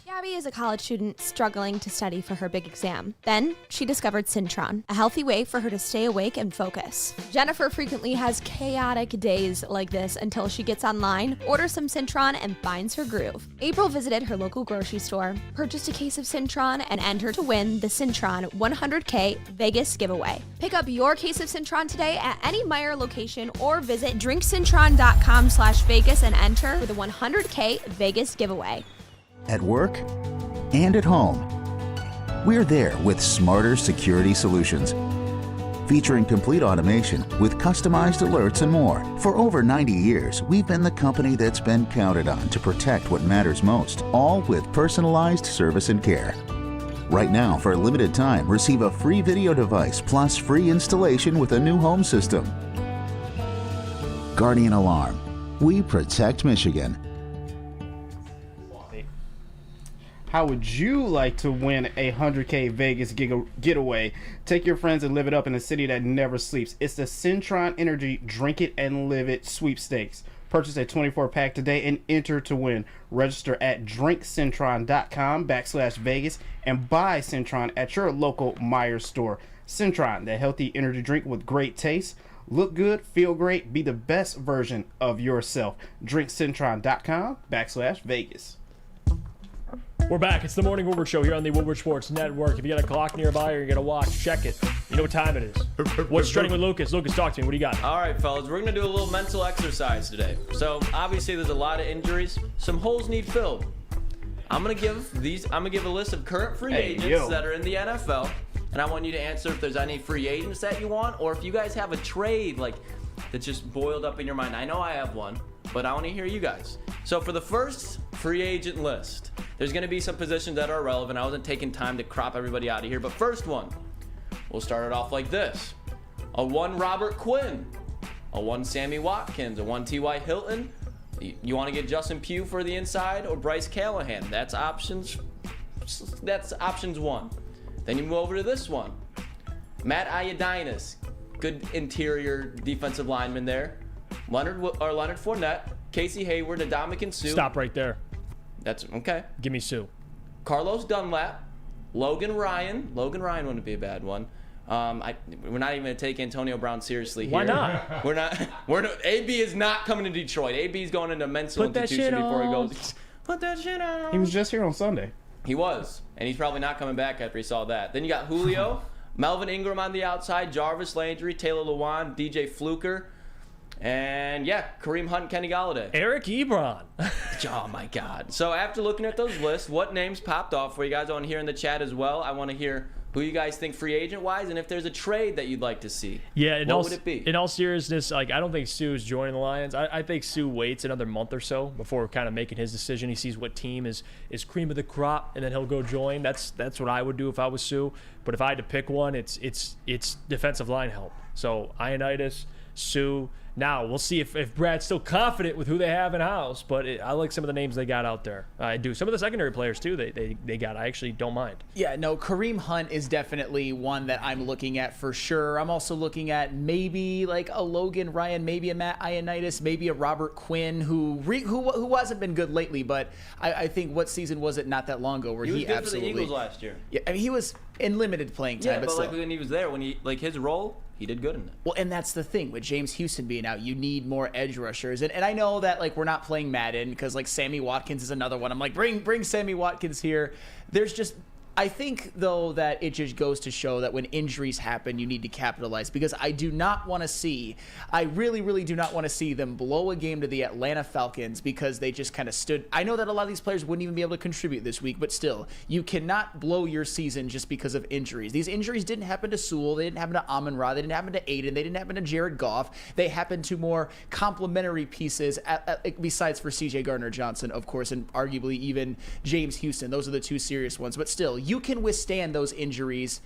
Gabby is a college student struggling to study for her big exam. Then she discovered Syntron, a healthy way for her to stay awake and focus. Jennifer frequently has chaotic days like this until she gets online, orders some Syntron, and finds her groove. April visited her local grocery store, purchased a case of Syntron, and entered to win the Syntron 100K Vegas giveaway. Pick up your case of Syntron today at any Meijer location or visit drinksyntron.com/Vegas and enter for the 100K Vegas giveaway. At work and at home, we're there with smarter security solutions. Featuring complete automation with customized alerts and more. For over 90 years, we've been the company that's been counted on to protect what matters most, all with personalized service and care. Right now, for a limited time, receive a free video device plus free installation with a new home system. Guardian Alarm. We protect Michigan. How would you like to win a 100K Vegas getaway? Take your friends and live it up in a city that never sleeps. It's the Syntron Energy Drink It and Live It sweepstakes. Purchase a 24-pack today and enter to win. Register at drinksyntron.com/Vegas and buy Syntron at your local Meijer store. Syntron, the healthy energy drink with great taste. Look good, feel great, be the best version of yourself. drinksyntron.com/Vegas. We're back. It's the Morning Woodward Show here on the Woodward Sports Network. If you got a clock nearby or you're going to watch, check it. You know what time it is. What's trending with Lucas? Lucas, talk to me. What do you got? All right, fellas. We're going to do a little mental exercise today. So, obviously, there's a lot of injuries. Some holes need filled. I'm going to give a list of current free agents that are in the NFL, and I want you to answer if there's any free agents that you want, or if you guys have a trade that's just boiled up in your mind. I know I have one, but I want to hear you guys. So for the first free agent list, there's going to be some positions that are relevant. I wasn't taking time to crop everybody out of here, but first one, we'll start it off like this. A 1 Robert Quinn, a 1 Sammy Watkins, a 1 T.Y. Hilton. You want to get Justin Pugh for the inside or Bryce Callahan? That's options 1. Then you move over to this one. Matt Ioannidis, good interior defensive lineman there. Leonard Fournette, Casey Hayward, Ndamukong Suh. Stop right there. That's okay. Give me Sue. Carlos Dunlap, Logan Ryan. Logan Ryan wouldn't be a bad one. We're not even going to take Antonio Brown seriously here. Why not? AB is not coming to Detroit. AB is going into a mental institution before he goes. Put that shit on. He was just here on Sunday. He was, and he's probably not coming back after he saw that. Then you got Julio, Melvin Ingram on the outside, Jarvis Landry, Taylor Lewan, DJ Fluker. And yeah, Kareem Hunt, Kenny Galladay. Eric Ebron. Oh my God. So after looking at those lists, what names popped off for you guys? I want to hear in the chat as well. I want to hear who you guys think free agent wise, and if there's a trade that you'd like to see. Yeah, what would it be? In all seriousness, I don't think Sue's joining the Lions. I think Sue waits another month or so before kind of making his decision. He sees what team is cream of the crop, and then he'll go join. That's what I would do if I was Sue. But if I had to pick one, it's defensive line help. So Ioannidis, Sue. Now, we'll see if Brad's still confident with who they have in-house, but I like some of the names they got out there. I do. Some of the secondary players, too, they got. I actually don't mind. Yeah, no, Kareem Hunt is definitely one that I'm looking at for sure. I'm also looking at maybe like a Logan Ryan, maybe a Matt Ioannidis, maybe a Robert Quinn, who hasn't been good lately, but I think what season was it not that long ago where he was good absolutely for the Eagles last year. Yeah, I mean, he was in limited playing time. Yeah, but still. when he was there, his role, he did good in it. Well, and that's the thing with James Houston being out, you need more edge rushers, and I know that we're not playing Madden because Sammy Watkins is another one. I'm like, bring Sammy Watkins here. There's just. I think, though, that it just goes to show that when injuries happen, you need to capitalize, because I really, really do not want to see them blow a game to the Atlanta Falcons because they just kind of stood. I know that a lot of these players wouldn't even be able to contribute this week, but still, you cannot blow your season just because of injuries. These injuries didn't happen to Sewell. They didn't happen to Amon-Ra. They didn't happen to Aiden. They didn't happen to Jared Goff. They happened to more complementary pieces besides for C.J. Gardner-Johnson, of course, and arguably even James Houston. Those are the two serious ones, but still, you can withstand those injuries.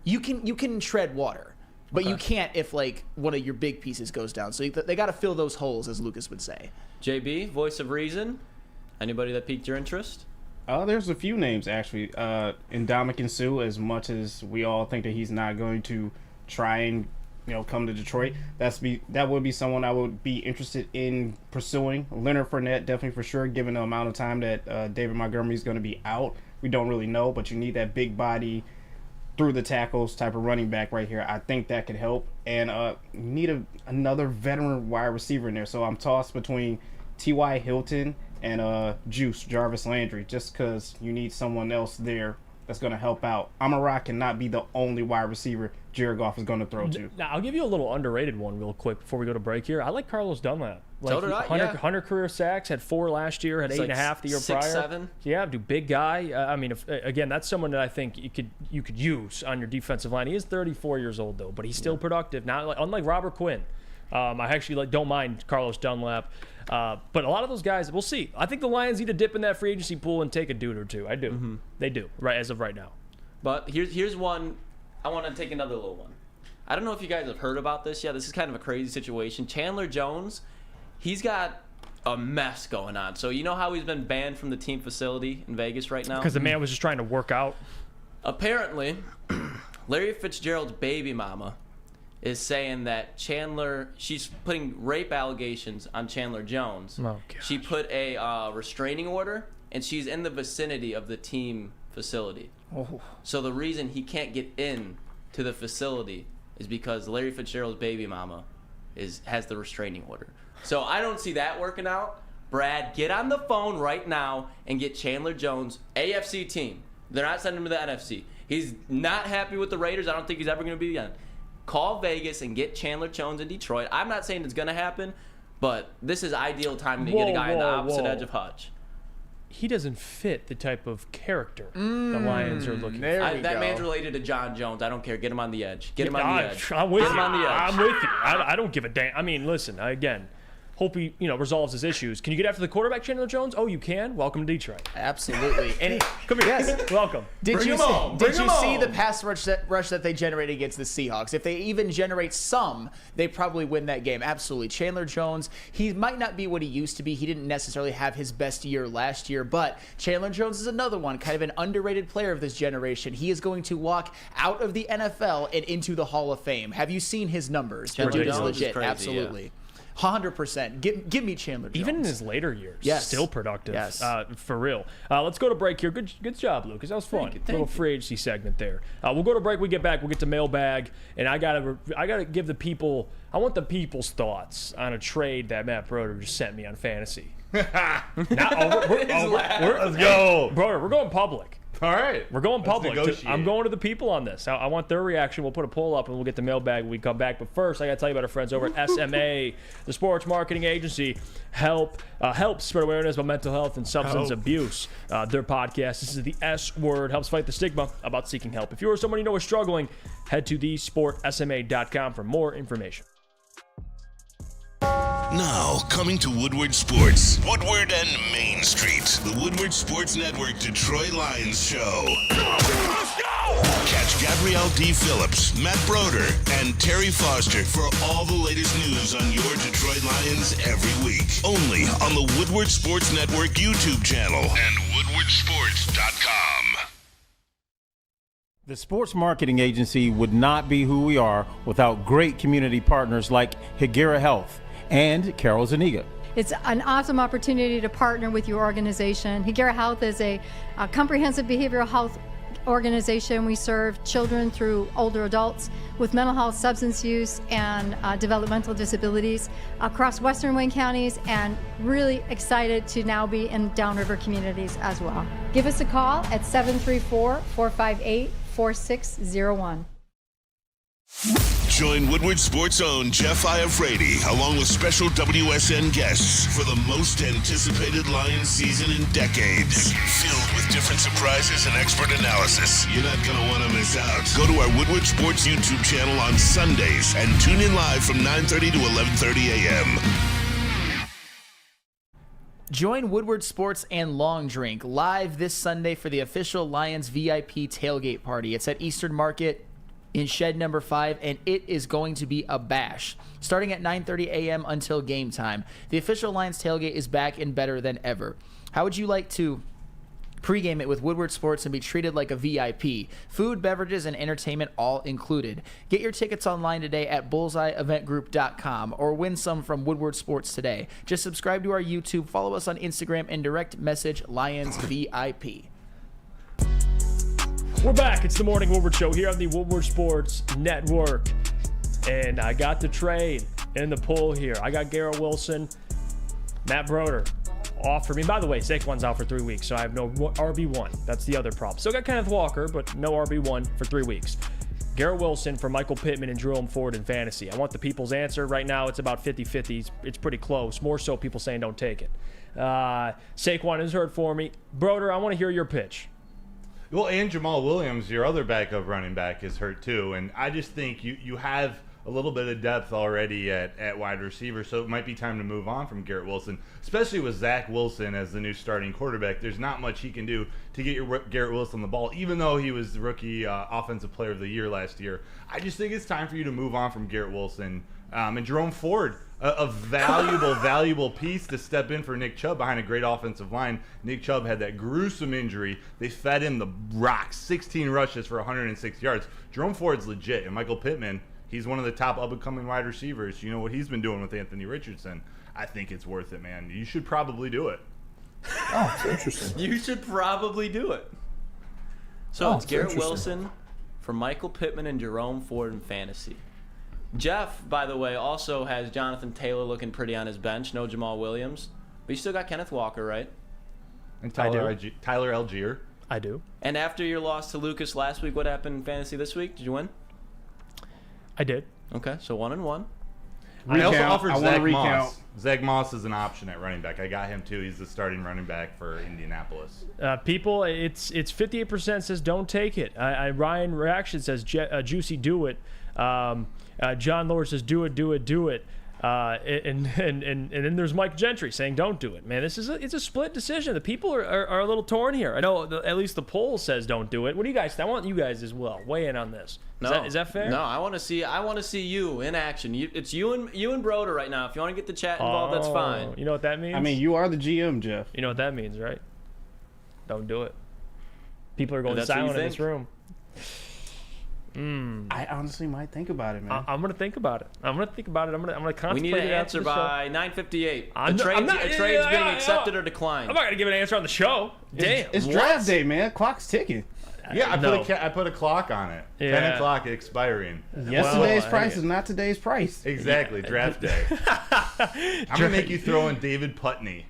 You can tread water, but you can't if one of your big pieces goes down. So they got to fill those holes, as Lucas would say. JB, voice of reason. Anybody that piqued your interest? There's a few names, actually. Ndamukong Suh, as much as we all think that he's not going to try and come to Detroit, that would be someone I would be interested in pursuing. Leonard Fournette, definitely for sure, given the amount of time that David Montgomery is going to be out. We don't really know, but you need that big body through the tackles type of running back right here. I think that could help. And you need another veteran wide receiver in there. So I'm tossed between T.Y. Hilton and Jarvis Landry, just because you need someone else there that's going to help out. Amon-Ra cannot be the only wide receiver Jared Goff is going to throw to. Now, I'll give you a little underrated one real quick before we go to break here. I like Carlos Dunlap. So did I, 100 career sacks, had 4 last year, had 8.5 the year prior. 6'7". Yeah, big guy. I mean, again, that's someone that I think you could use on your defensive line. He is 34 years old though, but he's still productive. Not unlike Robert Quinn. I actually don't mind Carlos Dunlap. But a lot of those guys, we'll see. I think the Lions need to dip in that free agency pool and take a dude or two. I do. Mm-hmm. They do, right as of right now. But here's one. I want to take another little one. I don't know if you guys have heard about this yet. This is kind of a crazy situation. Chandler Jones, he's got a mess going on. So you know how he's been banned from the team facility in Vegas right now? Because the man was just trying to work out. Apparently, Larry Fitzgerald's baby mama is saying that she's putting rape allegations on Chandler Jones. Oh, she put a restraining order, and she's in the vicinity of the team facility. Oh. So the reason he can't get in to the facility is because Larry Fitzgerald's baby mama has the restraining order. So I don't see that working out. Brad, get on the phone right now and get Chandler Jones, AFC team. They're not sending him to the NFC. He's not happy with the Raiders. I don't think he's ever going to be again. Call Vegas and get Chandler Jones in Detroit. I'm not saying it's going to happen, but this is ideal time to get a guy on the opposite edge of Hutch. He doesn't fit the type of character the Lions are looking for. That man's related to John Jones. I don't care. Get him on the edge. Get him on the edge. I'm with Get you. him on the edge. I'm with you. I don't give a damn. I mean, listen, again, hope he resolves his issues. Can you get after the quarterback, Chandler Jones? Oh, you can? Welcome to Detroit. Absolutely. And come here. Yes. Welcome. Did you see the pass rush that they generated against the Seahawks? If they even generate some, they probably win that game. Absolutely. Chandler Jones, he might not be what he used to be. He didn't necessarily have his best year last year, but Chandler Jones is another one, kind of an underrated player of this generation. He is going to walk out of the NFL and into the Hall of Fame. Have you seen his numbers? Chandler Jones legit. is crazy, absolutely. Yeah. 100%. Give me Chandler Jones. Even in his later years, yes. Still productive. Yes. For real. Let's go to break here. Good job, Lucas. That was fun. Little free agency segment there. We'll go to break. We get back. We'll get to mailbag, and I gotta give the people. I want the people's thoughts on a trade that Matt Broder just sent me on fantasy. Let's go, Broder. We're going public. All right. We're going public. negotiate. I'm going to the people on this. I want their reaction. We'll put a poll up and we'll get the mailbag when we come back. But first, I got to tell you about our friends over at SMA, the sports marketing agency. Help spread awareness about mental health and substance abuse. Their podcast, this is the S Word, helps fight the stigma about seeking help. If you or someone you know is struggling, head to thesportsma.com for more information. Now, coming to Woodward Sports, Woodward and Main Street, the Woodward Sports Network Detroit Lions show. Let's go! Catch Gabrielle D. Phillips, Matt Broder, and Terry Foster for all the latest news on your Detroit Lions every week. Only on the Woodward Sports Network YouTube channel and woodwardsports.com. The sports marketing agency would not be who we are without great community partners like Higuera Health and Carol Zaniga. It's an awesome opportunity to partner with your organization. Higuera Health is a comprehensive behavioral health organization. We serve children through older adults with mental health, substance use, and developmental disabilities across Western Wayne counties, and really excited to now be in downriver communities as well. Give us a call at 734-458-4601. Join Woodward Sports' own Jeff Iafrate, along with special WSN guests for the most anticipated Lions season in decades. Filled with different surprises and expert analysis. You're not going to want to miss out. Go to our Woodward Sports YouTube channel on Sundays and tune in live from 9:30 to 11:30 a.m. Join Woodward Sports and Long Drink live this Sunday for the official Lions VIP tailgate party. It's at Eastern Market in shed number 5, and it is going to be a bash. Starting at 9:30 a.m. until game time. The official Lions tailgate is back and better than ever. How would you like to Pre-game it with Woodward Sports and be treated like a VIP. Food, beverages, and entertainment all included. Get your tickets online today at bullseyeeventgroup.com or win some from Woodward Sports today. Just subscribe to our YouTube, follow us on Instagram, and direct message Lions VIP. We're back. It's the Morning Woodward Show here on the Woodward Sports Network. And I got the trade in the pool here. I got Garrett Wilson, Matt Broder off for me. By the way, Saquon's out for 3 weeks, so I have no RB1. That's the other problem. Still got Kenneth Walker, but no RB1 for 3 weeks. Garrett Wilson for Michael Pittman and Jerome Ford in fantasy. I want the people's answer. Right now, it's about 50-50. It's pretty close. More so people saying don't take it. Saquon is hurt for me. Broder, I want to hear your pitch. Well, and Jamal Williams, your other backup running back, is hurt too. And I just think you have a little bit of depth already at wide receiver, so it might be time to move on from Garrett Wilson, especially with Zach Wilson as the new starting quarterback. There's not much he can do to get your Garrett Wilson the ball, even though he was the rookie offensive player of the year last year. I just think it's time for you to move on from Garrett Wilson. And Jerome Ford, a valuable piece to step in for Nick Chubb behind a great offensive line. Nick Chubb had that gruesome injury. They fed him the rocks, 16 rushes for 106 yards. Jerome Ford's legit, and Michael Pittman, he's one of the top up-and-coming wide receivers. You know what he's been doing with Anthony Richardson. I think it's worth it, man. You should probably do it. Oh, it's interesting. You should probably do it. So it's Garrett Wilson for Michael Pittman and Jerome Ford in fantasy. Jeff, by the way, also has Jonathan Taylor looking pretty on his bench. No Jamal Williams. But you still got Kenneth Walker, right? And Tyler Algier. I do. And after your loss to Lucas last week, what happened in fantasy this week? Did you win? I did. Okay, so 1-1. I also offered Zach Moss. Zach Moss is an option at running back. I got him too. He's the starting running back for Indianapolis. People, it's 58% says don't take it. Ryan Reaction says Juicy do it. John Lord says do it. And then there's Mike Gentry saying don't do it. Man, it's a split decision. The people are a little torn here. I know at least the poll says don't do it. What do you guys think? I want you guys as well weigh in on this. Is that fair? No, I want to see you in action. It's you and Broder right now. If you want to get the chat involved, that's fine. You know what that means? I mean, you are the GM, Jeff. You know what that means, right? Don't do it. People are going silent in this room. I honestly might think about it, man. I'm gonna think about it. I'm gonna contemplate. We need an answer by 9:58. A trade's being accepted or declined. I'm not gonna give an answer on the show. Damn, it's draft day, man. Clock's ticking. Yeah, I put a clock on it. Yeah. 10 o'clock expiring. Yesterday's price is not today's price. Exactly, draft day. I'm gonna make you throw in David Putney.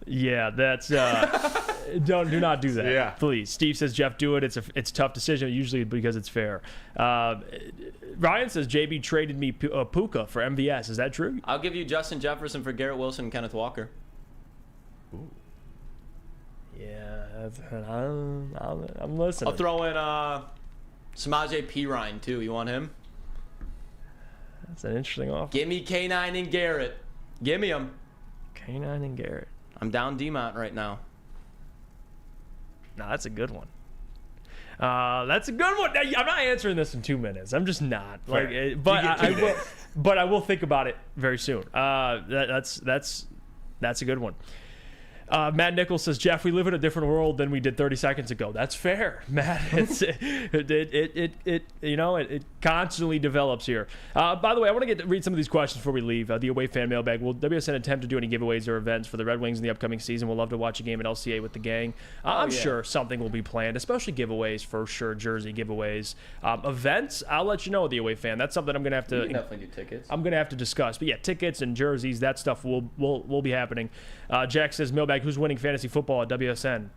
Yeah, that's do not do that. Yeah, please. Steve says Jeff, do it. It's a tough decision usually because it's fair. Ryan says JB traded me Puka for MVS. Is that true? I'll give you Justin Jefferson for Garrett Wilson and Kenneth Walker. Ooh. Yeah, I'm listening. I'll throw in Samaje Perine too. You want him? That's an interesting offer. Give me K9 and Garrett. Give me him. K9 and Garrett. I'm down Demont right now. No, that's a good one. That's a good one. I'm not answering this in 2 minutes. I'm just not. But I will think about it very soon. That's a good one. Matt Nichols says, Jeff, we live in a different world than we did 30 seconds ago. That's fair, Matt. It constantly develops here. By the way, I want to read some of these questions before we leave. The Away Fan Mailbag. Will WSN attempt to do any giveaways or events for the Redwings in the upcoming season? We'll love to watch a game at LCA with the gang. I'm sure something will be planned, especially giveaways for sure, jersey giveaways. Events, I'll let you know, the Away Fan. That's something I'm going to have to... You can definitely do tickets. I'm going to have to discuss. But yeah, tickets and jerseys, that stuff will be happening. Jack says, Mailbag, who's winning fantasy football at WSN?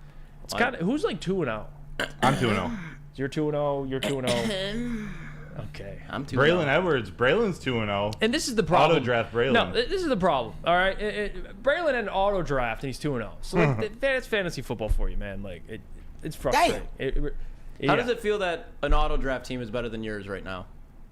It's kind of who's like 2-0. I'm 2-0. You're 2-0. You're 2-0. Okay, I'm 2-0. Braylon Edwards. Braylon's 2-0. And this is the problem. Auto draft Braylon. No, this is the problem. All right, Braylon had an auto draft and he's 2-0. So that's fantasy football for you, man. Like it's frustrating. How does it feel that an auto draft team is better than yours right now?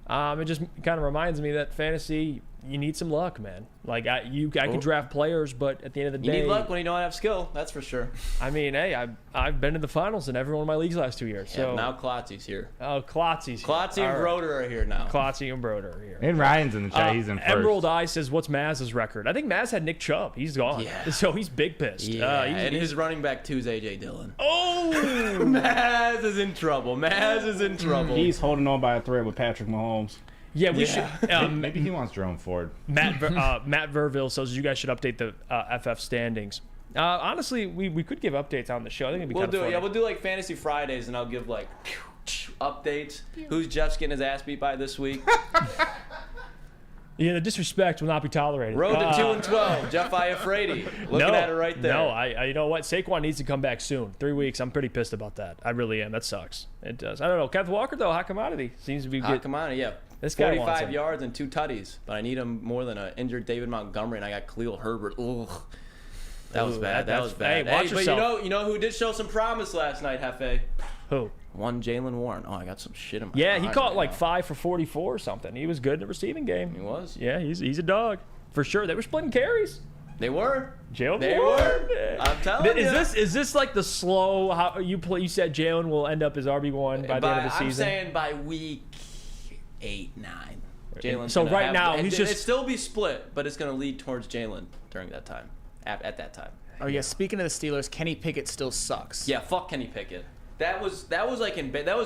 It just kind of reminds me that fantasy, you need some luck, man. Like I can draft players, but at the end of the day, you need luck when you don't have skill. That's for sure. I mean, hey, I've been to the finals in every one of my leagues last 2 years. So now Klotzy's here. Oh, Klotzy's here. Klotzy and Broder are here now. Klotzy and Broder are here. And Ryan's in the chat. He's in first. Emerald Eye says, "What's Maz's record?" I think Maz had Nick Chubb. He's gone. Yeah. So he's big pissed. Yeah. And his running back 2 is A.J. Dillon. Oh, Maz is in trouble. Maz is in trouble. He's holding on by a thread with Patrick Mahomes. Yeah, we should. Maybe he wants Jerome Ford. Matt Verville says you guys should update the FF standings. Honestly, we could give updates on the show. I think it'd be kind of funny. Yeah, we'll do like Fantasy Fridays, and I'll give like updates. Who's Jeff's getting his ass beat by this week? Yeah, the disrespect will not be tolerated. Road to 2-12. Jeff Iafrate. Looking at it right there. No, I you know what? Saquon needs to come back soon. 3 weeks. I'm pretty pissed about that. I really am. That sucks. It does. I don't know. Kenneth Walker, though, hot commodity. Seems to be good. Hot commodity, yeah. This guy 45 yards and 2 tutties. But I need him more than an injured David Montgomery, and I got Khalil Herbert. Ugh. That was bad. That was bad. Hey, watch yourself. But you know who did show some promise last night, Hefe? Who? One Jaylen Warren. Oh, I got some shit in my Yeah, he mind caught right like now. 5 for 44 or something. He was good in the receiving game. He was. Yeah, he's a dog for sure. They were splitting carries. They were. Jalen They Warren. were. I'm telling you. Is this like the slow? How you play? You said Jalen will end up as RB1 by the end of the season. I'm saying by week 8, 9. Jalen's So gonna right have, now he's just. It'd still be split, but it's going to lead towards Jalen during that time. At that time. Oh yeah. Speaking of the Steelers, Kenny Pickett still sucks. Yeah, fuck Kenny Pickett. That was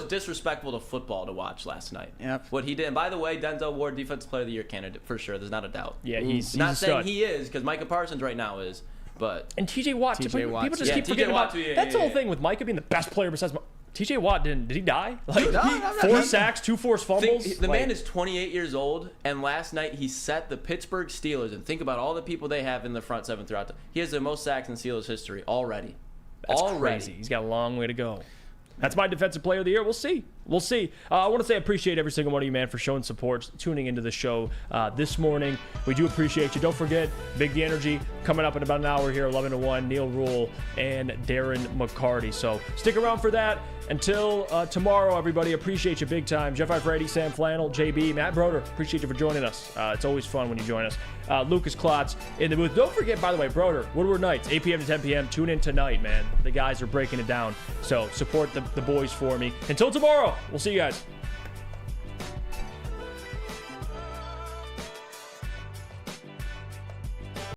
disrespectful to football to watch last night. Yep. What he did. And by the way, Denzel Ward, Defensive Player of the Year candidate for sure. There's not a doubt. Yeah, he's not a saying stud. he is because Micah Parsons right now is, but And TJ Watt. TJ Watt. People just keep TJ forgetting Watt about. too, yeah, That's the yeah, whole yeah. thing with Micah being the best player besides. TJ Watt did he die? Like No. 4 sacks, 2 forced fumbles. The man is 28 years old, and last night he set the Pittsburgh Steelers. And think about all the people they have in the front seven throughout. He has the most sacks in Steelers history already. That's crazy. He's got a long way to go. That's my Defensive Player of the Year. We'll see. I want to say I appreciate every single one of you, man, for showing support, tuning into the show this morning. We do appreciate you. Don't forget, Big D Energy coming up in about an hour here, 11 to 1, Neil Rule and Darren McCarty. So stick around for that. Until tomorrow, everybody, appreciate you big time. Jeff Iafrate, Sam Flannel, JB, Matt Broder, appreciate you for joining us. It's always fun when you join us. Lucas Klotz in the booth. Don't forget, by the way, Broder, Woodward Nights, 8 p.m. to 10 p.m. Tune in tonight, man. The guys are breaking it down. So support the boys for me. Until tomorrow, we'll see you guys.